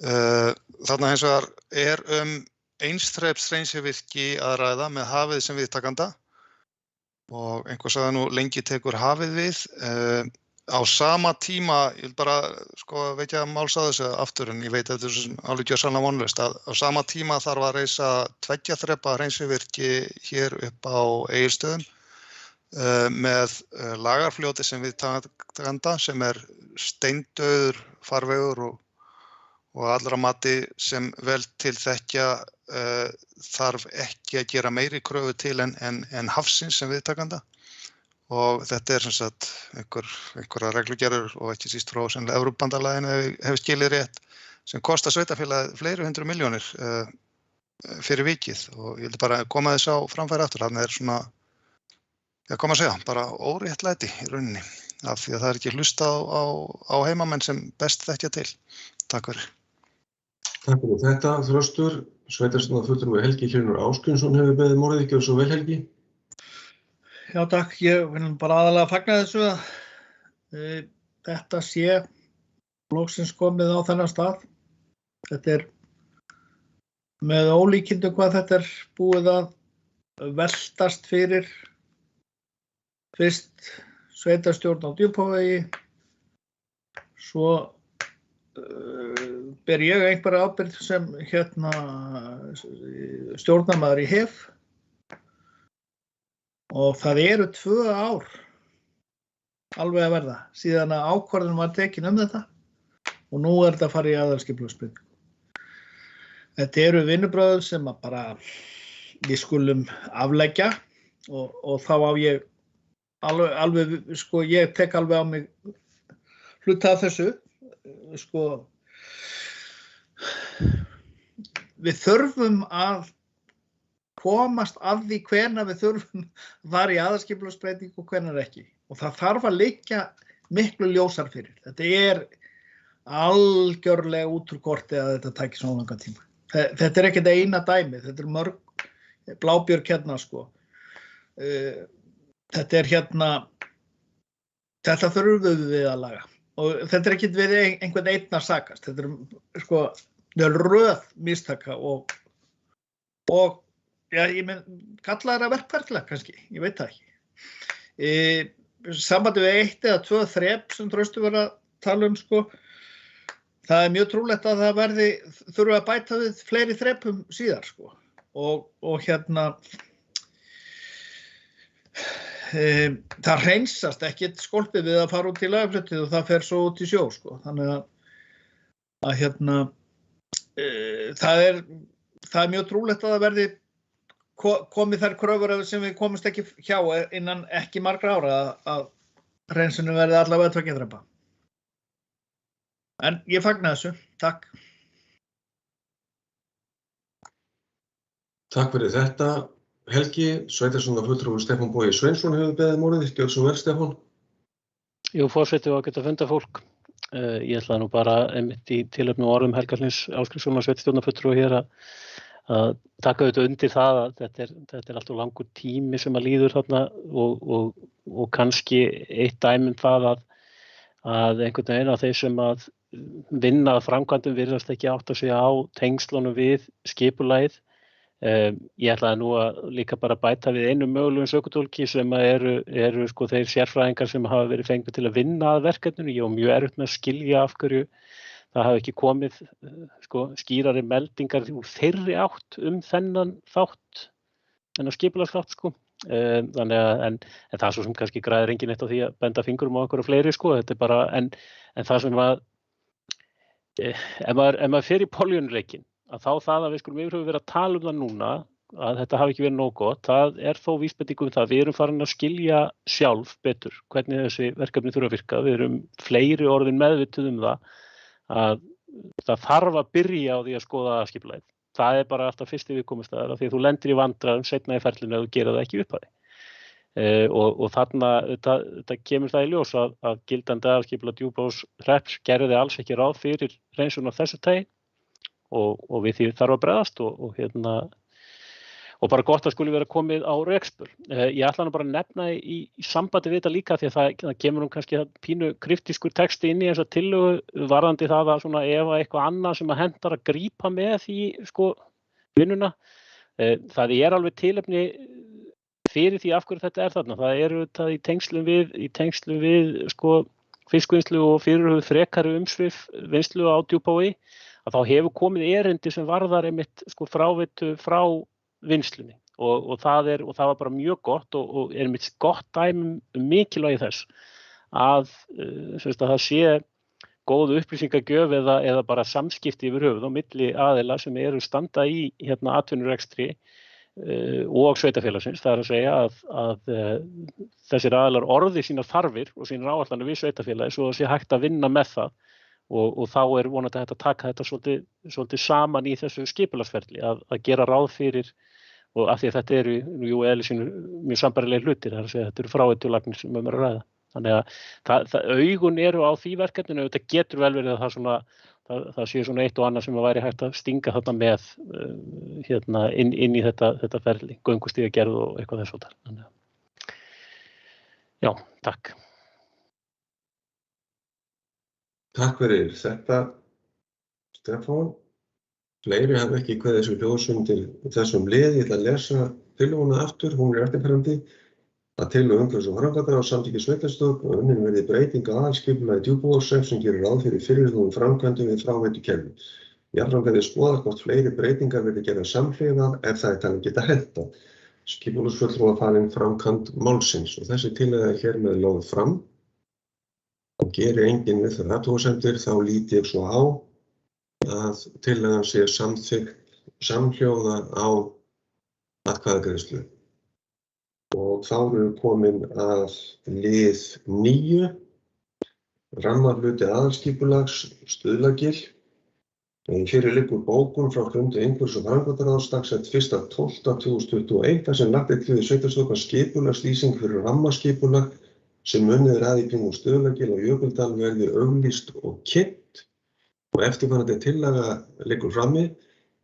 Þarna hins vegar einstreps hreinsivirki að ræða með hafið sem viðtakanda og einhver sagði nú lengi tekur hafið við. Á sama tíma, ég vil bara vekja máls að þessu aftur en ég veit að þetta er alveg gjörsamlega vonlaust að á sama tíma þarf að reisa 2 þrepa hreinsivirki hér upp á Egilsstöðum með Lagarfljóti sem viðtakanda sem er steindauður farvegur og allra mati sem vel til þekkja þarf ekki að gera meiri kröfu til en hafsins sem viðtakanda. Og þetta er sem sagt einhverja reglugerðir og ekki síst frá sennilega Evrópubandalaginu hefur skilið rétt sem kostar sveitarfélagið fleiri 100 milljónir fyrir vikið og ég vildi bara koma þess á framfæri aftur. Þannig er svona, koma að segja, bara óréttlæti í rauninni af því að það er ekki hlusta á heimamenn sem best þekkja til. Takk fyrir. Takk fyrir þetta, Þröstur. Sveitarstjórnarfulltrúi Helgi Hlynur Ásgrímsson hefur beðið orðið. Gjörðu svo vel, Helgi. Já, takk. Ég vil bara aðalega fagna þessu að þetta sé loksins komið á þennan stað. Þetta er með ólíkindum hvað þetta er búið að veltast fyrir fyrst sveitarstjórn á Djúpavogi, svo ber ég einhverja ábyrgð sem stjórnarmaður í HEF Og það eru 2 ár alveg að verða síðan að ákvörðun var tekin þetta og nú þetta að fara í aðalskipulagsbreytingu. Þetta eru vinnubrögð sem að bara við skulum afleggja og þá á ég alveg sko, ég tek alveg á mig hluta af þessu, sko, við þurfum að komast að því hvenær við þurfum að fara í aðalskipulagsbreytingu og hvenær ekki. Og það þarf að liggja miklu ljósar fyrir. Þetta er algjörlega út úr korti að þetta tæki svona langan tíma. Þetta er ekkert eina dæmi, þetta er mörg blábjörg hérna, sko. Þetta er hérna, þetta þurfum við að laga. Og þetta er ekkert við einhvern einn að sakast. Þetta er, sko, það er röð mistaka og já, ég kalla það verkferðlega kannski, ég veit það ekki. Sambandi við 1 eða 2 þrep sem Trausti var að tala sko, það er mjög trúlegt að það þurfi að bæta við fleiri þrepum síðar, sko. Og hérna, það hreinsast ekkert skolpið við að fara út í lagaflutið og það fer svo út í sjó, sko. Þannig að hérna, það er mjög trúlegt að það verði komið þær kröfur sem við komumst ekki hjá innan ekki margra ára að hreinsunum verði allavega 2 þrepa. En ég fagna þessu. Takk. Takk fyrir þetta, Helgi. Sveitarstjórnarfulltrúi Stefán Bogi Sveinsson hefur beðið orðið. Gjörðu svo vel, Stefán. Jú, forseti og að geta funda fólk. Ég ætlaði nú bara einmitt í tilefni og orðum Helga Hlyns Ásgrímssonar sveitarstjórnarfulltrúa hér að taka auðvitað undir það að þetta er alltaf langur tími sem að líður þarna og kannski eitt dæmi það að einhvern veginn að þeir sem að vinna að framkvæmdum virðast ekki átta sig á tengslunum við skipulagið. Ég ætlaði nú að líka bara bæta við einu mögulegum sökutólki sem eru sko þeir sérfræðingar sem hafa verið fengnir til að vinna að verkefninu. Ég var mjög erfitt með að skilja af hverju það hafi ekki komið sko, skýrari meldingar úr þeirri átt þennan þátt, þennan skipulagsþátt, sko. Þannig að, en það svo sem kannski græðir enginn eitt á því að benda fingurum á einhverju fleiri, sko. Þetta er bara, en það sem að, ef maður fer í poljónuleikin, að þá það að við skulum yfir höfu verið að tala það núna, að þetta hafi ekki verið nóg gott, það er þó vísbending það. Við erum farin að skilja sjálf betur hvernig þessi verkefni þurfa að virka. Við erum fleiri orðin meðvituð það að það þarf að byrja á því að skoða skipulagið. Það er bara alltaf fyrsti viðkomustæður af því að þú lendir í vandræðum seinna í ferlinu ef þú gerir það ekki upp að því. Og þarna þetta kemur það í ljós að gildandi aðalskipulag Djúpavogshrepps gerði alls ekki ráð fyrir hreinsun af þessu tagi og við því þarf að bregðast og bara gott að skuli vera komið á rekspöl. Ég ætla nú bara að nefna í sambandi við þetta líka því að það kemur kannski pínu kryptískur texti inn í þessa tillögu varðandi það að svona ef eitthvað annað sem að hentar að grípa með í sko vinnuna. Það er alveg tilefni fyrir því af hverju þetta er þarna. Það eru þetta í tengslum við sko fiskvinnslu og fyrirhuguð frekari umsvif vinnslu á Djúpavogi að þá hefur komið erindi sem varðar einmitt sko fráveitu frá vinnslunni og það var bara mjög gott og er mitt gott dæmi mikilvægi þess að það sé góð upplýsingagjöf eða bara samskipti yfir höfuð á milli aðila sem eru standa í atvinnurekstri og sveitarfélagsins. Það er að segja að þessir aðilar orði sínar þarfir og sínar áætlanir við sveitarfélagi svo að sé hægt að vinna með það og þá er vonandi hægt að taka þetta svolítið saman í þessu skipulagsferli að gera ráð fyrir og af því að þetta eru jú eðli sínu mjög sambærilegir hlutir, það er að segja þetta eru fráveitulagnir sem er að ræða. Þannig að augun eru á því verkefninu, þetta getur vel verið að það sé svona eitt og annað sem væri hægt að stinga þarna með inn í þetta ferli, göngustígagerð og eitthvað þess háttar. Þannig að já, takk. Takk fyrir þetta, Stefán. Fleiri hafa ekki kveðið þessu ljósum til þessum lið. Ég ætla að lesa tillöguna aftur, hún er eftirfarandi. Að tillögu umhverfis- og framkvæmdar á samþykki sveitarstjórn og unnin verði breyting á aðalskipulagi Djúpavogshrepps sem gerir ráð fyrir fyrirhuguðum framkvæmdum við fráveitukerfi. Jafnframt verði skoðað hvort fleiri breytingar verði gerðar samhliða ef það er talið geta hentað. skipulagsfulltrúa falin framkvæmd málsins og þessi tillaga er hér með lögð fram. Og geri enginn við þær athugasemdir þá lít ég svo á að tillagan sé samþykkt samhljóða á atkvæðagreiðslu. Og þá erum við komin að lið 9, rammarhluti aðalskipulags, Stuðlagil. Fyrir liggur bókun frá fundi umhverfis- og framkvæmdaráðs dagsett 1.12.2021 þar sem lagt er til við sveitarstjórnar skipulagslýsing fyrir rammaskipulag sem unnið er að í kringum Stuðlagil og Jökuldal verði auglýst og kynnt og eftirfarandi tillaga liggur frammi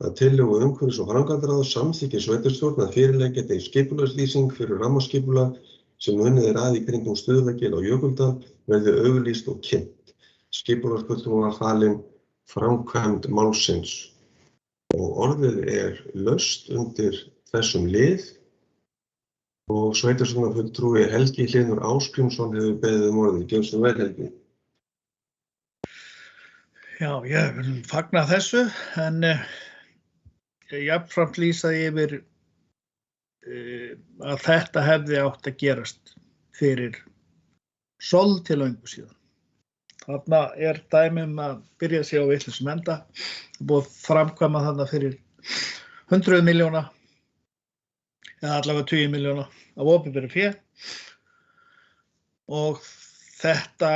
að tillögu umhverfis- og framkvæmdaráðs samþykki sveitarstjórn að fyrirleggja til skipulagslýsing fyrir rammaskipulag sem unnið er að í kringum Stuðlagil og Jökuldal verði auglýst og kynnt. Skipulagsfulltrúa falin framkvæmd málsins og orðið er laust undir þessum lið og sveitarstjórnarfulltrúi Helgi Hlynur Ásgrímsson hefur beðið orðið. Gjörðu svo vel, Helgi. Já, ég vil fagna þessu en jafnframt lýsa yfir að þetta hefði átt að gerast fyrir svolítið löngu síðan. Þarna er dæmi að byrja sig á vitlausum enda, búið framkvæma þarna fyrir 100 milljóna eða allavega 20 milljóna af opinberu fé og þetta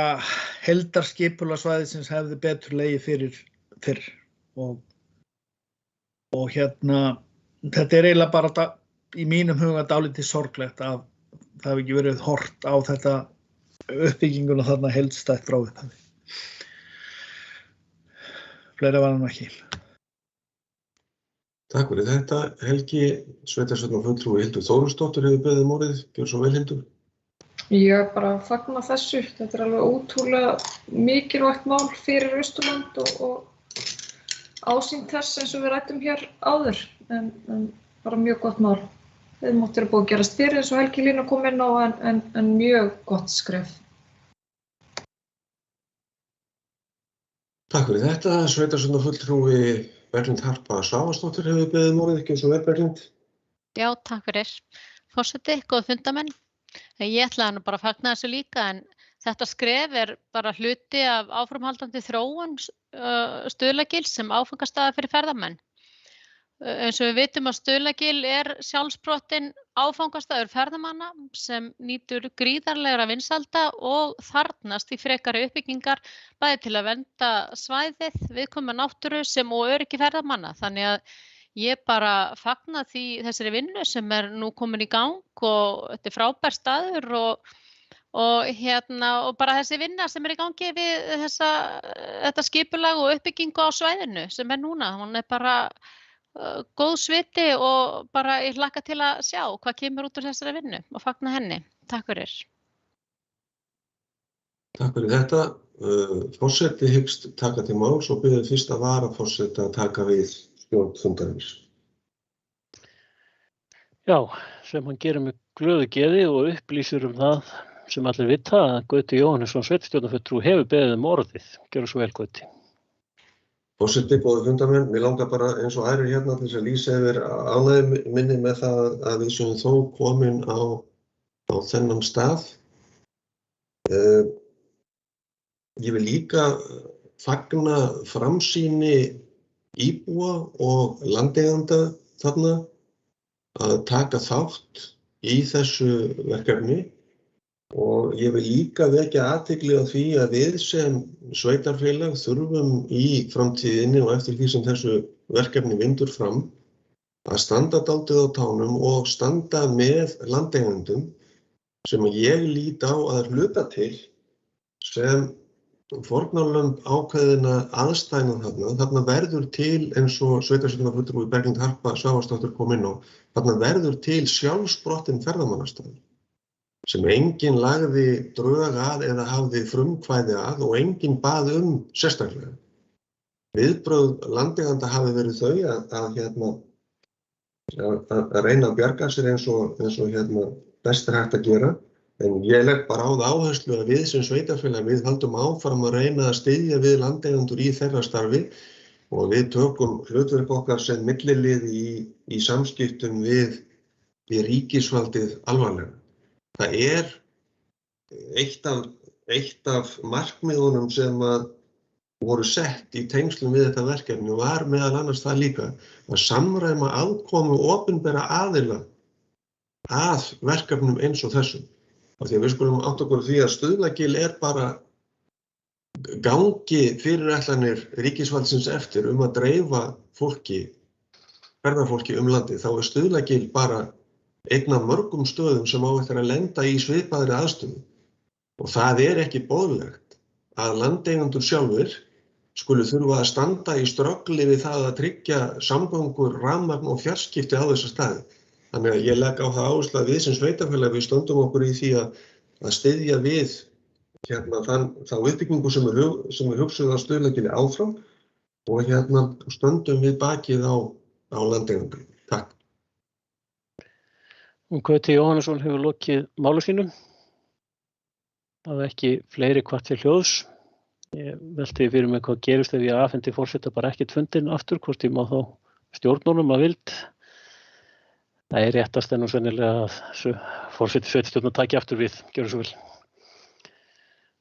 heildarskipulagssvæðisins hefði betur legið fyrir fyrr og þetta er eiginlega bara í mínum huga dálítið sorglegt að það hafi ekki verið horft á þetta uppbygginguna þarna heildstætt frá upphafi. Fleira var hann ekki. Takk fyrir þetta, Helgi. Sveitarstjórnarfulltrúi Hildur Þórsdóttir hefur beðið orðið. Gjörðu svo vel, Hildur. Ég bara fagna þessu. Þetta er alveg ótrúlega mikilvægt mál fyrir Austurland og ásýnd þess eins og við ræddum hér áður, en bara mjög gott mál. Það mátti búið að gerast fyrir eins og Helgi Lína kom inn á en mjög gott skref. Takk fyrir þetta. Sveitarstjórnarfulltrúi Berglind Harpa Svavarsdóttir hefur beðið orðið. Gjörðu svo vel, Berglind. Já, takk fyrir. Forseti, góð fundamenn. Ég ætlaði nú bara að fagna þessu líka en þetta skref er bara hluti af áframhaldandi þróun Stuðlagils sem áfangastaða fyrir ferðamenn. Eins og við vitum að Stuðlagil er sjálfsprottinn áfangastaður ferðamanna sem nýtur gríðarlegra vinsælda og þarfnast í frekari uppbyggingar bæði til að vernda svæðið, viðkvæma náttúru sem og öryggi ferðamanna. Þannig að ég bara fagna þessari vinnu sem er nú komin í gang og þetta er frábær staður og bara þessi vinna sem er í gangi við þetta skipulag og uppbyggingu á svæðinu sem er núna. Hún er bara góð sviti og bara ég hlakka til að sjá hvað kemur út úr þessari vinnu og fagna henni. Takk fyrir. Takk fyrir þetta. Forseti hyggst taka til máls og biður fyrsta varaforseta að taka við stjórn fundarins. Já, sem hann gerir með glöðu geði og upplýsir það sem allir vita að Gauti Jóhannesson sveitarstjórnarfulltrúi hefur beðið orðið. Gjörðu svo vel, Gauti. Forseti, góðir fundarmenn, mér langar bara eins og aðrir hérna til þess að lýsa yfir ánægju minni með það að við séum þó komin á þennan stað. Ég vil líka fagna framsýni íbúa og landeiganda þarna að taka þátt í þessu verkefni og ég vil líka vekja athygli á því að við sem sveitarfélag þurfum í framtíðinni og eftir því sem þessu verkefni vindur fram að standa dálítið á tánum og standa með landeigendum sem ég lít á að hluta til sem fórnarlömb ákveðinna aðstæðna þarna. Þarna verður til eins og sveitarstjórnarfulltrúi Berglind Harpa Svavarsdóttir kom inn á. Þarna verður til sjálfsprottinn ferðamannastaður sem enginn lagði drög að eða hafði frumkvæði að og enginn bað sérstaklega. Viðbrögð landeiganda hafi verið þau að reyna að bjarga sér eins og best er hægt að gera. En ég legg bara á það áherslu að við sem sveitarfélag við höldum áfram að reyna að styðja við landeigendur í þeirra starfi og við tökum hlutverk okkar sem millilið í samskiptum við við ríkisvaldið alvarlega. Það eitt af markmiðunum sem voru sett í tengslum við þetta verkefni var meðal annars það líka að samræma aðkomu opinberra aðila að verkefnum eins og þessum. Af því að við skulum átta okkur á því að Stuðlagil bara gangi fyrirætlanir ríkisvaldsins eftir að dreifa ferðafólki landið, þá Stuðlagil bara einn af mörgum stöðum sem á eftir að lenda í svipaðri aðstöðu. Og það ekki boðlegt að landeigendur sjálfir skulu þurfa að standa í ströggli við það að tryggja samgöngur, rafmagn og fjarskipti á þessa staði. Þannig að ég legg á það áherslu að við sem sveitarfélag við stöndum okkur í því að styðja við þá uppbyggingu sem hugsuð á Stuðlagili áfram og stöndum við bakið á landeigendum. Takk. Gauti Jóhannesson hefur lokið máli sínum. Það ekki fleiri hvart til hljóðs. Ég velti fyrir mig hvað gerist ef ég afhendi forseta bara ekkert fundinn aftur, hvort ég má þá stjórnunum að vild. Það réttast nú sennilega að forseti sveitarstjórnar taki aftur við, gjörðu svo vel.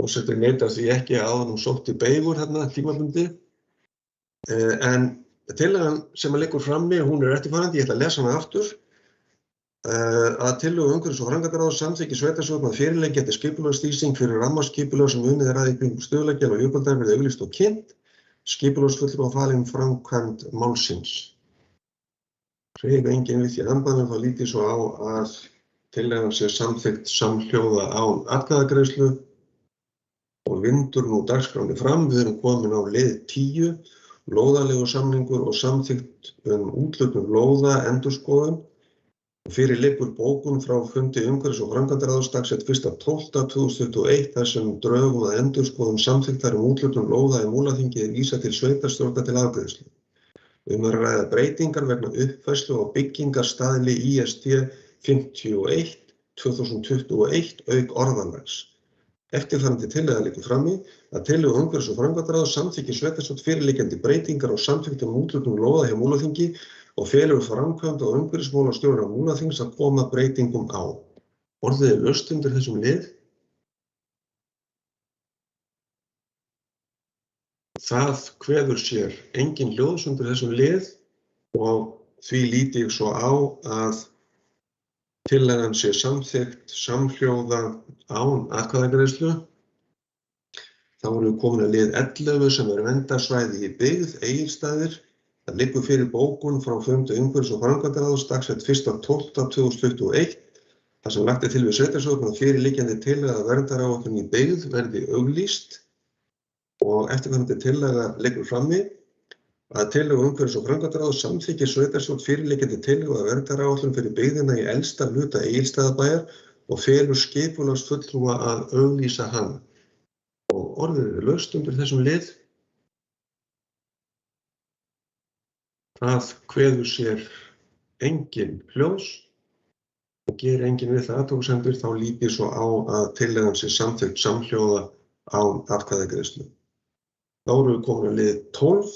Forseti neitar því ekki að hann sótti beigur tímabundið. En tillagan sem liggur frammi, hún eftirfarandi, ég ætla að lesa hana aftur. Að tillögu umhverfis- og framkvæmdaráðs samþykki sveitarstjórn að fyrirliggjandi skipulagslýsing fyrir rammaskipulag sem unnið að í kringum Stuðlagil og Jökuldal verði auglýst og kynnt, skipulagsfulltrúa falin framkvæmd málsins. Hreyfi enginn við því andanum, þá lít ég svo á að tillagan sé samþykkt samhljóða án atkvæðagreiðslu og vindur nú dagskránni fram. Við erum komin á lið 10, lóðalegur samningur og samþykkt úthlutun lóða endurskoðun. Fyrir liggur bókun frá fundi umhverfis- og framkvæmdaráðs dagsett 1.12.2021 þar sem drögum að endurskoðun samþykktar úthlutun lóða í Múlaþingi vísað til sveitarstjórnar til afgreiðslu. Að ræða breytingar vegna uppfærslu og byggingarstaðli IST 51/2021 auk orðalags. Eftirfarandi tillaga liggur frammi að tillögu umhverfis- og framkvæmdaráðs samþykki sveitarstjórn fyrirliggjandi breytingar og samþykktum úthlutun lóða hjá Múlaþingi og felur framkvæmd og umhverfismálastjóra Múlaþings að koma breytingum á. Orðið laust undir þessum lið. Það kveður sér engin hljóðs undir þessum lið og því lít ég svo á að tillagan sé samþykkt samhljóða án atkvæðagreiðslu. Þá erum við komin að lið 11 sem verndarsvæði í byggð, Egilsstaðir. Það liggur fyrir bókun frá fundi umhverfis- og framkvæmdaráðs dagsett 1.12.2021 þar sem lagt til við sveitarstjórn að fyrirliggjandi tillaga að verndaráætlun í byggð verði auglýst og eftirfarandi tillaga liggur frammi að tillögu umhverfis- og framkvæmdaráðs samþykkir sveitarstjórn fyrirliggjandi tillaga að verndaráætlun fyrir byggðina í elsta hluta Egilsstaðabæjar og felur skipulagsfulltrúa að auglýsa hana. Og orðið laust undir þessum lið. Það kveður sér engin hljóðs og gerir enginn við það athugasemdir, þá lít ég svo á að tillagan sé samþykkt samhljóða án atkvæðagreiðslu. Þá erum við komin að lið 12,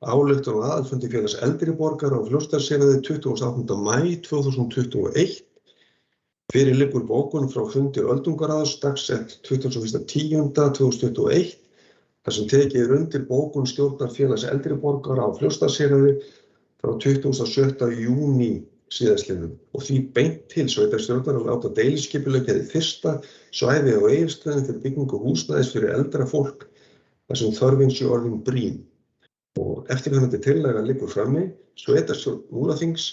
ályktun á aðalfundi félags eldri borgara á Fljótsdalshéraði 28. maí 2021. Fyrir liggur bókun frá fundi öldungaráðs dagsett 21.10.2021 þar sem tekið undir bókun stjórnar félags eldri borgara á Fljótsdalshéraði frá 27. júní síðastliðnum og því beint til sveitarstjórnar að láta deiliskipuleggja hið fyrsta svæði á Egilsstöðum fyrir byggingu húsnæðis fyrir eldra fólk þar sem þörfin sé orðin brýn. Og eftirfarandi tillaga liggur frammi, sveitarstjórn Múlaþings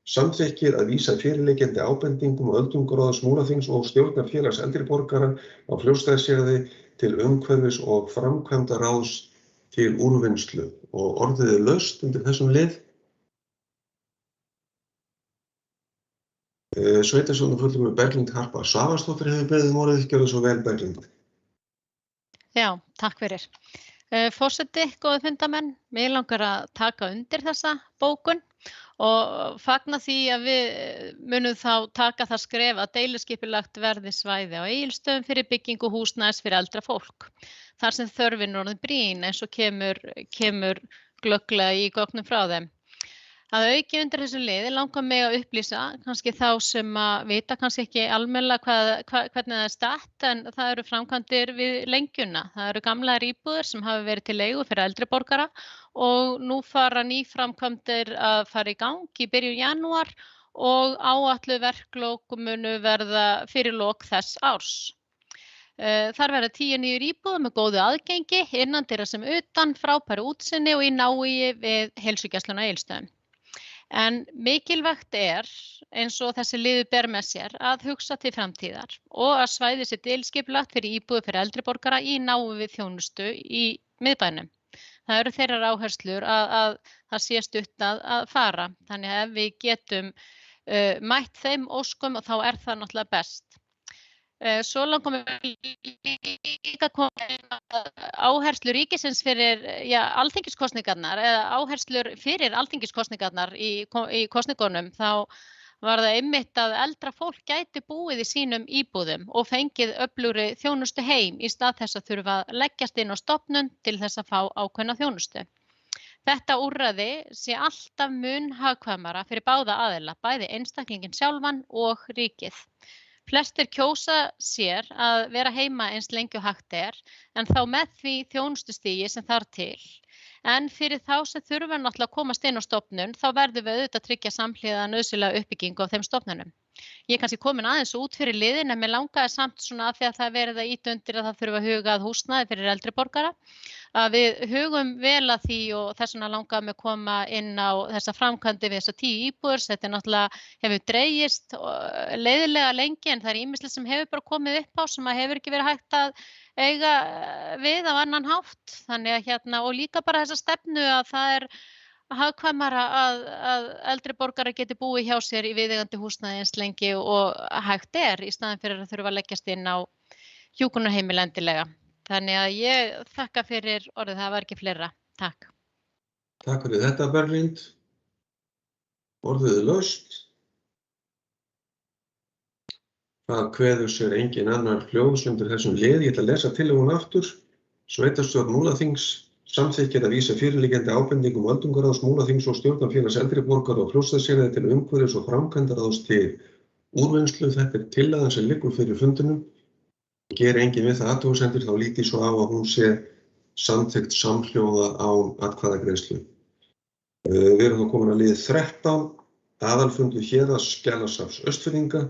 samþykkir að vísa fyrirliggjandi ábendingum og öldungaráðs Múlaþings og stjórnar félags eldri borgara á Fljótsdalshéraði til umhverfis- og framkvæmdaráðs til úrvinnslu og orðið laust undir þessum lið. Sveitarstjórnarfulltrúi Berglind Harpa Svavarsdóttir hefur beðið orðið, gjörðu svo vel Berglind. Já, takk fyrir. Forseti, góðir fundarmenn, mig langar að taka undir þessa bókun og fagna því að við munum þá taka það skref að deiliskipulagt verði svæði á Egilsstöðum fyrir byggingu húsnæðis fyrir eldra fólk. Þar sem þörfin er orðin brýn eins og kemur glögglega í gögnum frá þeim. Að auki undir þessu liði langar mig að upplýsa kannski þá sem að vita kannski ekki almennilega hvernig það er statt en það eru framkvæmdir við lengjuna. Það eru gamlar íbúðir sem hafa verið til leigu fyrir eldri borgara og nú fara nýframkvæmdir að fara í gang í byrjun janúar og áætluð verklok munu verða fyrir lok þess árs. Þar verða 10 nýjar íbúðir með góðu aðgengi, innandyra sem utan, frábæru útsýni og í návígi við heilsugæsluna á Egilsstöðum. En mikilvægt eins og þessi liður ber með sér að hugsa til framtíðar og að svæðið sé tilskipulagt fyrir íbúðir fyrir eldri borgara í návígi við þjónustu í miðbænum. Það eru þeirrar áherslur að það sé stutt að fara. Þannig að ef við getum mætt þeim óskum þá er það náttúrulega best. Svo langar mig líka að koma áherslur ríkisins fyrir alþingiskosningarnar eða áherslur fyrir alþingiskosningarnar í kosningunum þá var það einmitt að eldra fólk gæti búið í sínum íbúðum og fengið öflugri þjónustu heim í stað þess að þurfa að leggjast inn á stofnun til þess að fá ákveðna þjónustu. Þetta úrræði sé alltaf mun hagkvæmara fyrir báða aðila, bæði einstaklinginn sjálfan og ríkið. Flestir kjósa sér að vera heima eins lengi og hægt en þá með því þjónustustigi sem þarf til. En fyrir þá sem þurfa náttúrulega að komast inn á stofnun, þá verðum við auðvitað að tryggja samhliða nauðsynlega uppbyggingu á þeim stofnunum. Ég er kannski komin aðeins út fyrir liðin en mér langaði samt svona af því að það verið að ýta undir að það þurfa að huga að húsnæði fyrir eldri borgara. Að við hugum vel að því og þess vegna langaði mig að koma inn á þessa framkvæmdi við þessa 10 íbúðir. Þetta náttúrulega hefur dregist leiðilega lengi en það ýmislegt sem hefur bara komið upp á sem að hefur ekki verið hægt að eiga við á annan hátt. Þannig að og líka bara þessa stefnu að það er hagkvæmara að eldri borgarar geti búið hjá sér í viðeigandi húsnæði eins lengi og hægt í staðinn fyrir að þurfa að leggjast inn á hjúkrunarheimili endilega. Þannig að ég þakka fyrir orðið, það var ekki fleira. Takk. Takk fyrir þetta, Berglind. Orðið laust. Það kveður sér engin annar hljóðs undir þessum lið. Ég ætla að lesa tillöguna aftur. Sveitarstjórn Múlaþings samþykkir að vísa fyrirliggjandi ábendingum öldungaráðs Múlaþings og stjórnarfélags eldri borgara og Fljótsdalshéraði til umhverfis- og framkvæmdaráðs til úrvinnslu. Þetta tillagan sem liggur fyrir fundinum. Geri enginn við það athugasemdir þá lít ég svo á að hún sé samþykkt samhljóða án atkvæðagreiðslu. Við erum þá komin að lið 13, aðalfundur Héraðsskjalasafns Austfirðinga.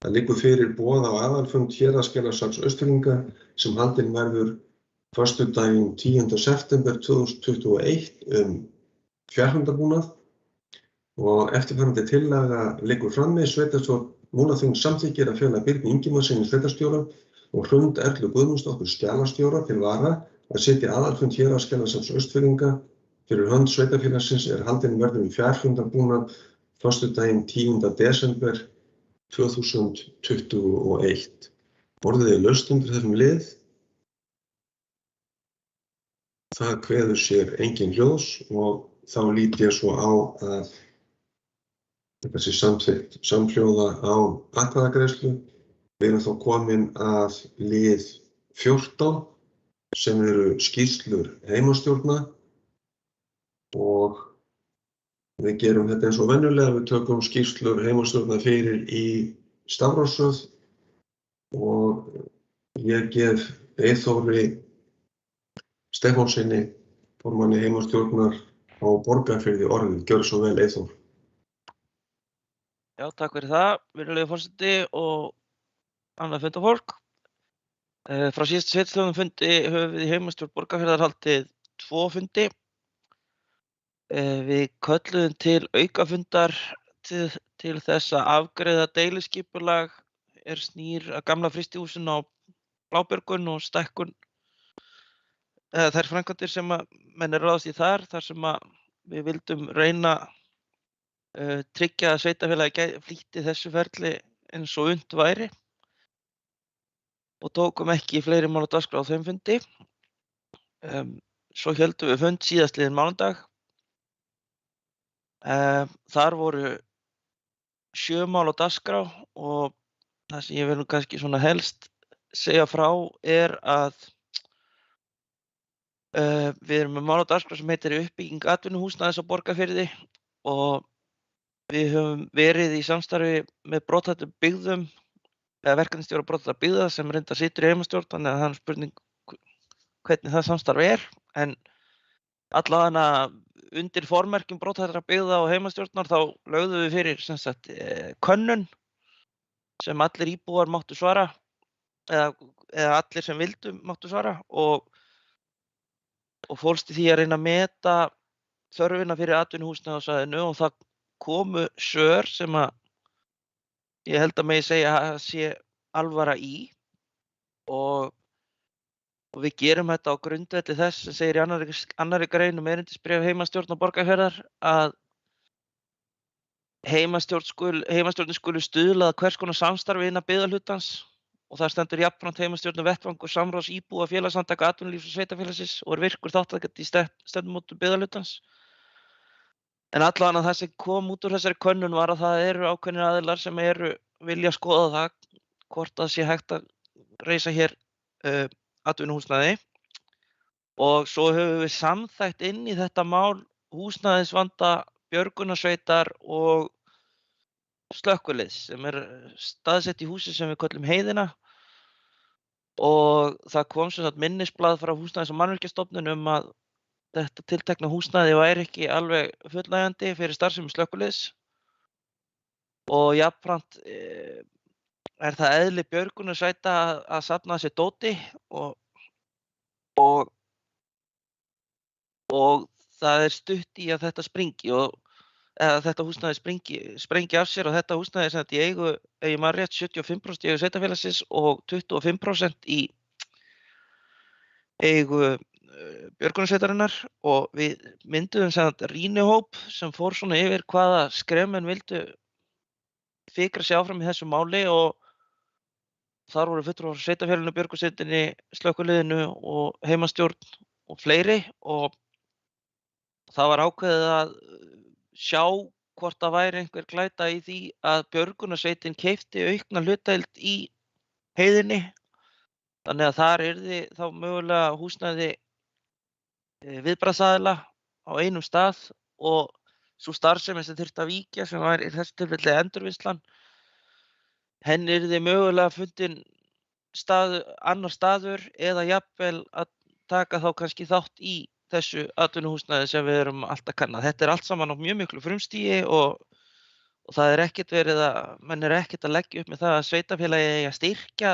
Það liggur fyrir boð á aðalfund Héraðsskjalasafns Austfirðinga sem haldinn verður föstudaginn 10. september 2021 fjarfundarbúnað og eftirfarandi tillaga liggur frammi. Sveitarstjórn Múlaþings samþykkir að fela Birni Ingimarssyni sveitarstjóra og Hrund Erlu Guðmundsdóttur skjalastjóra til vara að sitja aðalfund Héraðsskjalasafns Austfirðinga fyrir hönd sveitarfélagsins haldinn verður í fjarfundarbúnað föstudaginn 10. desember 2021. Orðið laust undir þessum lið. Það kveður sér engin hljóðs og þá lít ég svo á að þetta sé samþykkt samhljóða án atkvæðagreiðslu. Við erum þá komin að lið 14 sem eru skýrslur heimastjórna og við gerum þetta eins og venjulega. Við tökum skýrslur heimastjórna fyrir í stafrófsröð og ég gef Eyþóri Stefánssyni, formanni heimastjórnar á Borgarfirði orðið. Gjörðu svo vel, Eyþór. Já, takk fyrir það, virðulegi forseti og annað fundafólk. Frá síðustu sveitarstjórnarfundi höfum við í heimastjórn Borgarfjarðar haldið 2 fundi. Við kölluðum til aukafundar til þess að afgreiða deiliskipulag snýr að gamla frystihúsinu á Blábjörgun og stækkun þær framkvæmdir sem menn ráðast í þar sem við vildum reyna tryggja að sveitarfélagi flýtti þessu ferli eins og unnt væri og tókum ekki fleiri mál á dagskrá á þeim fundi. Svo héldum við fund síðastliðinn mánudag. Þar voru 7 mál á dagskrá og það sem ég vil kannski svona helst segja frá að við erum með mál á dagskrá sem heitir uppbygging atvinnuhúsnæðis á Borgarfirði og við höfum verið í samstarfi með brothættum byggðum eða verkefnisstjóra brothættra byggða sem reyndar situr í heimastjórn, þannig að það er spurning hvernig það samstarf en allavega undir formerkjum brothættra byggða og heimastjórnar þá lögðum við fyrir sem sagt könnun sem allir íbúar máttu svara eða allir sem vildu máttu svara og fólst í því að reyna að meta þörfina fyrir atvinnuhúsnæði á svæðinu og það komu svör sem að ég held að megi segja að sé alvara í og við gerum þetta á grundvelli þess sem segir í annarri grein erindisbréf heimastjórnar Borgarfjarðar að heimastjórnin skuli stuðla að hvers konar samstarfi innan byggðarhlutans og það stendur jafnframt heimastjórnin vettvangur samráðs íbúa félagasamtaka atvinnulífs og sveitarfélagsins og virkur þátttakandi í stefnumótun byggðarhlutans. En allavega það sem kom út úr þessari könnun var að það eru ákveðnir aðilar sem vilja skoða það hvort það sé hægt að reisa hér atvinnuhúsnæði og svo höfum við samþætt inn í þetta mál húsnæðisvanda björgunarsveitar og slökkviliðs sem staðsett í húsi sem við köllum Heiðina og það kom sem sagt minnisblað frá Húsnæðis- og mannvirkjastofnun að þetta tiltekna húsnæði væri ekki alveg fullnægjandi fyrir starfsemi slökkviliðs og jafnframt það eðli björgunarsveita að safna sér dóti og það stutt í að þetta springi eða þetta húsnæði sprengi af sér og þetta húsnæði sem í eigu, ef ég man rétt, 75% í eigu sveitarfélagsins og 25% í eigu björgunarsveitarinnar og við mynduðum sem rýnihóp sem fór svona yfir hvaða skrefmenn vildu fikra sig áfram í þessu máli og þar voru fulltrúar frá sveitarfélaginu, björgunarsveitinni, slökkviliðinu og heimastjórn og fleiri og það var ákveðið að sjá hvort það væri einhver glæta í því að björgunarsveitin keypti aukna hlutdeild í Heiðinni þannig að þar yrði þá mögulega húsnæði viðbragðsaðila á einum stað og sú starfsemi sem þyrfti að víkja sem var í þessu tilfelli endurvinnslan henni yrði mögulega fundin annar staður eða jafnvel að taka þá kannski þátt í þessu atvinnuhúsnæði sem við erum alltaf kannað. Þetta allt saman á mjög miklu frumstigi og það ekkert verið menn ekkert að leggja upp með það að sveitarfélagi eigi að styrkja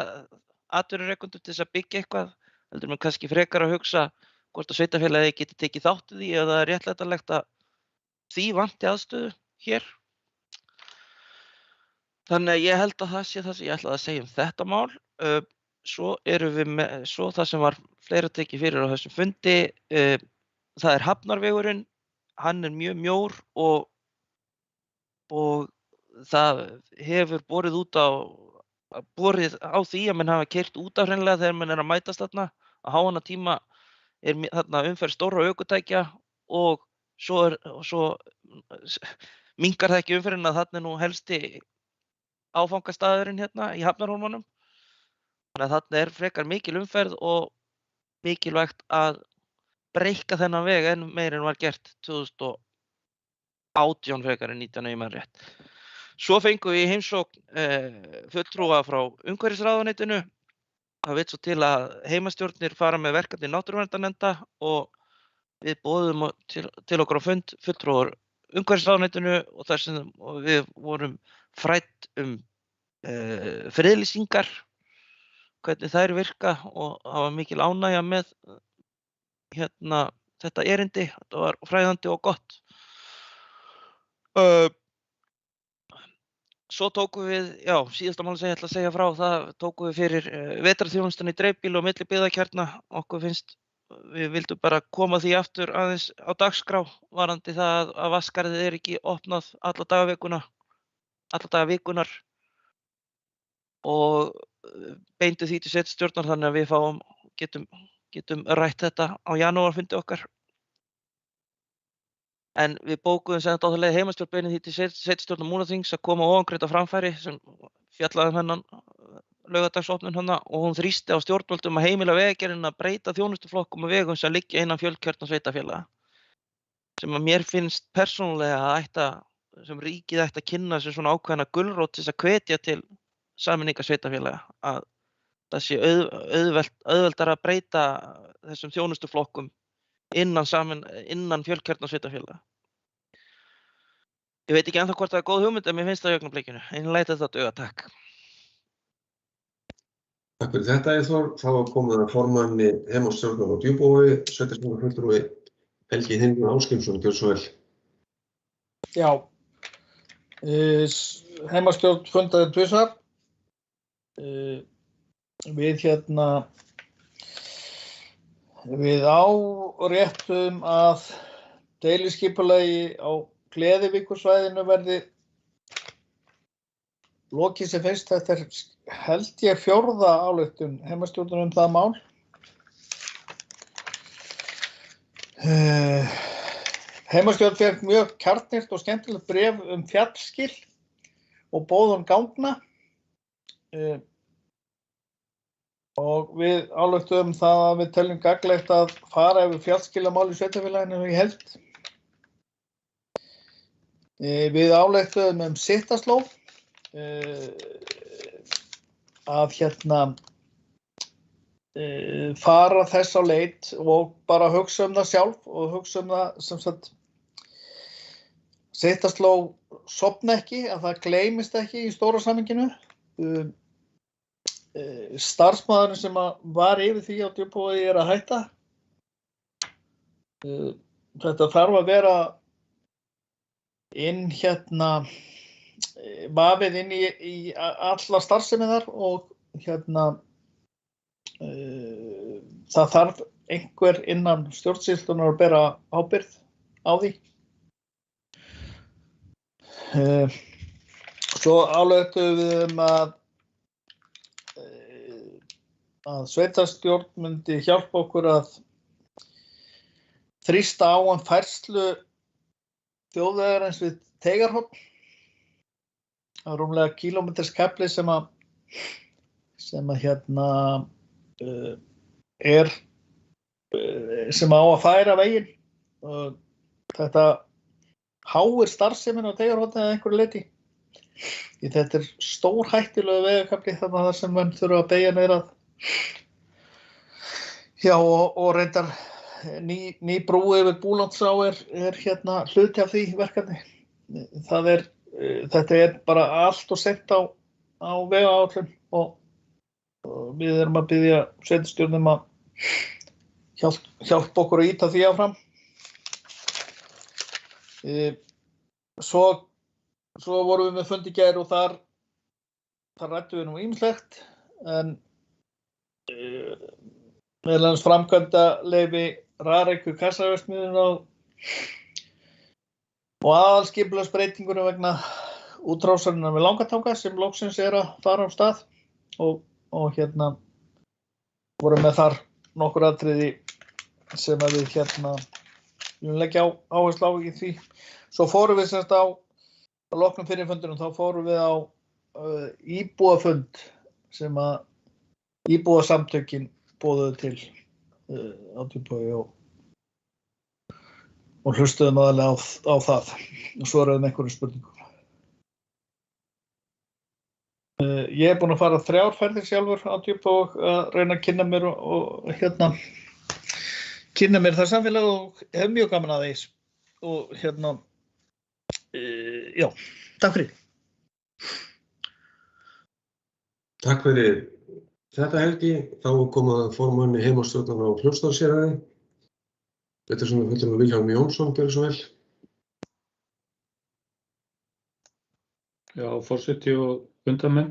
atvinnurekendur til þess að byggja eitthvað, heldur maður kannski frekar að hugsa hvort að sveitarfélagi geti tekið þátt í því eða það réttlætanlegt að því vanti aðstöðu hér. Þannig að ég held að það sé það sem ég ætlaði að segja um þetta mál. Svo erum við svo það sem var fleira tekið fyrir á þessum fundi, það Hafnarvegurinn, hann mjög mjór og það hefur borið á því að menn hafa keyrt út af hreinlega þegar menn að mætast þarna. Á háanna tíma þarna umferð stórra ökutækja og svo minnkar það ekki umferðin að þarna nú helsti áfangastaðurinn hérna í Hafnarhólmanum. Þannig að þarna frekar mikil umferð og mikilvægt að breikka þennan veg enn meir en var gert 2018 frekar en 19 ef ég man rétt. Svo fengum við í heimsókn fulltrúa frá umhverfisráðuneytinu. Það vill svo til að heimastjórnir fara með verkefni náttúruverndarnefnda og við boðum til okkur á fund fulltrúar umhverfisráðuneytinu og þar sem við vorum frædd friðlýsingar hvernig þær virka og það var mikil ánægja með þetta erindi. Þetta var fræðandi og gott. Svo tókum við, síðasta mál sem ég ætla að segja frá, það tókum við fyrir vetrarþjónustan í dreifbýli og milli byggðakjarna. Okkur finnst, við vildum bara koma því aftur aðeins á dagskrá varðandi það að Vatnsskarðið ekki opnað alla daga vikunar og beindu því til sveitarstjórnar þannig að við getum rætt þetta á janúarfundi okkar. En við bókuðum sem þetta á það leið heimastjórn beinið því til sveitarstjórnar Múlaþings að koma ofangreint á framfæri sem fjallaði hennan laugardagsopnun hana og hún þrýsti á stjórnvöldum að heimila vegagerðina að breyta þjónustuflokkum og vegum sem liggja innan fjölkjörna sveitarfélaga. sem að mér finnst persónulega sem ríkið ætti að kynna sér svona ákveðna gulrót til þess að hvetja til sameiningar sveitarfélaga, að það sé auðveldara að breyta þessum þjónustuflokkum innan fjölkjörna sveitarfélaga. Ég veit ekki ennþá hvort það góð hugmynd, en mér finnst það í augnablikinu. En ég læt þetta duga, takk. Takk fyrir þetta, Eyþór. Þá var komið að formanni heimastjórnar á Djúpavogi, sveitarstjórnarfulltrúi Helgi Hinn Ásgrímsson, gjörðu svo vel. Já, heimastjórn fundaði tvisvar. Við áréttum að deiliskipulagi á Gleðivíkursvæðinu verði lokið sem fyrst. Þetta held ég 4. ályktun heimastjórnar það mál. Heimastjórn fékk mjög kjarnyrkt og skemmtilegt bréf fjallskil og boðun gangna. Og við ályktuðum það að við teljum gagnlegt að fara yfir fjallskilamál í sveitarfélaginu í heild. Við ályktuðum Sittaslow að fara þess á leit og bara hugsa það sjálf og hugsa það sem sagt Sittaslow sofna ekki, að það gleymist ekki í stóra samhenginu. Starfsmaðurinn sem var yfir því á Djúpavogi að hætta. Þetta þarf að vera vafið inn í alla starfsemi þar og það þarf einhver innan stjórnsýslunnar að bera ábyrgð á því. Svo ályktuðum við að sveitarstjórn myndi hjálpa okkur að þrýsta á færslu þjóðvegarins við Teigarhorn. Það er rúmlega kílómeterskafli sem á að færa veginn. Þetta háir starfsemin á Teigarhorni að einhverju leyti. Þetta stórhættulegu vegakafli þar sem menn þurfa að beygja niður að. Já, og reyndar ný brú yfir Búlandsá er hluti af því verkefni. Þetta er bara allt og seint á vegaáætlun og við erum að biðja sveitarstjórnum að hjálpa okkur að ýta því áfram. Svo vorum við með fund í gær og þar ræddum við ýmislegt, en meðal annars framkvæmdaleyfi Rareiku kassaverksmiðjunnar og aðalskipulagsbreytingunum vegna útrásarinnar við Langatanga sem loksins að fara á stað og vorum með þar nokkur atriði sem að við viljum leggja áherslu á í því. Svo fórum við semst að loknum fyrir fundunum, þá fórum við á íbúafund sem að íbúasamtökin boðuðu til á Djúpavogi og hlustuðum aðalega á það og svöruðum einhverjum spurningum. Ég er búinn að fara 3 ferðir sjálfur á Djúpavogi að reyna að kynna mér og kynna mér það samfélag og hef mjög gaman að því og já, takk fyrir. Takk fyrir þetta, Helgi. Þá kom að formanni heimastjórnar á Fljótsdalshéraði. Þetta er svona fulltrúi Vilhjálmur Jónsson, gjörðu svo vel. Já, forseti og fundarmenn.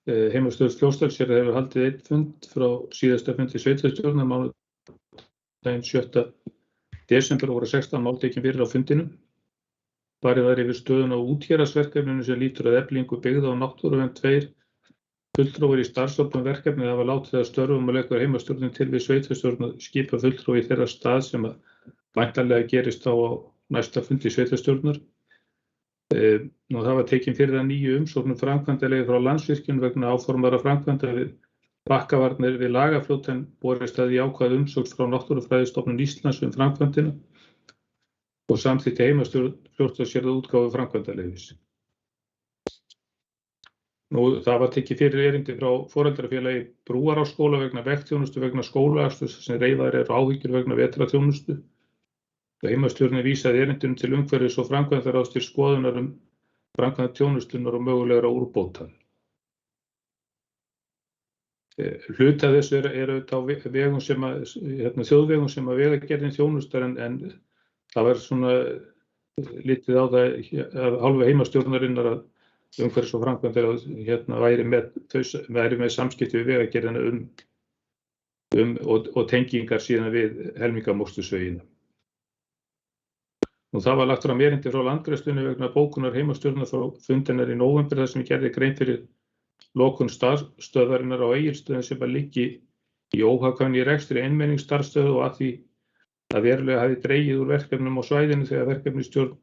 Heimastjórn Fljótsdalshéraði hefur haldið einn fund frá síðasta fundi sveitarstjórnar mánudaginn 7. desember og voru 16 mál tekin fyrir á fundinum. Farið var yfir stöðuna á úthéraðsverkefninu sem lýtur að eflingu byggða á náttúruvernd 2. Fulltrúar í starfshópum verkefnið hafa látið að störfum og leggur heimastjórnin til við sveitarstjórn að skipa fulltrúa í þeirra stað sem að væntanlega gerist á næsta fundi sveitarstjórnar. Það var tekin fyrir það 9 umsóknum framkvæmdaleyfi frá Landsvirkjun vegna áformaðra framkvæmda við bakkavarnir við Lagarfljót en borist að jákvæð umsókn frá Náttúrufræðistofnun Íslands framkvæmdina. og samþykkti heimastjórn fljótlega útgáfu framkvæmdaleyfis. Það var tekið fyrir erindi frá foreldrafélagi Brúarásskóla vegna veggþjónustu vegna skólaaksturs sem reifaðar eru áhyggjur vegna vetrarþjónustu. Heimastjórnin vísaði erindinu til umhverfis- og framkvæmdaráðs til skoðunar framkvæmd þjónustunnar og mögulegra úrbóta. Hluti af þessu er auðvitað á vegum sem þjóðvegum sem að Vegagerðin þjónustar en það var svona litið á það af hálfu heimastjórnarinnar að umhverfis- og framkvæmdaráð væri með samskipti við Vegagerðina og tengingar síðan við helmingamókstusvegina. Það var lagt fram erindi frá landgræðslunni vegna bókunar heimastjórnar frá fundinar í nóvember þar sem gerði grein fyrir lokun starfsstöðvarinnar á Egilsstöðum sem að liggi í óhagkvæmni í rekstri einmenningsstarfsstöðu og að því að verulega hafi dregið úr verkefnum á svæðinu þegar verkefnisstjórn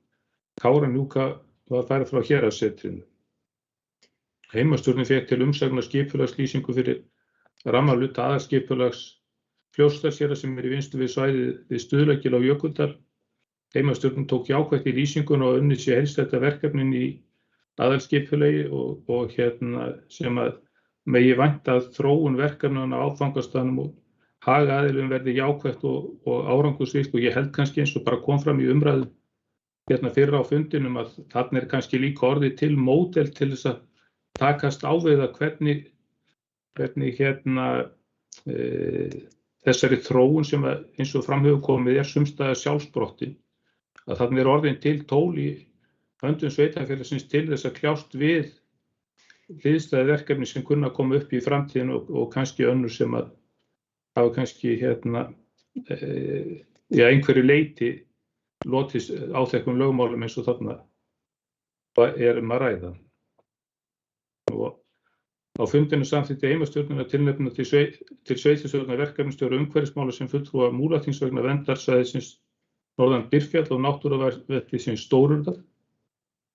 Kárahnjúka var færð frá héraðssetrinu. Heimastjórnin fékk til umsagnar skipulagslýsingu fyrir rammaluta aðalskipulags Fljótsdalshéraðs sem í vinnslu við svæðið við Stuðlagil á Jökuldal. Heimastjórnin tók jákvætt í lýsinguna og unnið sér heildstætt verkefnin í aðalskipulagi og sem að megi vænta að þróun verkefnanna á áfangastaðnum og hagaðilum verði jákvætt og árangursríkt og ég held kannski eins og bara kom fram í umræðu fyrr á fundinum að þarna kannski líka orðið til módel til þess að takast á við að hvernig þessari þróun sem að, eins og fram hefur komið sums staðar sjálfsprottin, að þarna orðin til tól í höndum sveitarfélagsins til þess að kljást við hliðstæð verkefni sem kunna að koma upp í framtíðinu og kannski önnur sem að hafa kannski einhverju leyti lotist áþekkum lögmálum eins og þarna að ræða. Og á fundinu samþykkti heimastjórnin að tilnefna til sveitarstjórnar verkefnisstjóra umhverfismála sem fulltrúa Múlaþings vegna verndarsvæðisins norðan Dyrfjall og náttúruvættisins Stórurðar.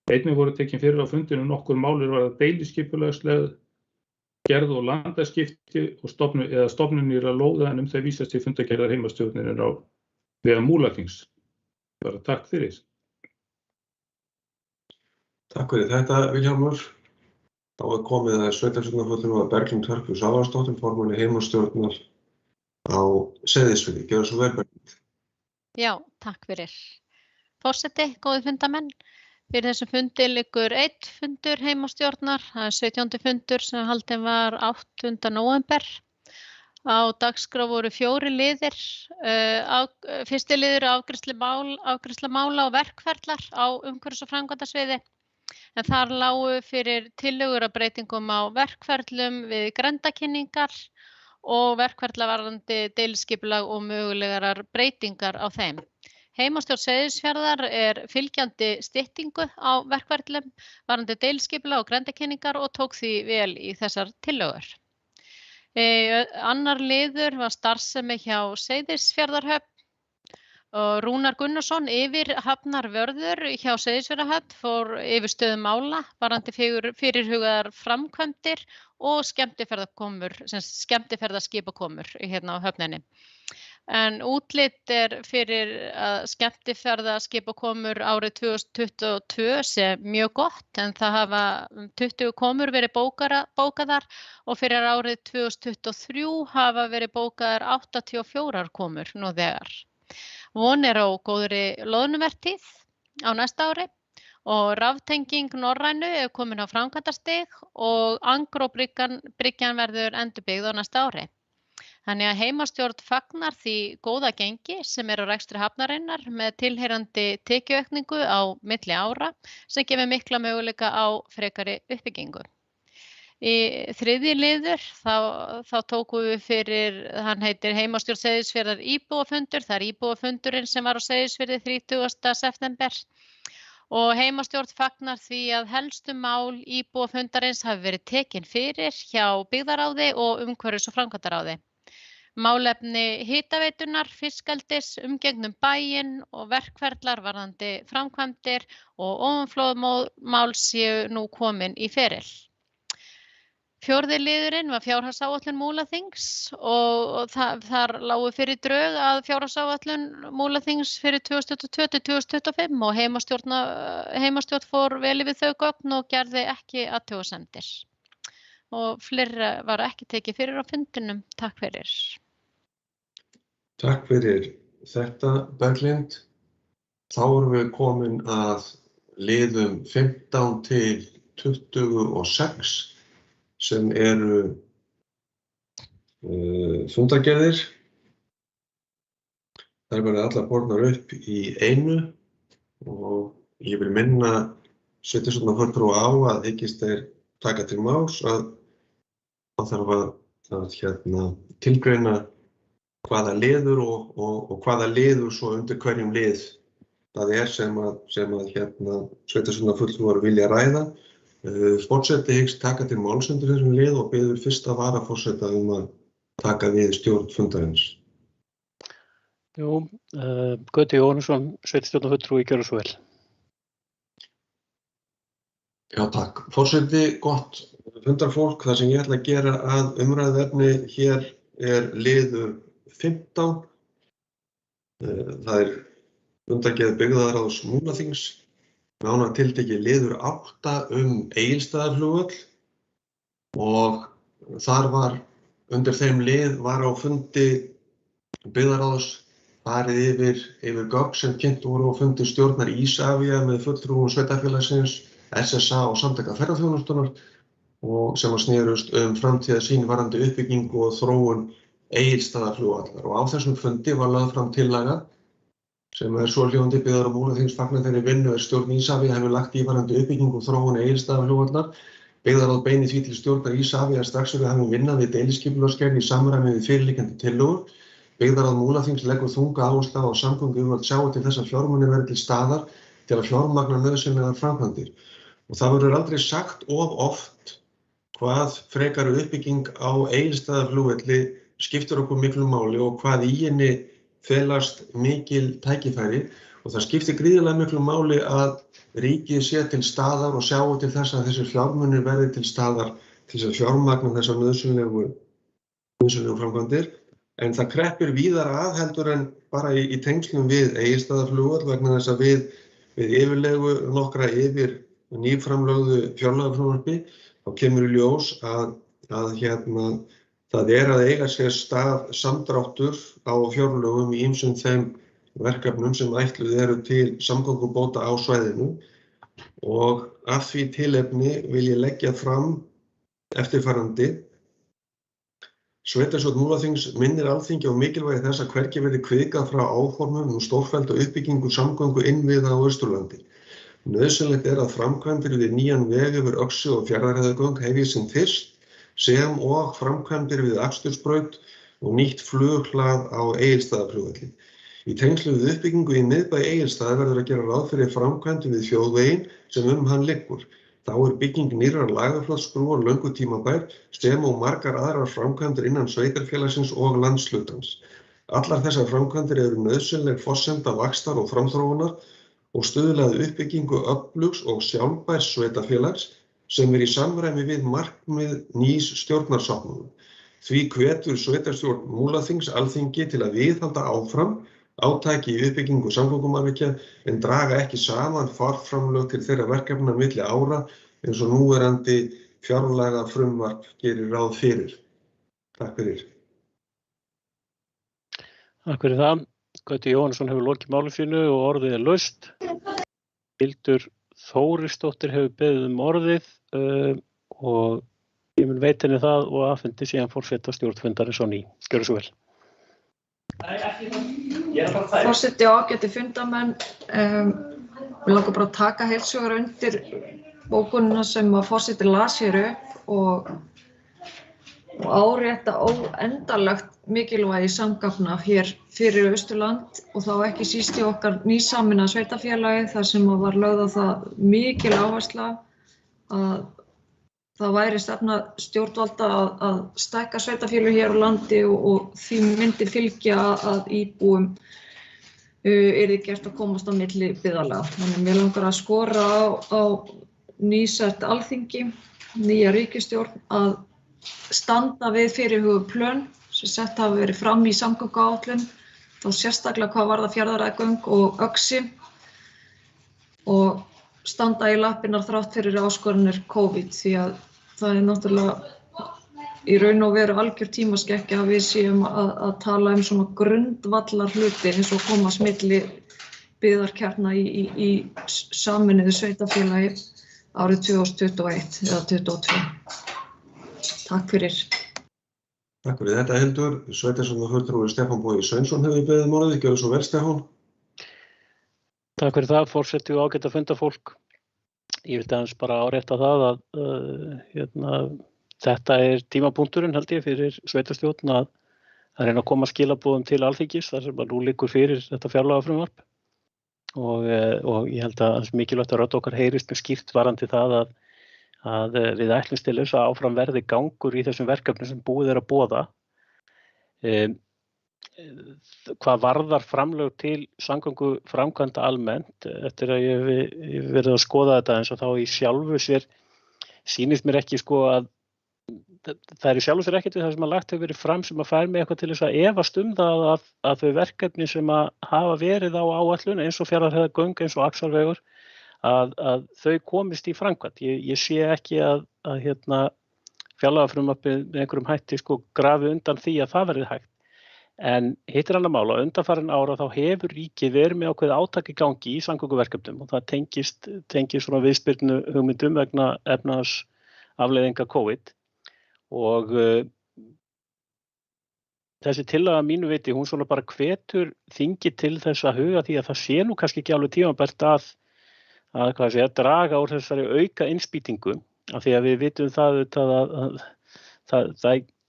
Einnig voru tekin fyrir á fundinu nokkur málir varða deiliskipulagslega gerð og landaskipti og stofnunir að lóða en þau vísast til fundargerðar heimastjórninir á vegum Múlaþings. Bara takk fyrir. Takk fyrir þetta, Vilhjálmur. Þá er komið að sveitarstjórnarfulltrúa Berglind Hörpu Svavarsdóttir, formanni heimastjórnar á Seyðisfirði. Gjörðu svo vel, Berglind. Já, takk fyrir. Forseti, góðir fundamenn. Fyrir þessum fundi liggur einn fundur heimastjórnar, það er 17. fundur sem haldinn var 8. nóvember. Á dagskrá voru 4 liðir, fyrsti liður afgreiðsla mála og verkferlar á umhverfis- og framkvæmdasviði. En þar lágu fyrir tillögur að breytingum á verkferlum við grenndarkynningar og verkferla varðandi deiliskipulag og mögulegar breytingar á þeim. Heimastjórn Seyðisfjarðar er fylgjandi styttingu á verkferlum varðandi deiliskipulag og grenndarkynningar og tók því vel í þessar tillögur. Annar liður var starfsemi hjá Seyðisfjarðarhöfn og Rúnar Gunnarsson yfirhafnarvörður hjá Seyðisfjarðarhöfn fór yfir stöðu mála varðandi fyrirhugaðar framkvæmdir og skemmtiferðaskipakomur á höfninni. En útlit er fyrir að skemmtiferðaskipakomur árið 2022 sé mjög gott en það hafa 20 komur verið bókaðar og fyrir árið 2023 hafa verið bókaðar 84 komur nú þegar. Von er á góðri loðnuvertíð á næsta ári og raftenging Norrænu er komin á framkvæmdastig og Angró-bryggjan verður endurbyggð á næsta ári. Þannig að heimastjórn fagnar því góða gengi sem er á rekstri hafnarinnar með tilheyrandi tekjuaukningu á milli ára sem gefur mikla möguleika á frekari uppbyggingu. Í þriðji liður þá tókum við fyrir, hann heitir heimastjórn Seyðisfjarðar íbúafundur, það er íbúafundurinn sem var á Seyðisfirði 30. september og heimastjórn fagnar því að helstu mál íbúafundarins hafi verið tekin fyrir hjá byggðaráði og umhverfis- og framkvæmdaráði. Málefni hitaveitunar, fiskeldis, umgegnum bæinn og verkferlar varðandi framkvæmdir og ofanflóðamál séu nú komin í feril. Fjórði liðurinn var fjárhagsáætlun Múlaþings og þar lágu fyrir drög að fjárhagsáætlun Múlaþings fyrir 2022-2025 og heimastjórn fór vel yfir þau gögn og gerði ekki athugasemdir. Og fleira var ekki tekið fyrir á fundinum. Takk fyrir. Takk fyrir þetta, Berglind. Þá erum við komin að liðum 15 til 26 sem eru fundargerðir. Þær verða allar bornar upp í einu og ég vil minna sveitarstjórnarfulltrúa á að hyggist þeir taka til máls að það þarf að tilgreina hvaða liður og hvaða liður svo undir hverjum lið það er sem sveitarstjórnarfulltrúar vilja ræða. Forseti hyggst taka til máls undir þessum lið og biður fyrsta varaforseta að taka við stjórn fundarins. Jú, Gauti Jóhannesson, sveitarstjórnarfulltrúi, gjörðu svo vel. Já, takk. Forseti, gott fundarfólk. Það sem ég ætla að gera að umræðuefni hér er liður 15. Það fundargerð byggðarráðs Múlaþings. Nánar tiltekið liður 8 Egilsstaðaflugvöll og þar var undir þeim lið var á fundi byggðarráðs farið yfir gögn sem kynnt voru á fundi stjórnar Isavia með fulltrúum sveitarfélagsins, SSA og samtaka ferðaþjónustunnar og sem snerust framtíðarsýn varðandi uppbyggingu og þróun Egilsstaðaflugvallar og á þessum fundi var lögð fram tillaga sem svohljóðandi byggðar á Múlaþings fagnar þeirri vinnu stjórn Isavia hefur lagt í varðandi uppbyggingu og þróun Egilsstaðaflugvallar. Byggðarráð beinir því til stjórnar Isavia strax við hafum vinnað við deiliskipulagsgerð í samræmi við fyrirliggjandi tillögur. Byggðarráð Múlaþings leggur þunga áherslu á að samgönguyfirvöld sjái til þess að fjármunir verði til staðar til að fjármagna nauðsynlegar framkvæmdir. Og það verður aldrei sagt of oft hvað frekari uppbygging á Egilsstaðaflugvelli skiptir okkur miklu máli og hvað í henni felast mikil tækifæri og það skiptir gríðarlega miklu máli að ríkið sé til staðar og sjái til þess að þessir fjármunir verði til staðar til þess að fjármagna þessar nauðsynlegu framkvæmdir. En það kreppir víðar að heldur en bara í tengslum við Egilsstaðaflugvöll vegna þess að við yfirlegu nokkra yfir nýframlögðu fjárlagafrumvarpi þá kemur í ljós að það að eiga sér stað samdráttur á fjárlögum í ýmsum þeim verkefnum sem ætluð eru til samgöngubóta á svæðinu og af því tilefni vil ég leggja fram eftirfarandi. Sveitarstjórn Múlaþings minnir Alþingi á mikilvægi þess að hvergi verði hvikað frá áformum stórfellda uppbyggingu samgöngu innviða á Austurlandi. Nauðsynlegt er að framkvæmdir við nýjan veg yfir Öxi og Fjarðarheiðargöng hefjist sem fyrst sem og framkvæmdir við akstursbraut og nýtt flughlað á Egilsstaðaflugvelli. Í tengslu við uppbyggingu í miðbæ Egilsstaða verður að gera ráð fyrir framkvæmdir við þjóðveginn sem hann liggur. Þá er bygging nýrrar Lagarfljótsbrúar löngu tímabær sem og margar aðrar framkvæmdir innan sveitarfélagsins og landshlutans. Allar þessar framkvæmdir eru nauðsynleg forsenda vaxtar og framþróunar og stuðla að uppbyggingu öflugs og sjálfbærs sveitarfélags sem í samræmi við markmið nýs stjórnarsáttmála. Því hvetur sveitarstjórn Múlaþings Alþingi til að viðhalda áfram átaki í uppbyggingu samgöngumannvirkja en draga ekki saman fjárframlög til þeirra verkefna milli ára eins og núverandi fjárlagafrumvarp gerir ráð fyrir. Takk fyrir. Takk fyrir það. Gauti Jóhannesson hefur lokið máli sínu og orðið er laust. Hildur Þórisdóttir hefur beðið orðið og ég mun veita henni það og afhendi síðan forseta stjórnfundarins á ný. Gjörðu svo vel. Forseti og ágæti fundarmenn, við langar bara að taka heilshugar undir bókunina sem að forseti las hér upp og árétta óendanlegt mikilvægi samgangna hér fyrir Austurland og þá ekki síst í okkar nýsameinaða sveitarfélagi þar sem var lögð á það mikil áhersla að það væri stefna stjórnvalda að stækka sveitarfélög hér á landi og því myndi fylgja að íbúum yrði gert að komast á milli byggðarlaga. Þannig mér langar að skora á nýsett Alþingi, nýja ríkisstjórn að standa við fyrirhuguð plön sem sett hafa verið fram í samgönguáætlun, þá sérstaklega hvað varðar Fjarðaræðagöng og Öxi og standa í lappirnar þrátt fyrir áskoranir COVID því að það náttúrulega í raun og veru algjör tímaskekkja að við séum að tala svona grundvallar hluti eins og koma milli byggðarkjarna í sameinuðu sveitarfélagi árið 2021 eða 2022. Takk fyrir. Takk fyrir þetta, Hildur. Sveitarstjórnarfulltrúi Stefán Bogi Sveinsson hefur beðið orðið. Gjörðu svo vel, Stefán. Takk fyrir það, forseti og ágætt fundafólk. Ég vildi aðeins bara árétta það að þetta tímapunkturinn held ég fyrir sveitarstjórn að reyna að koma skilaboðum til Alþingis þar sem nú liggur fyrir þetta fjárlagafrumvarp og ég held að það er mikilvægt að rödd okkar heyrist með skýrt varðandi það að við ætlumst til þess að áfram verði gangur í þessum verkefnum sem búið er að boða. Hvað varðar framlög til samgönguframkvæmda almennt, eftir að ég hef verið að skoða þetta eins og þá í sjálfu sér sýnist mér ekki að það í sjálfu sér ekkert við það sem lagt hefur verið fram sem fær mig eitthvað til þess að efast það að þau verkefni sem hafa verið á áætlun eins og Fjarðarheiðargöng, eins og Axarvegur, að þau komist í framkvæmd. Ég sé ekki að fjárlagafrumvarpið með einhverjum hætti grafi undan því að það verði hægt. En hitt annað mál að undanfarin ára þá hefur ríkið verið með ákveðið átak í gangi í samgönguverkefnum og það tengist svona viðspyrnu hugmyndum vegna efnahagsafleiðinga COVID. Og þessi tillaga mínu viti, hún svona bara hvetur þingið til þess að huga því að það sé nú kannski ekki alveg tímabært að draga úr þessari auka innspýtingu af því að við vitum það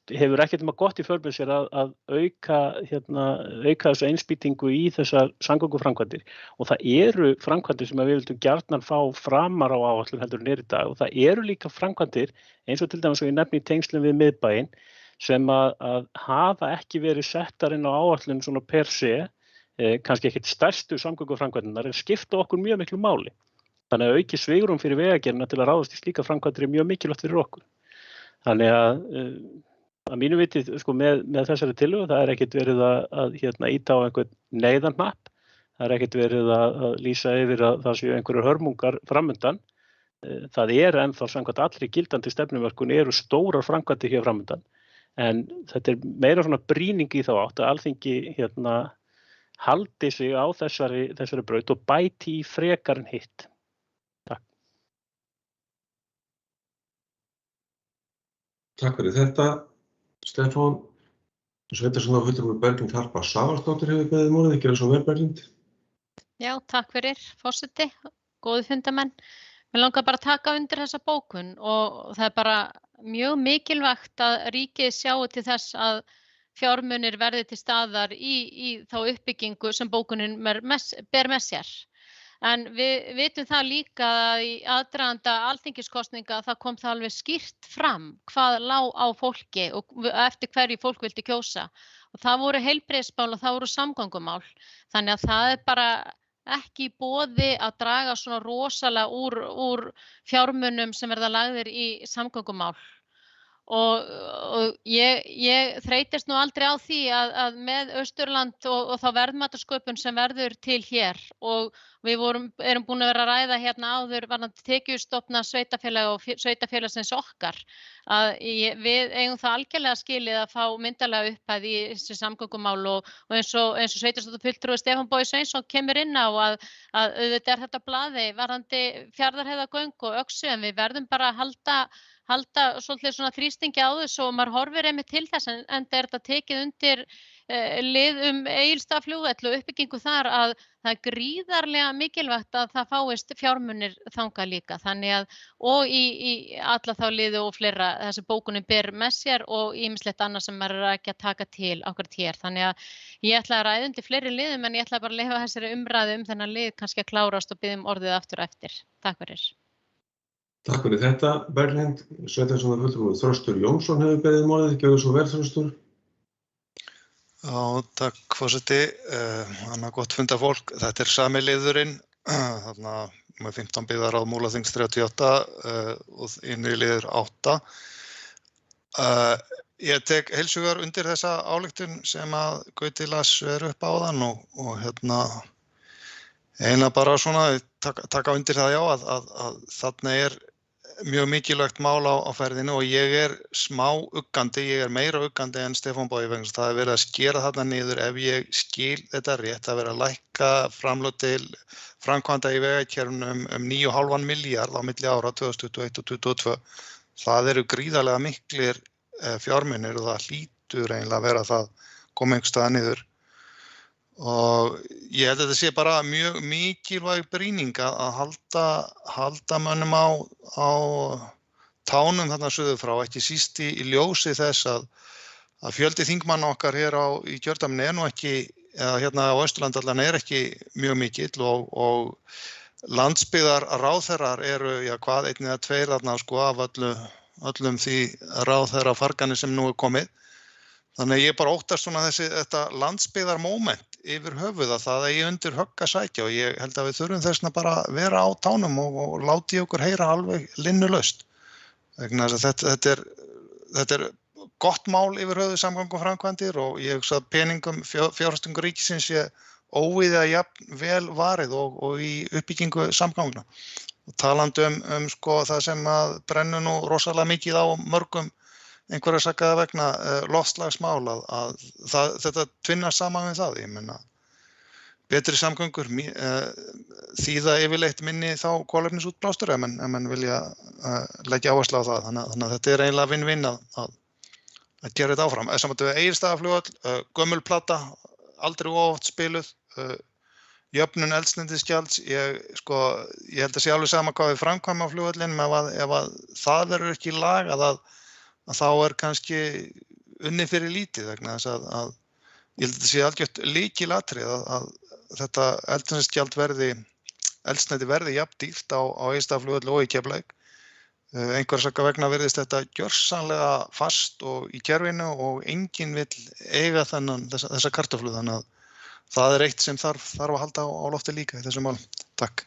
hefur ekkert gott í för með sér að auka þessu innspýtingu í þessar samgönguframkvæmdir og það eru framkvæmdir sem við vildum gjarnan fá framar á áætlun heldur en í dag og það eru líka framkvæmdir eins og til dæmis og ég nefni í tengslum við miðbæinn sem að hafa ekki verið settar inn á áætlun svona per se, kannski ekkert stærstu samgönguframkvæmdirnar en skipta okkur mjög miklu máli. Þannig að auki svigrúm fyrir vegagerðina til að ráðast í slíka framkvæmdir er mjög mikilvægt fyrir okkur. Þannig að mínu viti með þessari tillögu það er ekkert verið að ýta á einhvern neyðarhnapp, það er ekkert verið að lýsa yfir að það séu einhverjar hörmungar framundan. Það ennþá samkvæmt allri gildandi stefnumörkun eru stórar framkvæmdir hér framundan en þetta er meira svona brýning í þá átt að Alþingi haldi sig á þessari braut og bæti í frekar en hitt. Takk. Takk fyrir þetta. Stefán, sveitarstjórnarfulltrúi Berglind Harpa Svavarsdóttir hefur beðið orðið. Gjörðu svo vel, Berglind. Já, takk fyrir, forseti, góðu fundamenn. Mér langar bara að taka undir þessa bókun og það er bara mjög mikilvægt að ríkið sjái til þess að fjármunir verði til staðar í þá uppbyggingu sem bókunin ber með sér. En við vitum það líka að í aðdraganda alþingiskosninga það kom það alveg skýrt fram hvað lá á fólki og eftir hverju fólk vildi kjósa. Og það voru heilbrigðismál og það voru samgöngumál. Þannig að það er bara ekki í boði að draga svona rosalega úr fjármunum sem verða lagðir í samgöngumál. Og ég þreytist nú aldrei á því að með Austurland og þá verðmætasköpun sem verður til hér og við erum búin að vera að ræða hérna áður varðandi tekjustofna sveitarfélaga og sveitarfélagsins okkar að við eigum það algjörlega skilið að fá myndarlega upphæð í þessi samgöngumál og eins og sveitarstjórnarfulltrúi Stefán Bogi Sveinsson kemur inn á að auðvitað er þetta blaði varðandi Fjarðarheiðargöng og Öxi en við verðum bara að halda svolítið svona þrýstingi á þessu og maður horfir einmitt til þess en er þetta tekið undir lið Egilsstaðaflugvöll og uppbyggingu þar að það er gríðarlega mikilvægt að það fáist fjármunir þangað líka þannig að og í alla þá liði og fleira þessi bókunin ber með sér og ýmislegt annað sem maður er ekki að taka til akkurat hér þannig að ég ætla að ræða undir fleiri liðum en ég ætla bara að leyfa þessari umræðu þennan lið kannski að klárast og biðja orðið aftur og eftir. Takk fyrir. Takk fyrir þetta, Berglind. Sveitarstjórnarfulltrúi Þröstur Jónsson hefur beðið orðið. Gjörðu svo vel, Þröstur. Já, takk forseti. Gott fundafólk. Þetta er sami liðurinn, þarna með 15 byggðar á Múlaþings 38 og innri liður 8. Ég tek heilshugar undir þessa ályktun sem að Gauti las upp áðan og eiginlega bara svona taka undir það já að þarna mjög mikilvægt mál á ferðinu og ég smá uggandi, ég meira uggandi en Stefán Bogi vegna þess að það verið að skera þarna niður ef ég skil þetta rétt, það verið að lækka framlög til framkvæmda í vegakerfinu 9,5 milljarð á milli ára 2021 og 2022. Það eru gríðarlega miklir fjármunir og það hlýtur eiginlega að vera að það koma einhvers staðar niður. Og ég held að þetta sé bara mjög mikilvæg brýning að halda mönnum á tánum þarna suður frá, ekki síst í ljósi þess að fjöldi þingmanna okkar hér í kjördæminu nú ekki, eða hérna á Austurlandi allan ekki mjög mikill og landsbyggðarráðherrar eru, hvað, 1 eða 2 þarna sko af öllum því ráðherrafargani sem nú komið. Þannig að ég bara óttast svona þetta landsbyggðarmoment yfir höfuð að það eigi undir högg að sækja og ég held að við þurfum þessna bara vera á tánum og láti okkur heyra alveg linnulaust. Vegna þess að þetta gott mál yfir höfuð samgönguframkvæmdir og ég hugsa að peningum fjárfestingu ríkisins sé óvíða jafn vel varið og í uppbyggingu samgangna. Og talandi sko það sem að brennur nú rosalega mikið á mörgum einhverja sakaða vegna loftslagsmál að þetta tvinnast saman við það. Ég meina, betri samgöngur þýða yfirleitt minni þá kolefnisútblástur ef menn vilja leggja áherslu á það. Þannig að þetta eiginlega vinn-vinn að gera þetta áfram. Samt við Egilsstaðaflugvöll, gömul plata, aldrei oft spiluð, jöfnun eldsneytisgjalds, ég held að sé alveg sama hvað við framkvæmum á flugvöllinum ef að það verður ekki lagað að þá kannski unnið fyrir lítið vegna þess að ég held að þetta sé algjört lykilatriði að þetta eldsneyti verði jafn dýrt á Egilsstaðaflugvelli og í Keflavík. Einhverja saka vegna virðist þetta gjörsamlega fast og í kerfinu og enginn vill eiga þessa kartöflu þannig að það eitt sem þarf að halda á lofti líka í þessu málum. Takk.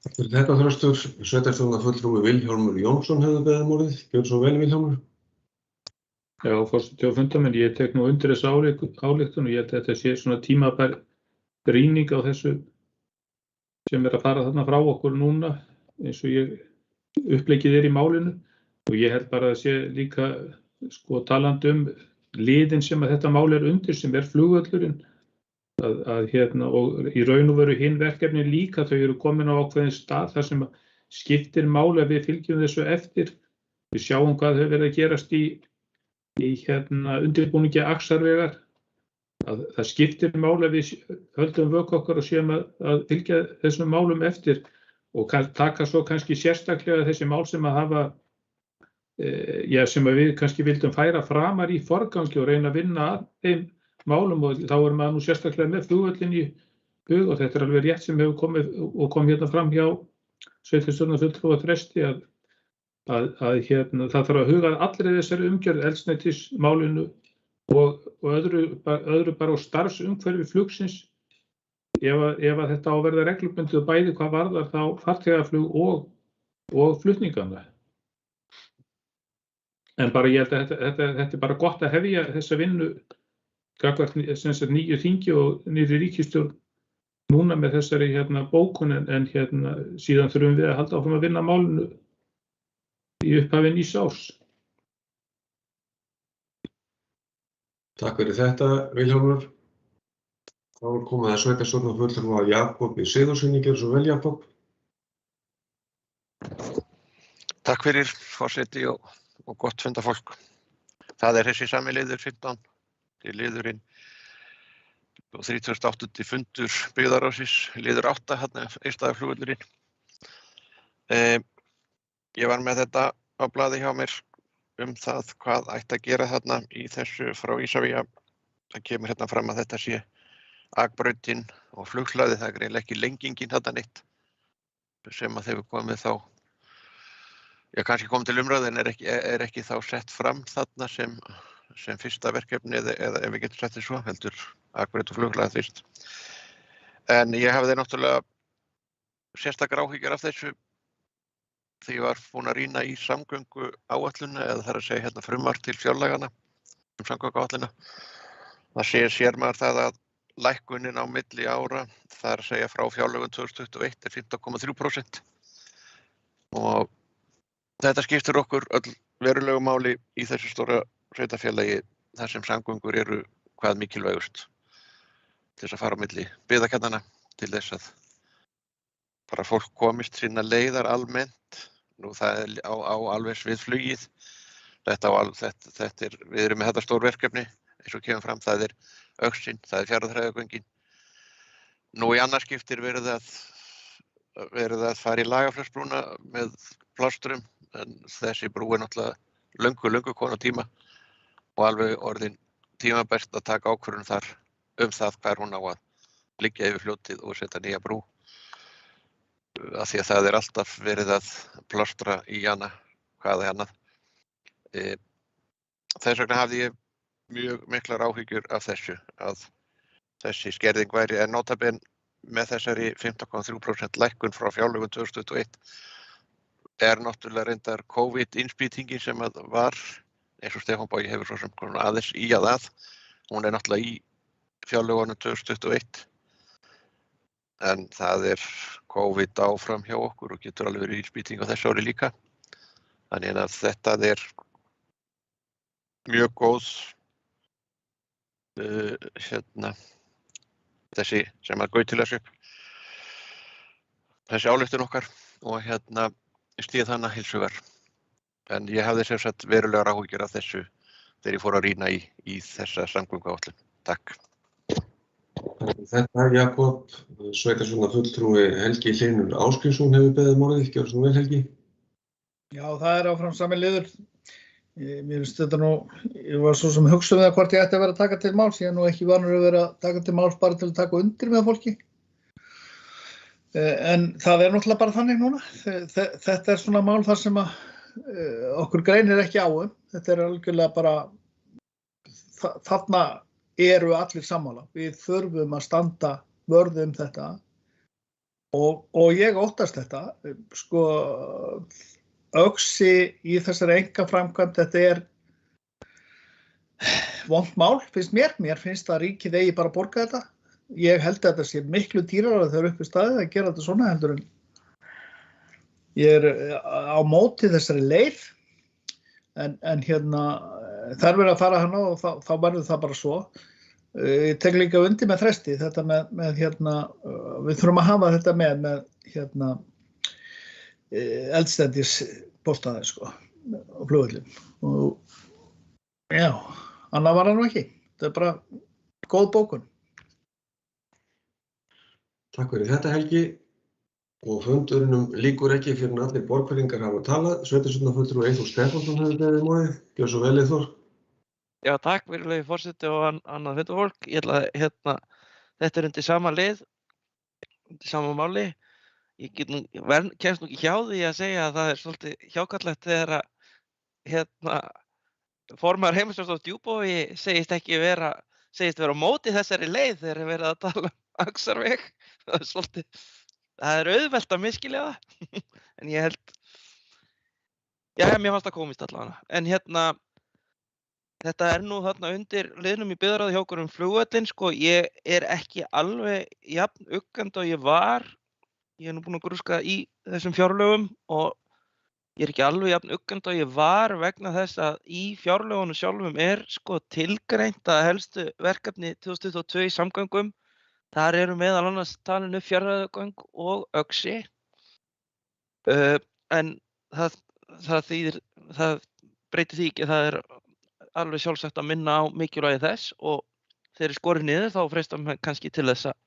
Takk fyrir þetta Þröstur. Sveitarstjórnarfulltrúi Vilhjálmur Jónsson hefði beðið orðið. Gjörðu svo vel Vilhjálmur. Já, forseti og fundarmenn, ég tek nú undir þessa ályktun og ég held að þetta sé svona tímabær brýning á þessu sem að fara þarna frá okkur núna eins og ég uppleggið í málinu og ég held bara að sé líka sko talandi liðin sem að þetta mál undir sem flugvöllurinn og í raun og veru hinn verkefni líka þau eru komin á ákveðin stað þar sem skiptir máli að við fylgjum þessu eftir. Við sjáum hvað þau verið að gerast í undirbúningi Axarvegar. Það skiptir máli að við höldum vöku okkar og séum að fylgja þessum málum eftir og taka svo kannski sérstaklega þessi mál sem að hafa sem að við kannski vildum færa framar í forgangi og reyna að vinna að þeim málum og þá maður nú sérstaklega með flugvöllin í hug og þetta alveg rétt sem hefur komið og kom hérna fram hjá sveitarstjórnarfulltrúa Þresti að það þarf að huga að allri þessari umgjörð eldsneytismálinu og öðru bara á starfsumhverfi flugsins ef að þetta á að verða reglubundið bæði hvað varðar þá farþegaflug og flutningana. En bara ég held að þetta bara gott að hefja þessa vinnu gagnvart nýju þingi og nýrri ríkisstjórn núna með þessari bókun en síðan þurfum við að halda áfram að vinna málinu í upphafi nýs árs. Takk fyrir þetta Vilhjálmur. Þá komið að sveitarstjórnarfulltrúa Jakobi Sigurðssyni. Gjörðu svo vel Jakob. Takk fyrir forseti og gott fundarfólk. Það þessi sami liður 15 til liðurinn og 38. fundur byggðaráðsins, liður 8 hérna Egilsstaðaflugvöllurinn. Ég var með þetta á blaði hjá mér það hvað ætti að gera þarna í þessu frá Ísafía. Það kemur hérna fram að þetta sé akbrautin og flughlaði, það greinilega ekki lengingin þarna neitt sem að hefur komið þá kannski komið til umræðu en ekki þá sett fram þarna sem fyrsta verkefni eða ef við getum sett því svo heldur akbraut og flughlaði fyrst. En ég hafði náttúrulega sérstakar áhyggjur af þessu því ég var búinn að rýna í samgöngu áætlunina eða það að segja hérna frumvarp til fjárlagana samgöngu áætlunina. Það sér maður það að lækkunin á milli ára, það að segja frá fjárlögum 2021 er 15,3% og þetta skiptir okkur öll verulegu máli í þessu stóra sveitarfélagi þar sem samgöngur eru hvað mikilvægust til þess að fara á milli byggðakjarnanna til þess að bara fólk komist sinna leiðar almennt. Nú það á alveg við flugið. Við erum með þetta stór verkefni eins og kemur fram, það er Öxin, það er Fjarðarheiðargöngin. Nú í annars skiptir verið að fara í Lagarfljótsbrúna með plástrum, en þessi brú er náttúrulega löngu komin á tíma og alveg orðin tímabært að taka ákvörðun þar það hvar hún á að liggja yfir fljótið og setja nýja brú. Af því að það er alltaf verið að plástra í hana, hvað annað. Þess vegna hafði ég mjög miklar áhyggjur af þessu, að þessi skerðing væri en notaben með þessari 15,3% lækkun frá fjárlögum 2021 náttúrulega reyndar COVID-innspýtingin sem að var, eins og Stefán Bogi hefur svo sem aðeins íjað að, hún er náttúrulega í fjárlögunum 2021. En það er COVID áfram hjá okkur og getur alveg verið innspýting á þessu ári líka. Þannig að þetta er mjög góð þessi sem að gaut til þessu þessi ályktun okkar og stíð þannig heils hugar. En ég hafði sem sagt verulegar áhyggjur af þessu þegar ég fór að rýna í þessa samgönguáætlun. Takk. Þetta Jakob, sveitarstjórnarfulltrúi Helgi Hlynur Ásgrímsson hefur beðið orðið. Gjörðu svo vel, Helgi. Já, það er áfram sami liður. Mér finnst þetta nú, ég var svo sem hugsa það hvort ég ætti að vera að taka til máls, ég er nú ekki vanur að vera að taka til máls bara til að taka undir með fólki. En það er náttúrulega bara þannig núna. Þetta er svona mál þar sem að okkur greinir ekki á Þetta er algjörlega bara, þarna eru allir sammála. Við þurfum að standa vörð þetta og ég óttast þetta. Sko, Öxi í þessari einkaframkvæmd, þetta er vont mál, finnst mér. Mér finnst að ríkið eigi bara að borga þetta. Ég held að þetta sé miklu dýrara þegar upp í staðið að gera þetta svona heldur en ég er á móti þessari leið en það er verið að fara hana og þá verður það bara svo. Ég tek líka undir með Þresti, þetta með við þurfum að hafa þetta með eldstendis póstaði sko á flugvöllum og já, annað var það nú ekki. Þetta er bara góð bókun. Takk fyrir þetta, Helgi. Og fundurinnum lýkur ekki fyrir en allir borgfirðingar hafa talað. Sveitarstjórnarfulltrúi Eyþór Stefánsson hefur beðið orðið. Gjörðu svo vel, Eyþór. Já, takk, virðulegi forseti og annað fundafólk. Ég ætla að þetta er undir sama lið, undir sama máli. Ég kemst nú ekki hjá því að segja að það er svolítið hjákallegt þegar formaður heimilsstjórnar á Djúpavogi segist vera á móti þessari leið þegar verið að tala Axarveg. Það er auðvelt að misskilja það. En ég held, mér fannst það komist allavega. En þetta er nú þarna undir liðnum í byggðarráði hjá okkur flugvöllinn. Sko, ég er ekki alveg jafn uggandi og ég var. Ég er nú búinn að grúska í þessum fjárlögum og ég er ekki alveg jafn uggandi og ég var vegna þess að í fjárlögunum sjálfum er sko tilgreint að helstu verkefni 2022 í samgöngum. Þar eru meðal annars talin upp Fjarðarheiðargöng og Öxi. En það breytir því ekki, það er alveg sjálfsagt að minna á mikilvægi þess og þegar skorið niður þá freistar maður kannski til þess að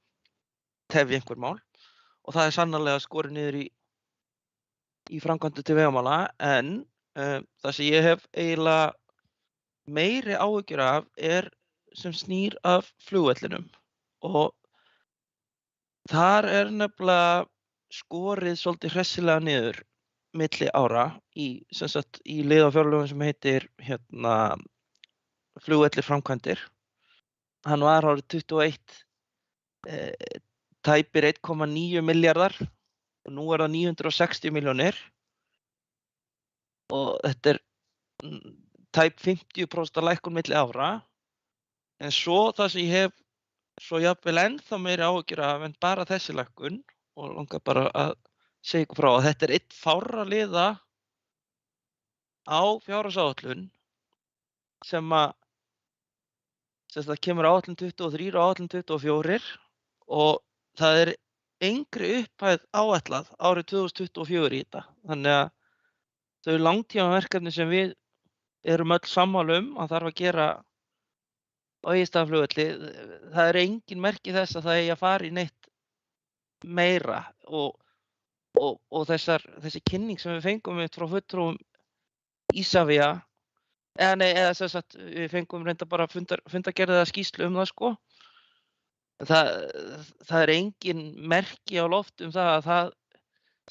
tefja einhver mál. Og það er sannarlega skorið niður í framkvæmdum til vegamála, en það sem ég hef eiginlega meiri áhyggjur af er sem snýr af flugvellinum. Og þar er nefnilega skorið svolítið hressilega niður milli ára í lið á fjárlögum sem heitir flugvellir framkvæmdir. Hann var árið 21 tæpir 1,9 milljarðar og nú er það 960 milljónir og þetta tæp 50% lækkun milli ára. En svo það sem ég hef svo jafnvel ennþá meiri áhyggjur af en bara þessi lækkun og langar bara að segja ykkur frá að þetta einn fárra liða á fjárhagsáætlun sem það kemur áætlun 23 og áætlun 24 og það engri upphæð áætlað árið 2024 í þetta. Þannig að þau langtímaverkefni sem við erum öll sammála að þarf að gera á Egilsstaðaflugvelli, það engin merki þess að það eigi að fara í neitt meira og þessi kynning sem við fengum frá fulltrúum Isavia eða sem sagt við fengum reynda bara fundargerða skýrslu það sko. Það engin merki á loft það að það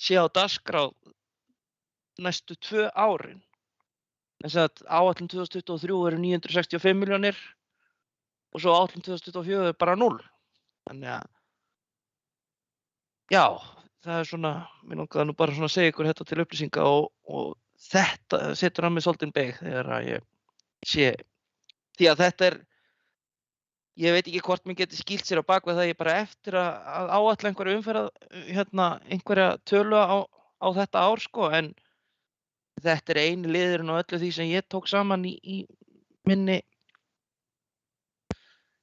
sé á dagskrá næstu 2 árin. Þess að áætlun 2023 eru 965 milljónir og svo áætlun 2024 bara 0. Þannig að já, það svona, mér langaði nú bara svona að segja ykkur þetta til upplýsinga og þetta setur hann með svolítinn beig þegar að ég sé, því að þetta ég veit ekki hvort mér geti skýlt sér á bakvið það ég bara eftir að áætla einhverja umferð, einhverja tölu á þetta ár sko, en þetta eini liðurinn á öllu því sem ég tók saman í minni,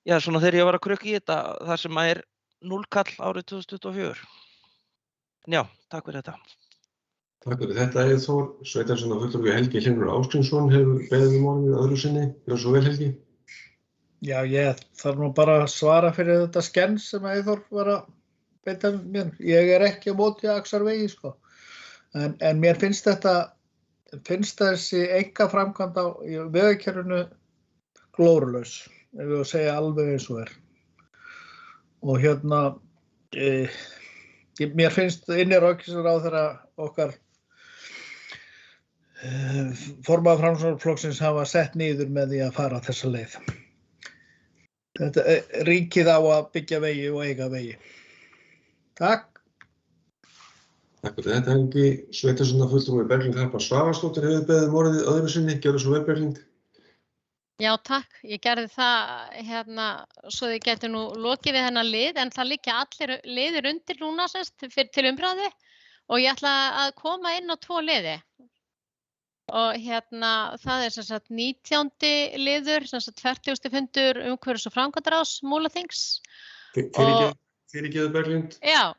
já svona þegar ég var að krukka í þetta, þar sem að 0 kall árið 2024. En já, takk fyrir þetta. Takk fyrir þetta, Þór. Sveitarstjórnarfulltrúi Helgi Hlynur Ásgrímsson hefur beðið orðið öðru sinni. Gjörðu svo vel, Helgi. Já, ég þarf nú bara að svara fyrir þetta skens sem Eyþór var að beita mér. Ég ekki á móti Axarvegi, sko. En mér finnst þessi einkaframkvæmd á vegakerfinu glórulaus, ef við segja alveg eins og Og mér finnst innanríkisráðherra okkar formaður Framsóknarflokksins hafa sett niður með því að fara þessa leið. Þetta ríkið á að byggja vegi og eiga vegi. Takk. Takk fyrir þetta, Helgi. Sveitarstjórnarfulltrúi Berglind Harpa Svavarsdóttir hefur beðið orðið öðru sinni. Gjörðu svo vel, Berglind. Já, takk. Ég gerði það svo þið getur nú lokið við þennan lið, en það liggja allir liðir undir núna til umræðu og ég ætla að koma inn á 2 liði. Og það sem sagt 19. liður, sem sagt 40. fundur umhverfis- og framkvæmdaráðs Múlaþings. Fyrirgefðu, Berglind. Já.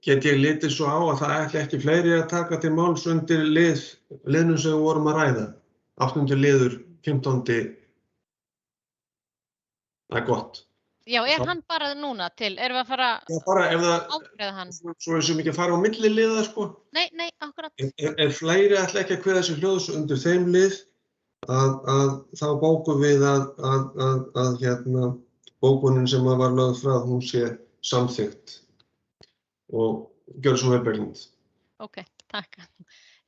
Get ég litið svo á að það ætli ekki fleiri að taka til máls undir liðnum sem við vorum að ræða? 8. liður, 15. Það gott. Já, hann bara núna til? Erum við að fara að ákveða hann? Svo erum ekki að fara á milli liða, sko. Nei, akkurat. Fleiri ætla ekki að kveða sér hljóðs undir þeim lið að þá bókum við að bókunin sem var lögð frá, hún sé samþykkt. Og gjörðu svo vel, Berglind. Ok, takk.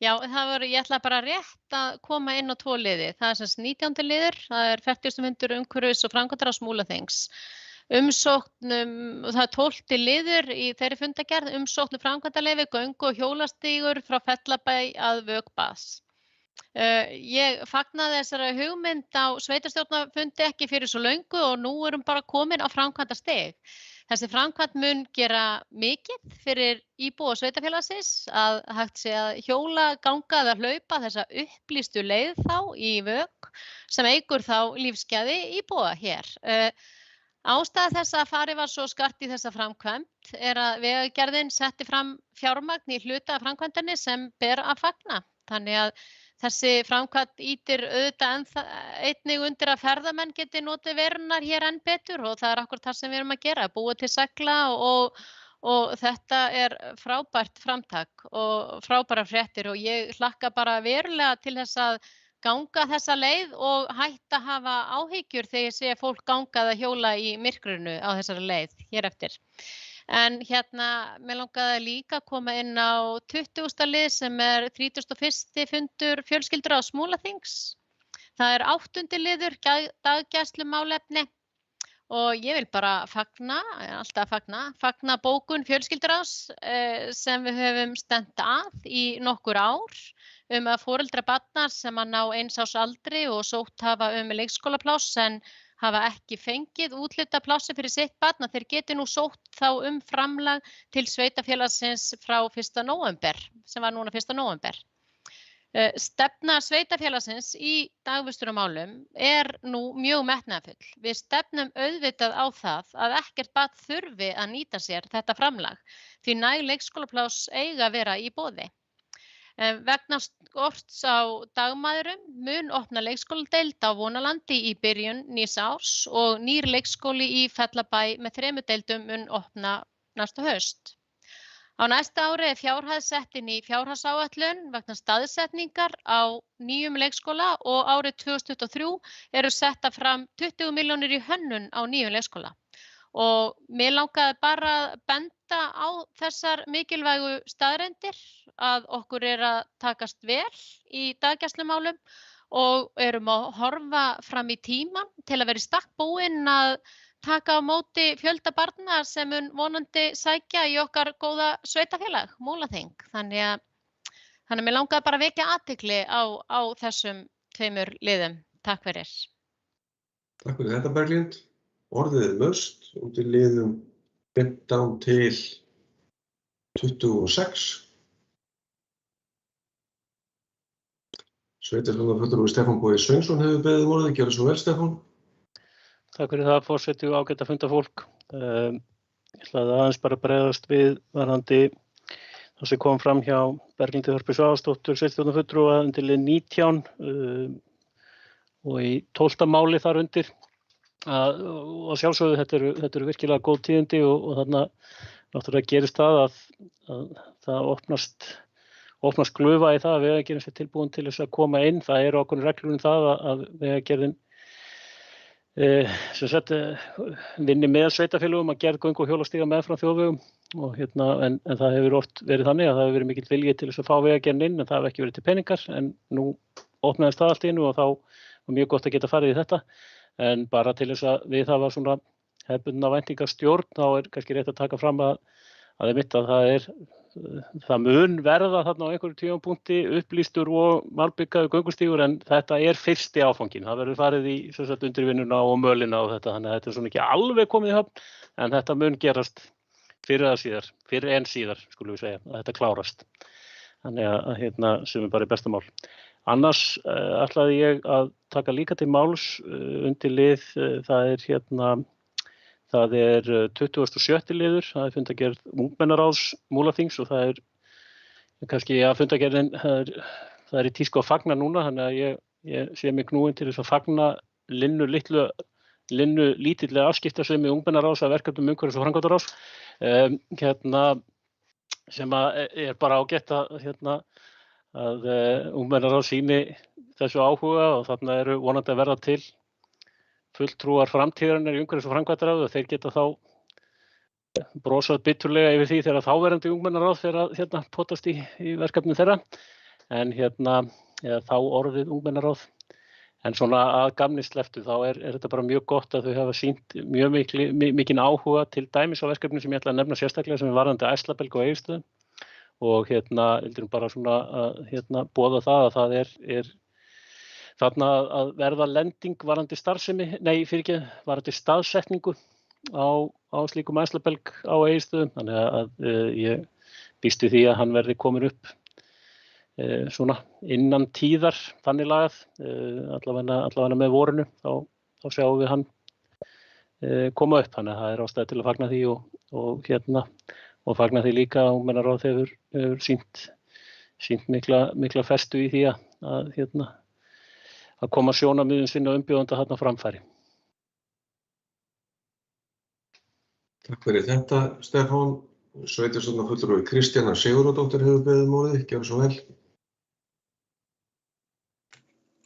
Já, ég ætla bara rétt að koma inn á 2 liði. Það sem 19. liður, það 40. fundur umhverfis- og framkvæmdaráðs Múlaþings. Umsóknum, það 12. liður í þeirri fundargerð, umsóknum framkvæmdaleyfi, göngu og hjólastígur frá Fellabæ að Vökbas. Ég fagnaði þessari hugmynd á sveitarstjórnarfundi ekki fyrir svo löngu og nú erum bara komin á framkvæmdastig. Þessi framkvæmd mun gera mikið fyrir íbúa sveitarfélagsins að hægt sé að hjóla, ganga eða hlaupa þessa upplýstu leið þá í Vök sem eykur þá lífsgæði íbúa hér. Ástæða þess að farið var svo skart í þessa framkvæmd að Vegagerðin setti fram fjármagn í hluta af framkvæmdinni sem ber að fagna. Þannig að þessi framkvæmd ýtir auðvitað einnig undir að ferðamenn geti notið verunnar hér enn betur og það akkurat það sem við erum að gera, búa til segla og þetta frábært framtak og frábærar fréttir og ég hlakka bara verulega til þess að ganga þessa leið og hætta að hafa áhyggjur þegar ég sé fólk ganga eða hjóla í myrkrinu á þessari leið hér eftir. En mér langaði líka að koma inn á 20. lið sem 31. fundur fjölskylduráðs Múlaþings. Það 8. liður daggæslumálefni og ég vil bara fagna bókun fjölskylduráðs sem við höfum stefnt að í nokkur ár að foreldrar barna sem að ná 1 árs aldri og sótt hafa leikskólapláss en hafa ekki fengið úthlutað plássi fyrir sitt barn að þeir geti nú sótt þá framlag til sveitarfélagsins frá 1. nóvember, sem var núna 1. nóvember. Stefna sveitarfélagsins í dagvistunarmálum nú mjög metnaðarfull. Við stefnum auðvitað á það að ekkert barn þurfi að nýta sér þetta framlag, því næg leikskólapláss eiga að vera í boði. Vegna skorts á dagmæðrum mun opna leikskóladeild á Vonalandi í byrjun nýs árs og nýr leikskóli í Fellabæ með 3 deildum mun opna næsta haust. Á næsta ári fjárhæð sett inn í fjárhagsáætlun vegna staðsetningar á nýjum leikskóla og árið 2023 eru setta fram 20 milljónir í hönnun á nýjum leikskóla. Og mér langaði bara að benda á þessar mikilvægu staðreyndir að okkur að takast vel í daggæslumálum og erum að horfa fram í tímann til að vera í stakk búin að taka á móti fjölda barna sem mun vonandi sækja í okkar góða sveitarfélag, Múlaþing. Þannig að mér langaði bara að vekja athygli á þessum 2 liðum. Takk fyrir. Takk fyrir þetta, Berglind. Orðið laust undir liðum 15 til 26. Sveitarstjórnarfulltrúi Stefán Bogi Sveinsson hefur beðið orðið. Gjörðu svo vel, Stefán. Takk fyrir það, forseti og ágætt að funda fólk. Ég ætlaði aðeins bara að bregðast við varðandi það sem kom fram hjá Berglindi Hörpu Svavarsdóttur, sveitarstjórnarfulltrúa undir lið 19 og í 12. máli þar undir. Og sjálfsögðu þetta eru virkilega góð tíðindi og þarna náttúrulega gerist það að það opnast glufa í það að Vegagerðin sé tilbúin til þess að koma inn. Það eru ákveðnar reglur það að Vegagerðin vinni með sveitarfélögum að gerð göng- og hjólastíga meðfram þjóðvegum og en það hefur oft verið þannig að það hefur verið mikill vilji til þess að fá Vegagerðin inn en það hefur ekki verið til peningar en nú opnaðist það allt í einu og þá var mjög gott að geta farið í þetta. En bara til þess að við það var svona hefðbundna væntingastjórn, þá kannski rétt að taka fram að það mun verða þarna á einhverju tímapunkti upplýstur og malbyggaður göngustígur en þetta fyrsti áfanginn. Það verður farið í undirvinnuna og mölina og þetta, þannig að þetta svona ekki alveg komið í höfn en þetta mun gerast fyrr en síðar, skulum við segja, að þetta klárast. Þannig að sem bara besta mál. Annars ætlaði ég að taka líka til máls undir lið, það er 27. liður, það fundargerð ungmennaráðs Múlaþings og það kannski að fundargerðin, það í tísku að fagna núna, þannig að ég sé mig knúinn til þess að fagna Linnu lítillega afskiptasemi ungmennaráðs að verkefnum umhverfis- og framkvæmdaráðs, sem bara ágætt að ungmennaráð sýni þessu áhuga og þarna eru vonandi að verða til fulltrúar framtíðarinnar í umhverfis- og framkvæmdaráði og þeir geta þá brosað biturlega yfir því þegar þáverandi ungmennaráð fer að potast í verkefnum þeirra en þá orðið ungmennaráð. En svona að gamni slepptu þá þetta bara mjög gott að þau hafa sýnt mjög mikinn áhuga til dæmis á verkefnum sem ég ætla að nefna sérstaklega sem varðandi Ærslabelg og Egilsstöðum. Og vildur bara svona boða það að það þarna að verða lending varðandi varðandi staðsetningu á slíkum Ærslabelg á Egilsstöðum. Þannig að ég býst við því að hann verði komin upp svona innan tíðar þannig lagað, allavega með vorinu, þá sjáum við hann koma upp. Þannig að það ástæða til að fagna því og fagna því líka að ungmennaráð hefur sýnt mikla festu í því að koma sjónarmiðum sinna umbjóðenda þarna á framfæri. Takk fyrir þetta, Stefán. Sveitarstjórnarfulltrúi Kristjana Sigurðardóttir hefur beðið orðið. Gjörðu svo vel.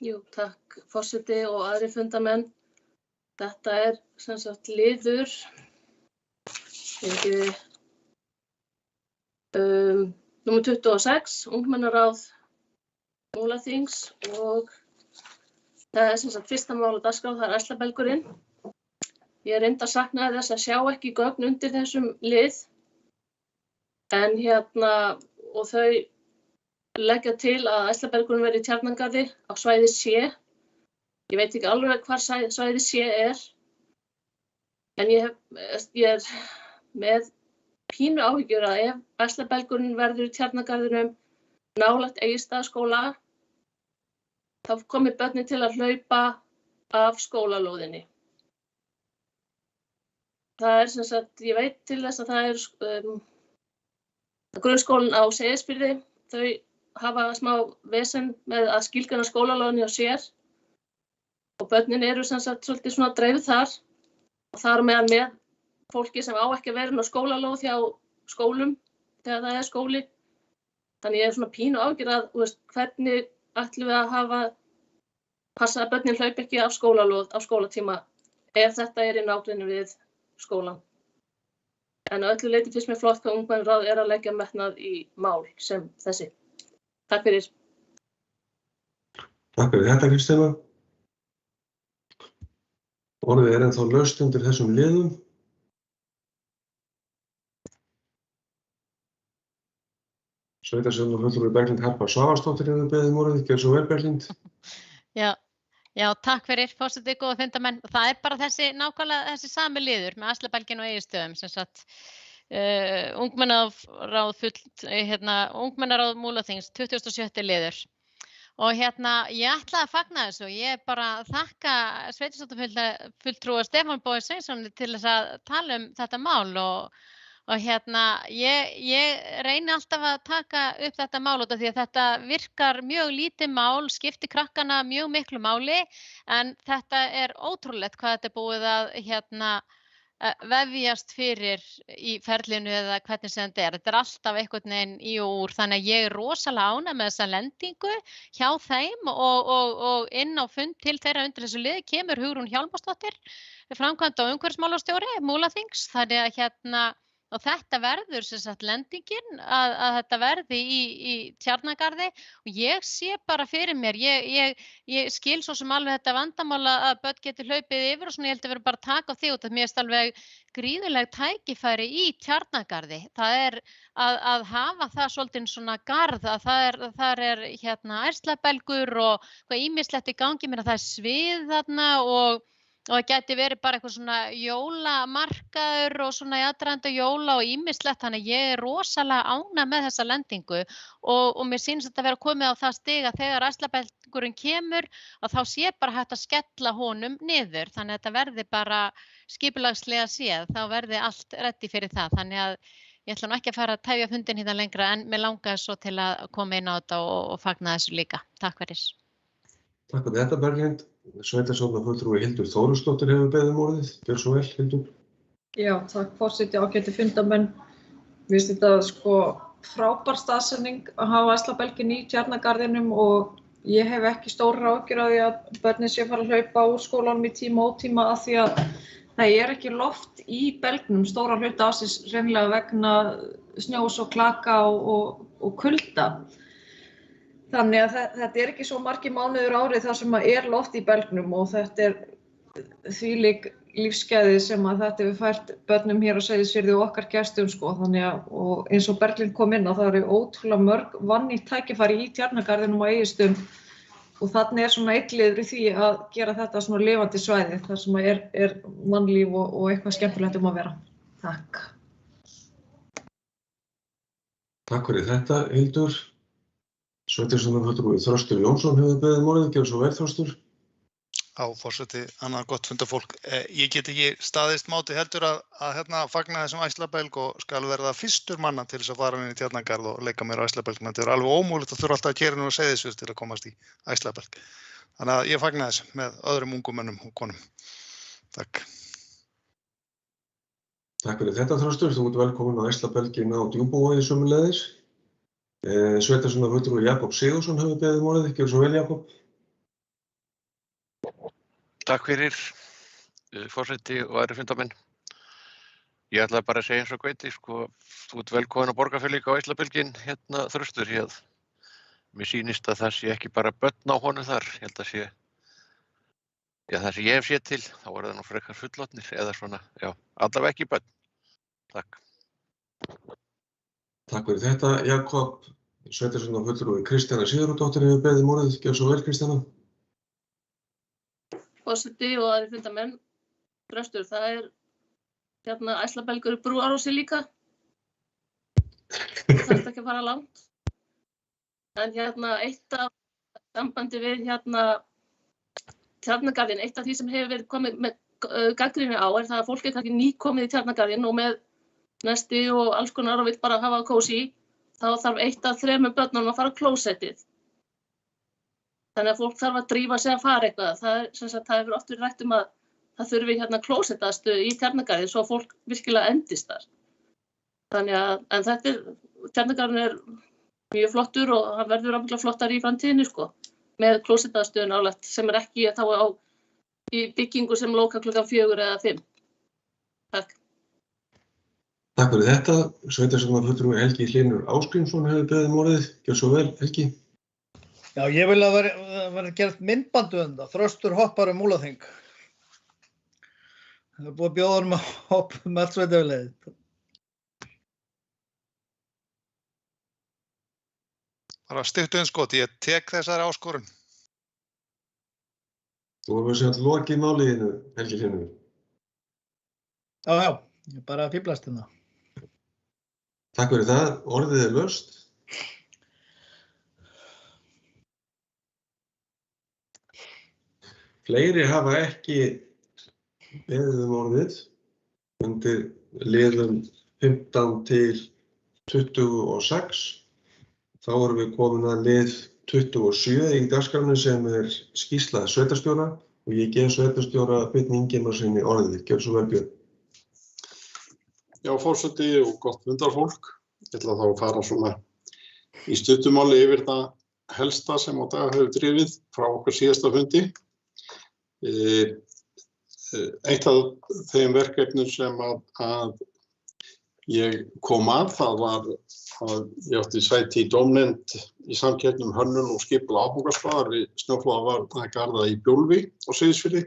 Jú, takk forseti og aðrir fundamenn. Þetta sem sagt liður númer 26, ungmennaráð Múlaþings og það sem sagt fyrsta mál á dagskrá, það Ærslabelgurinn. Ég reyndar saknaði þess að sjá ekki gögn undir þessum lið. En og þau leggja til að Ærslabelgurinn verði í Tjarnargarði á svæði C. Ég veit ekki alveg hvar svæði C er. En ég er með pínu áhyggjur að ef Ærslabelgurinn verður í Tjarnargarðinum nálægt Egilsstaðaskóla, þá komi börnin til að hlaupa af skólalóðinni. Það er sem sagt, ég veit til þess að það er grunnskólinn á Seyðisfirði, þau hafa smá vesen með að skilgreina skólalóðinni á sér og börnin eru sem sagt svolítið svona dreifð þar og þar með fólki sem á ekki að vera inn á skólalóð hjá skólum þegar það er skóli. Þannig ég er svona pínu áhyggjur að, hvernig ætlum við að passa að börnin hlaupi ekki af skólalóð á skólatíma ef þetta er í nágrenni við skólan. En að öllu leyti finnst mér flott hvað ungmennaráð er að leggja metnað í mál sem þessi. Takk fyrir. Takk fyrir þetta, Kristína. Orðið er ennþá laust undir þessum liðum. Sveitarstjórnarfulltrúi Berglind Harpa Svavarsdóttir hefur beðið orðið. Gjörðu svo vel, Berglind. Já, takk fyrir, forseti, góða fundarmenn. Það er bara nákvæmlega þessi sami liður með Ærslabelginn og Egilsstöðum, sem sagt ungmennaráð Múlaþings, 27. liður. Og ég ætla að fagna þessu og ég bara þakka sveitarstjórnarfulltrúa Stefán Bogi Sveinssoni til þess að tala þetta mál og ég reyni alltaf að taka upp þetta mál út af því að þetta virkar mjög lítið mál, skiptir krakkana mjög miklu máli, en þetta er ótrúlegt hvað þetta er búið að vefjast fyrir í ferlinu eða hvernig sem þetta er. Þetta er alltaf einhvern veginn í og úr, þannig að ég er rosalega ánægð með þessa lendingu hjá þeim og inn á fund til þeirra undir þessu liði kemur Hugrún Hjálmarsdóttir, framkvæmda- og umhverfismálastjóri Múlaþings, þannig að og þetta verður sem sagt lendingin að þetta verði í Tjarnargarði og ég sé bara fyrir mér, ég skil svo sem alveg þetta vandamála að börn geti hlaupið yfir og svona ég held að vera bara að taka á því út að mér er alveg gríðarleg tækifæri í Tjarnargarði. Það er að hafa það svolítið svona garð að þar er Ærslabelgur og hvað ýmislegt í gangi, mér að það er svið þarna og það gæti verið bara eitthvað svona jólamarkaður og svona í aðdraganda jóla og ýmislegt, þannig að ég er rosalega ánægð með þessa lendingu og mér sýnist þetta vera komið á það stig að þegar Ærslabelgurinn kemur að þá sé bara hægt að skella honum niður, þannig að þetta verði bara skipulagslega séð, þá verði allt reddi fyrir það, þannig að ég ætla nú ekki að fara að tefja fundin hérna lengra en mér langaði svo til að koma inn á þetta og fagna þessu líka. Takk fyrir. Takk fyrir þetta, Berglind. Sveitarstjórnarfulltrúi Hildur Þórisdóttir hefur beðið orðið. Gjörðu svo vel, Hildur. Já, takk forseti, ágætu fundarmenn. Mér finnst þetta frábær staðsetning að hafa Ærslabelginn í Tjarnargarðinum og ég hef ekki stórar áhyggjur af því að börnin sé að fara að hlaupa úr skólanum í tíma og ótíma af því að það er ekki loft í belgnum stóra hluta ársins hreinlega vegna snjós og klaka og kulda. Þannig að þetta er ekki svo margir mánuður árið þar sem er loft í belgnum og þetta er þvílík lífsgæði sem að þetta hefur fært börnum hér á Seyðisfirði og okkar gestum þannig að og eins og Berglind kom inn á það eru ótrúlega mörg vannýtt tækifæri í Tjarnargarðinum á Egilsstöðum og þannig er svona einn liður í því að gera þetta svona lifandi svæði þar sem er mannlíf og eitthvað skemmtilegt að vera. Takk. Takk fyrir þetta, Hildur. Sveitarstjórnarfulltrúi Þröstur Jónsson hefur beðið orðið. Gjörðu svo vel, Þröstur. Á forseti, annað gott fundarfólk. Ég get ekki staðist máti heldur að fagna þessum Ærslabelg og skal verða fyrstur manna til þess að fara inn í Tjarnargarð og leika mér á Ærslabelgina. Þetta er alveg ómögulegt að þurfa alltaf að keyra nú á Seyðisfjörð til að komast í Ærslabelg. Þannig að ég fagna þessu með öðrum ungum mönnum og konum. Takk. Takk fyrir þetta, Þröstur. Þú ert velkominn á Ærslabelgina á Djúpavogi sömuleiðis. Sveitarstjórnarfulltrúi Jakob Sigurðsson hefur beðið orðið. Gjörðu svo vel, Jakob. Takk fyrir, forseti og aðrir fundarmenn. Ég ætlaði bara að segja eins og Gauti, þú ert velkominn að Borgarfjörð líka á Ærslabelginn Þröstur. Mér sýnist að það sé ekki bara börn á honum þar, ég held að sé Já, það sem ég hef séð til, þá er það nú frekar fullorðnir eða svona, já, allavega ekki börn. Takk. Takk fyrir þetta, Jakob. Sveitarstjórnarfulltrúi Kristjana Sigurðardóttir hefur beðið um orðið. Gjörðu svo vel, Kristjana. Forseti og aðrir fundarmenn, Þröstur, það er hérna æslabelgur í Brúarósi líka. Það þarf ekki að fara langt. En hérna eitt af sambandi við hérna Tjarnagarðinn, eitt af því sem hefur verið komið með gagnrýni á er það að fólk er kannski nýkomið í Tjarnagarðinn og með nesti og alls konar og vill bara hafa kósí, þá þarf 1 af 3 börnunum að fara á klósettið. Þannig að fólk þarf að drífa sig að fara eitthvað. Það er sem sagt, það hefur oft verið rætt um að það þurfi hérna klósettaðstöð í Tjarnagarði svo að fólk virkilega endist þar. Þannig að, en þetta Tjarnagarðurinn er mjög flottur og hann verður ábyggilega flottari í framtíðinni sko, með klósettaðstöðu nálægt sem er ekki þá í byggingu sem lókar klukkan 4 eða 5. Takk. Takk fyrir þetta. Sveitarstjórnarfulltrúi Helgi Hlynur Ásgrímsson hefur beðið um orðið. Gjörðu svo vel, Helgi. Já, ég vil að vera gert myndbandu þetta. Þröstur hoppar Múlaþing. Það er búið að bjóða honum að hoppa allt sveitafélagið. Bara stuttu innskot, ég tek þessari áskorun. Þú hefur sett lokið máliðinu, Helgi Hlynur. Já, ég er bara að fíblast hérna. Takk fyrir það. Orðið er laust. Fleiri hafa ekki beðið um orðið undir liðum 15 til 26. Þá erum við komin að lið 27 í dagskránni sem er skýrsla sveitarstjóra og ég gef sveitarstjóra Björn Ingimarssyni orðið. Gjörðu svo vel, Björn. Já, forseti og gott fundarfólk. Ég ætla þá að fara svona í stuttumáli yfir það helsta sem á dag hefur drifið frá okkar síðasta fundi. Eitt af þeim verkefnum sem að ég kom að, það var að ég átti sæti í dómnefnd í samkeppni hönnun og skipulag áfangastaðar við snjóflóðavarnargarða í Bjólfi á Seyðisfirði.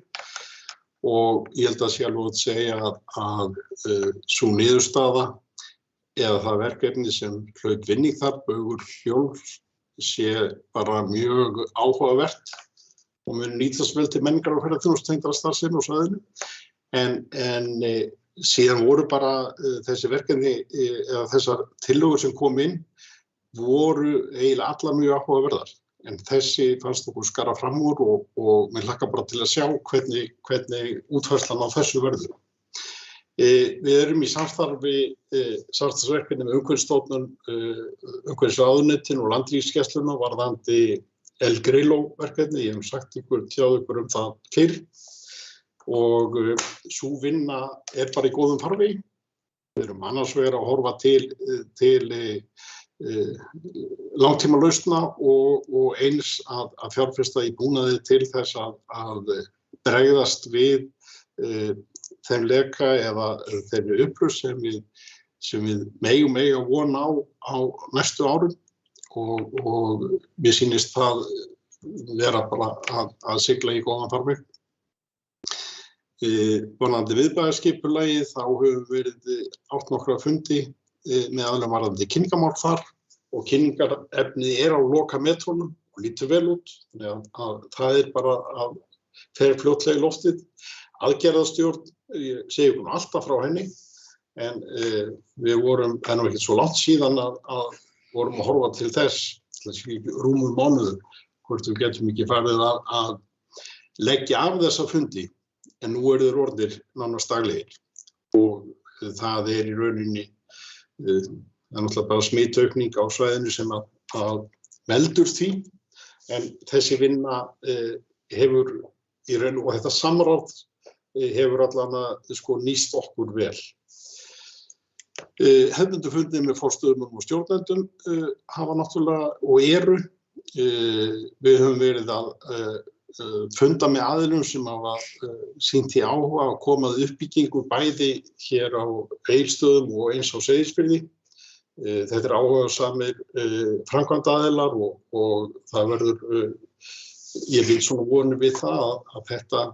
Og ég held að sé alveg að segja að sú niðurstaða eða það verkefni sem hlaut vinning þar, Baugur Hjólfs, sé bara mjög áhugavert og mun nýtast vel til menningar og ferðaþjónustutengdrar starfsemi á svæðinu. En síðan voru bara þessi verkefni eða þessar tillögur sem kom inn voru eiginlega allar mjög áhugaverðar. En þessi fannst okkur skara fram úr og mér hlakka bara til að sjá hvernig útfærslan á þessu verður. Við erum í samstarfsverkefni með Umhverfisstofnun, Umhverfisráðuneytinu og Landhelgisgæsluna varðandi El Grillo verkefni. Ég hef sagt tjáð ykkur um það fyrr og sú vinna er bara í góðum farvegi. Við erum annars vegar að horfa til langtímalausna og eins að fjárfesta í búnaði til þess að bregðast við þeim leka eða þeirri uppröð sem við megum vona á næstu árum og mér sýnist það vera bara að sigla í góðan farveg. Vonandi viðbæjarskipulagi þá hefur verið átt nokkra fundi með aðallega varðandi kynningamál þar og kynningarefni er á lokametrónum og lítur vel út. Þannig að það er bara að fer fljótlega í loftið. Aðgerðastjórn, ég segi ykkur alltaf frá henni, en við vorum, það er nú ekkert svo langt síðan að vorum að horfa til þess, rúmum mánuðum, hvort við getum ekki farið að leggja af þessa fundi, en nú eru þeir orðnir nánast daglegir og það er í rauninni, það er náttúrulega bara smitaukning á svæðinu sem að veldur því, en þessi vinna hefur í raun og þetta samráð hefur allavega nýst okkur vel. Hefðbundnu fundir með forstöðumönnum og stjórnendum hafa náttúrulega og eru. Við höfum verið að funda með aðilum sem hafa sýnt í áhuga að koma að uppbyggingu bæði hér á Egilsstöðum og eins á Seyðisfirði. Þetta er áhugasamir framkvæmdaaðilar og það verður, ég vil svona vonu við það að þetta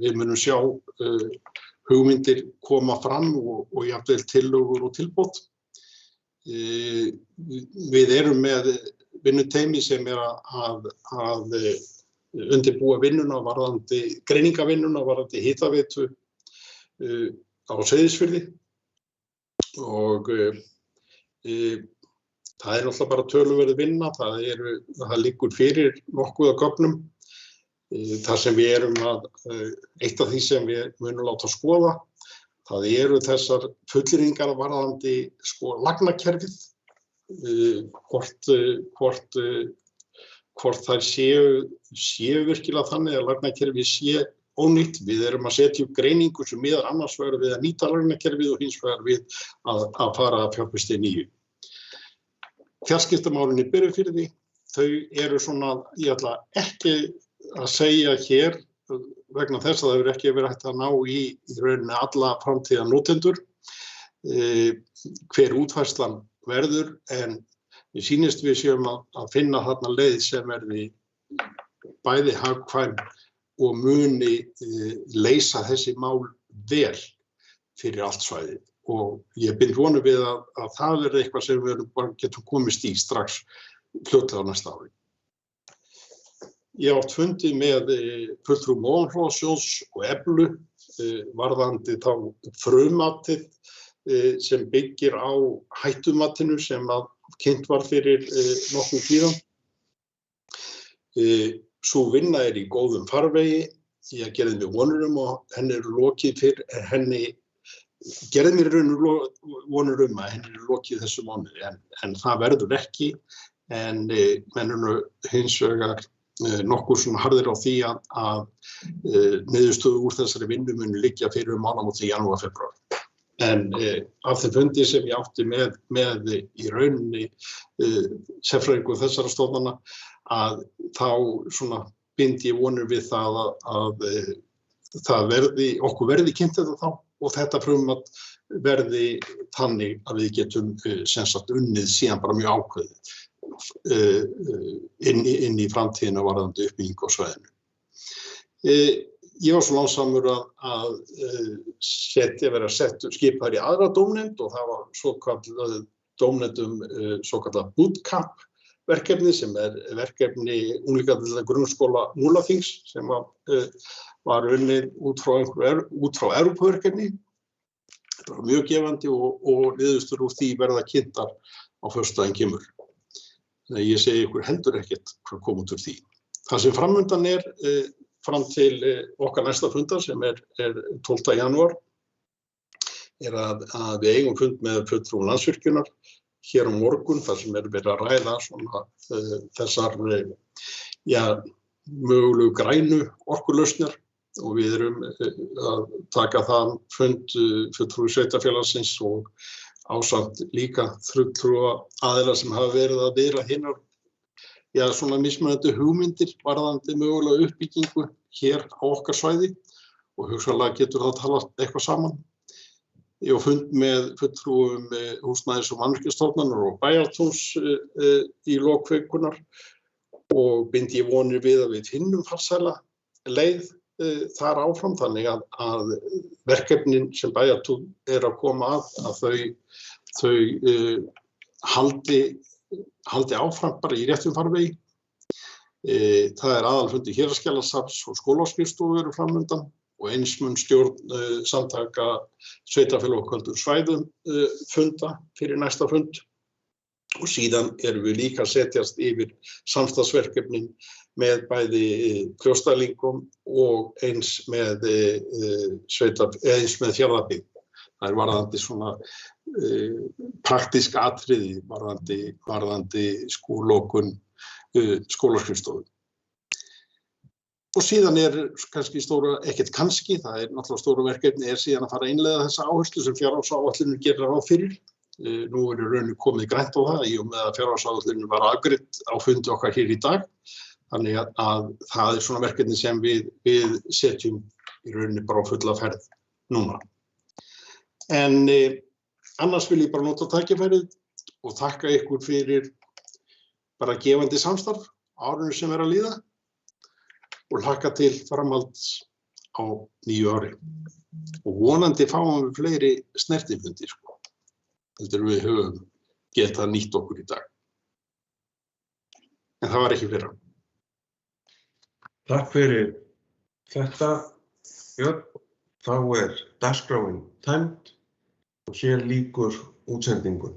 við munum sjá hugmyndir koma fram og jafnvel tillögur og tilboð. Við erum með vinnuteymi sem að undirbúa vinnuna varðandi greiningavinnuna varðandi hitaveitu á Seyðisfirði og það náttúrulega bara töluverð vinna, það liggur fyrir nokkuð af gögnum. Það sem við erum eitt af því sem við munum láta skoða, það eru þessar fullyrðingar varðandi lagnakerfið, hvort þær séu virkilega þannig að lagnakerfið sé ónýtt. Við erum að setja upp greiningu sem miðar annars vegar við að nýta lagnakerfið og hins vegar við að fara að fjárfesta í nýju. Fjarskiptamálin í Berufirði, þau eru svona, ég ætla ekki að segja hér vegna þess að það hefur ekki verið hægt að ná í rauninni alla framtíða notendur hver útfærslan verður, en mér sýnist við séum að finna þarna leið sem verði bæði hagkvæm og muni leysa þessi mál vel fyrir allt svæðið. Og ég bind vonir við að það verði eitthvað sem við bara getum komist í strax fljótlega á næsta ári. Ég átt fundi með fulltrúum Ofanflóðasjóðs og Eflu varðandi þá frummatið sem byggir á hættumatinu sem að kynnt var fyrir nokkrum tíðan. Sú vinna í góðum farvegi. Ég gerði mér vonir og henni lokið fyrir henni. Gerði mér vonir að henni lokið þessu mánuði, en það verður ekki, en menn eru hins vegar nokkuð svona harðir á því að niðurstöðu úr þessari vinnu muni liggja fyrir mánaðamótin janúar, febrúar. En af þeim fundi sem ég átti með í rauninni sérfræðingu þessara stofnana, að þá svona bind ég vonir við það að okkur verði kynnt þetta þá og þetta frumvarp verði þannig að við getum sem sagt unnið síðan bara mjög ákveðið inn í framtíðina varðandi uppbyggingu á svæðinu. Ég var svo lánsamur að vera skipaður í aðra dómnefnd og það var svokallað dómnefnd svokallað bootcamp verkefni sem verkefni unglingadeildar grunnskóla Múlaþings sem var unnið út frá Evrópuverkefni. Þetta var mjög gefandi og niðurstöður úr því verða kynntar á föstudaginn kemur. Þannig ég segi ykkur heldur ekkert hvað kom út úr því. Það sem framundan fram til okkar næsta fundar sem 12. janúar að við eigum fund með fulltrúum Landsvirkjunar hér á morgun þar sem verið að ræða svona þessar mögulegu grænu orkulausnir og við erum að taka það fund fulltrúi sveitarfélagsins og ásamt líka fulltrúa aðila sem hafa verið að viðra hinar svona mismunandi hugmyndir varðandi mögulega uppbyggingu hér á okkar svæði og hugsanlega getur það talað eitthvað saman. Ég var fund með fulltrúum húsnæðis- og mannvirkjastofnunar og Bæjartúns í lok vikunar og bind ég vonir við að við finnum farsæla leið þar áfram þannig að verkefnin sem Bæjartún að koma að þau haldi áfram bara í réttum farvegi. Það aðalfundur Héraðsskjalasafns og skólaskrifstofu eru framundan og eins mun stjórn samtaka sveitarfélaga á köldum svæðum funda fyrir næsta fund og síðan erum við líka að setjast yfir samstarfsverkefnin með bæði Fljótsdælingum og eins með Fjarðabyggð. Það varðandi svona praktísk atriði varðandi lokun skólaskrifstofu. Og síðan kannski það náttúrulega stóra verkefni síðan að fara að innleiða þessa áherslu sem fjárhagsáætlunin gerir ráð fyrir. Nú í rauninni komið grænt á það í og með að fjárhagsáætlunin var afgreidd á fundi okkar hér í dag. Þannig að það svona verkefni sem við setjum í rauninni bara á fulla ferð núna. En annars vil ég bara nota tækifærið og þakka ykkur fyrir bara gefandi samstarf á árinu sem að líða og hlakka til framhalds á nýju ári. Og vonandi fáum við fleiri snertifundi, sko, heldur við höfum getað nýtt okkur í dag. En það var ekki fyrra. Takk fyrir þetta, Björn. Þá er dagskráin tæmd og hér lýkur útsendingun.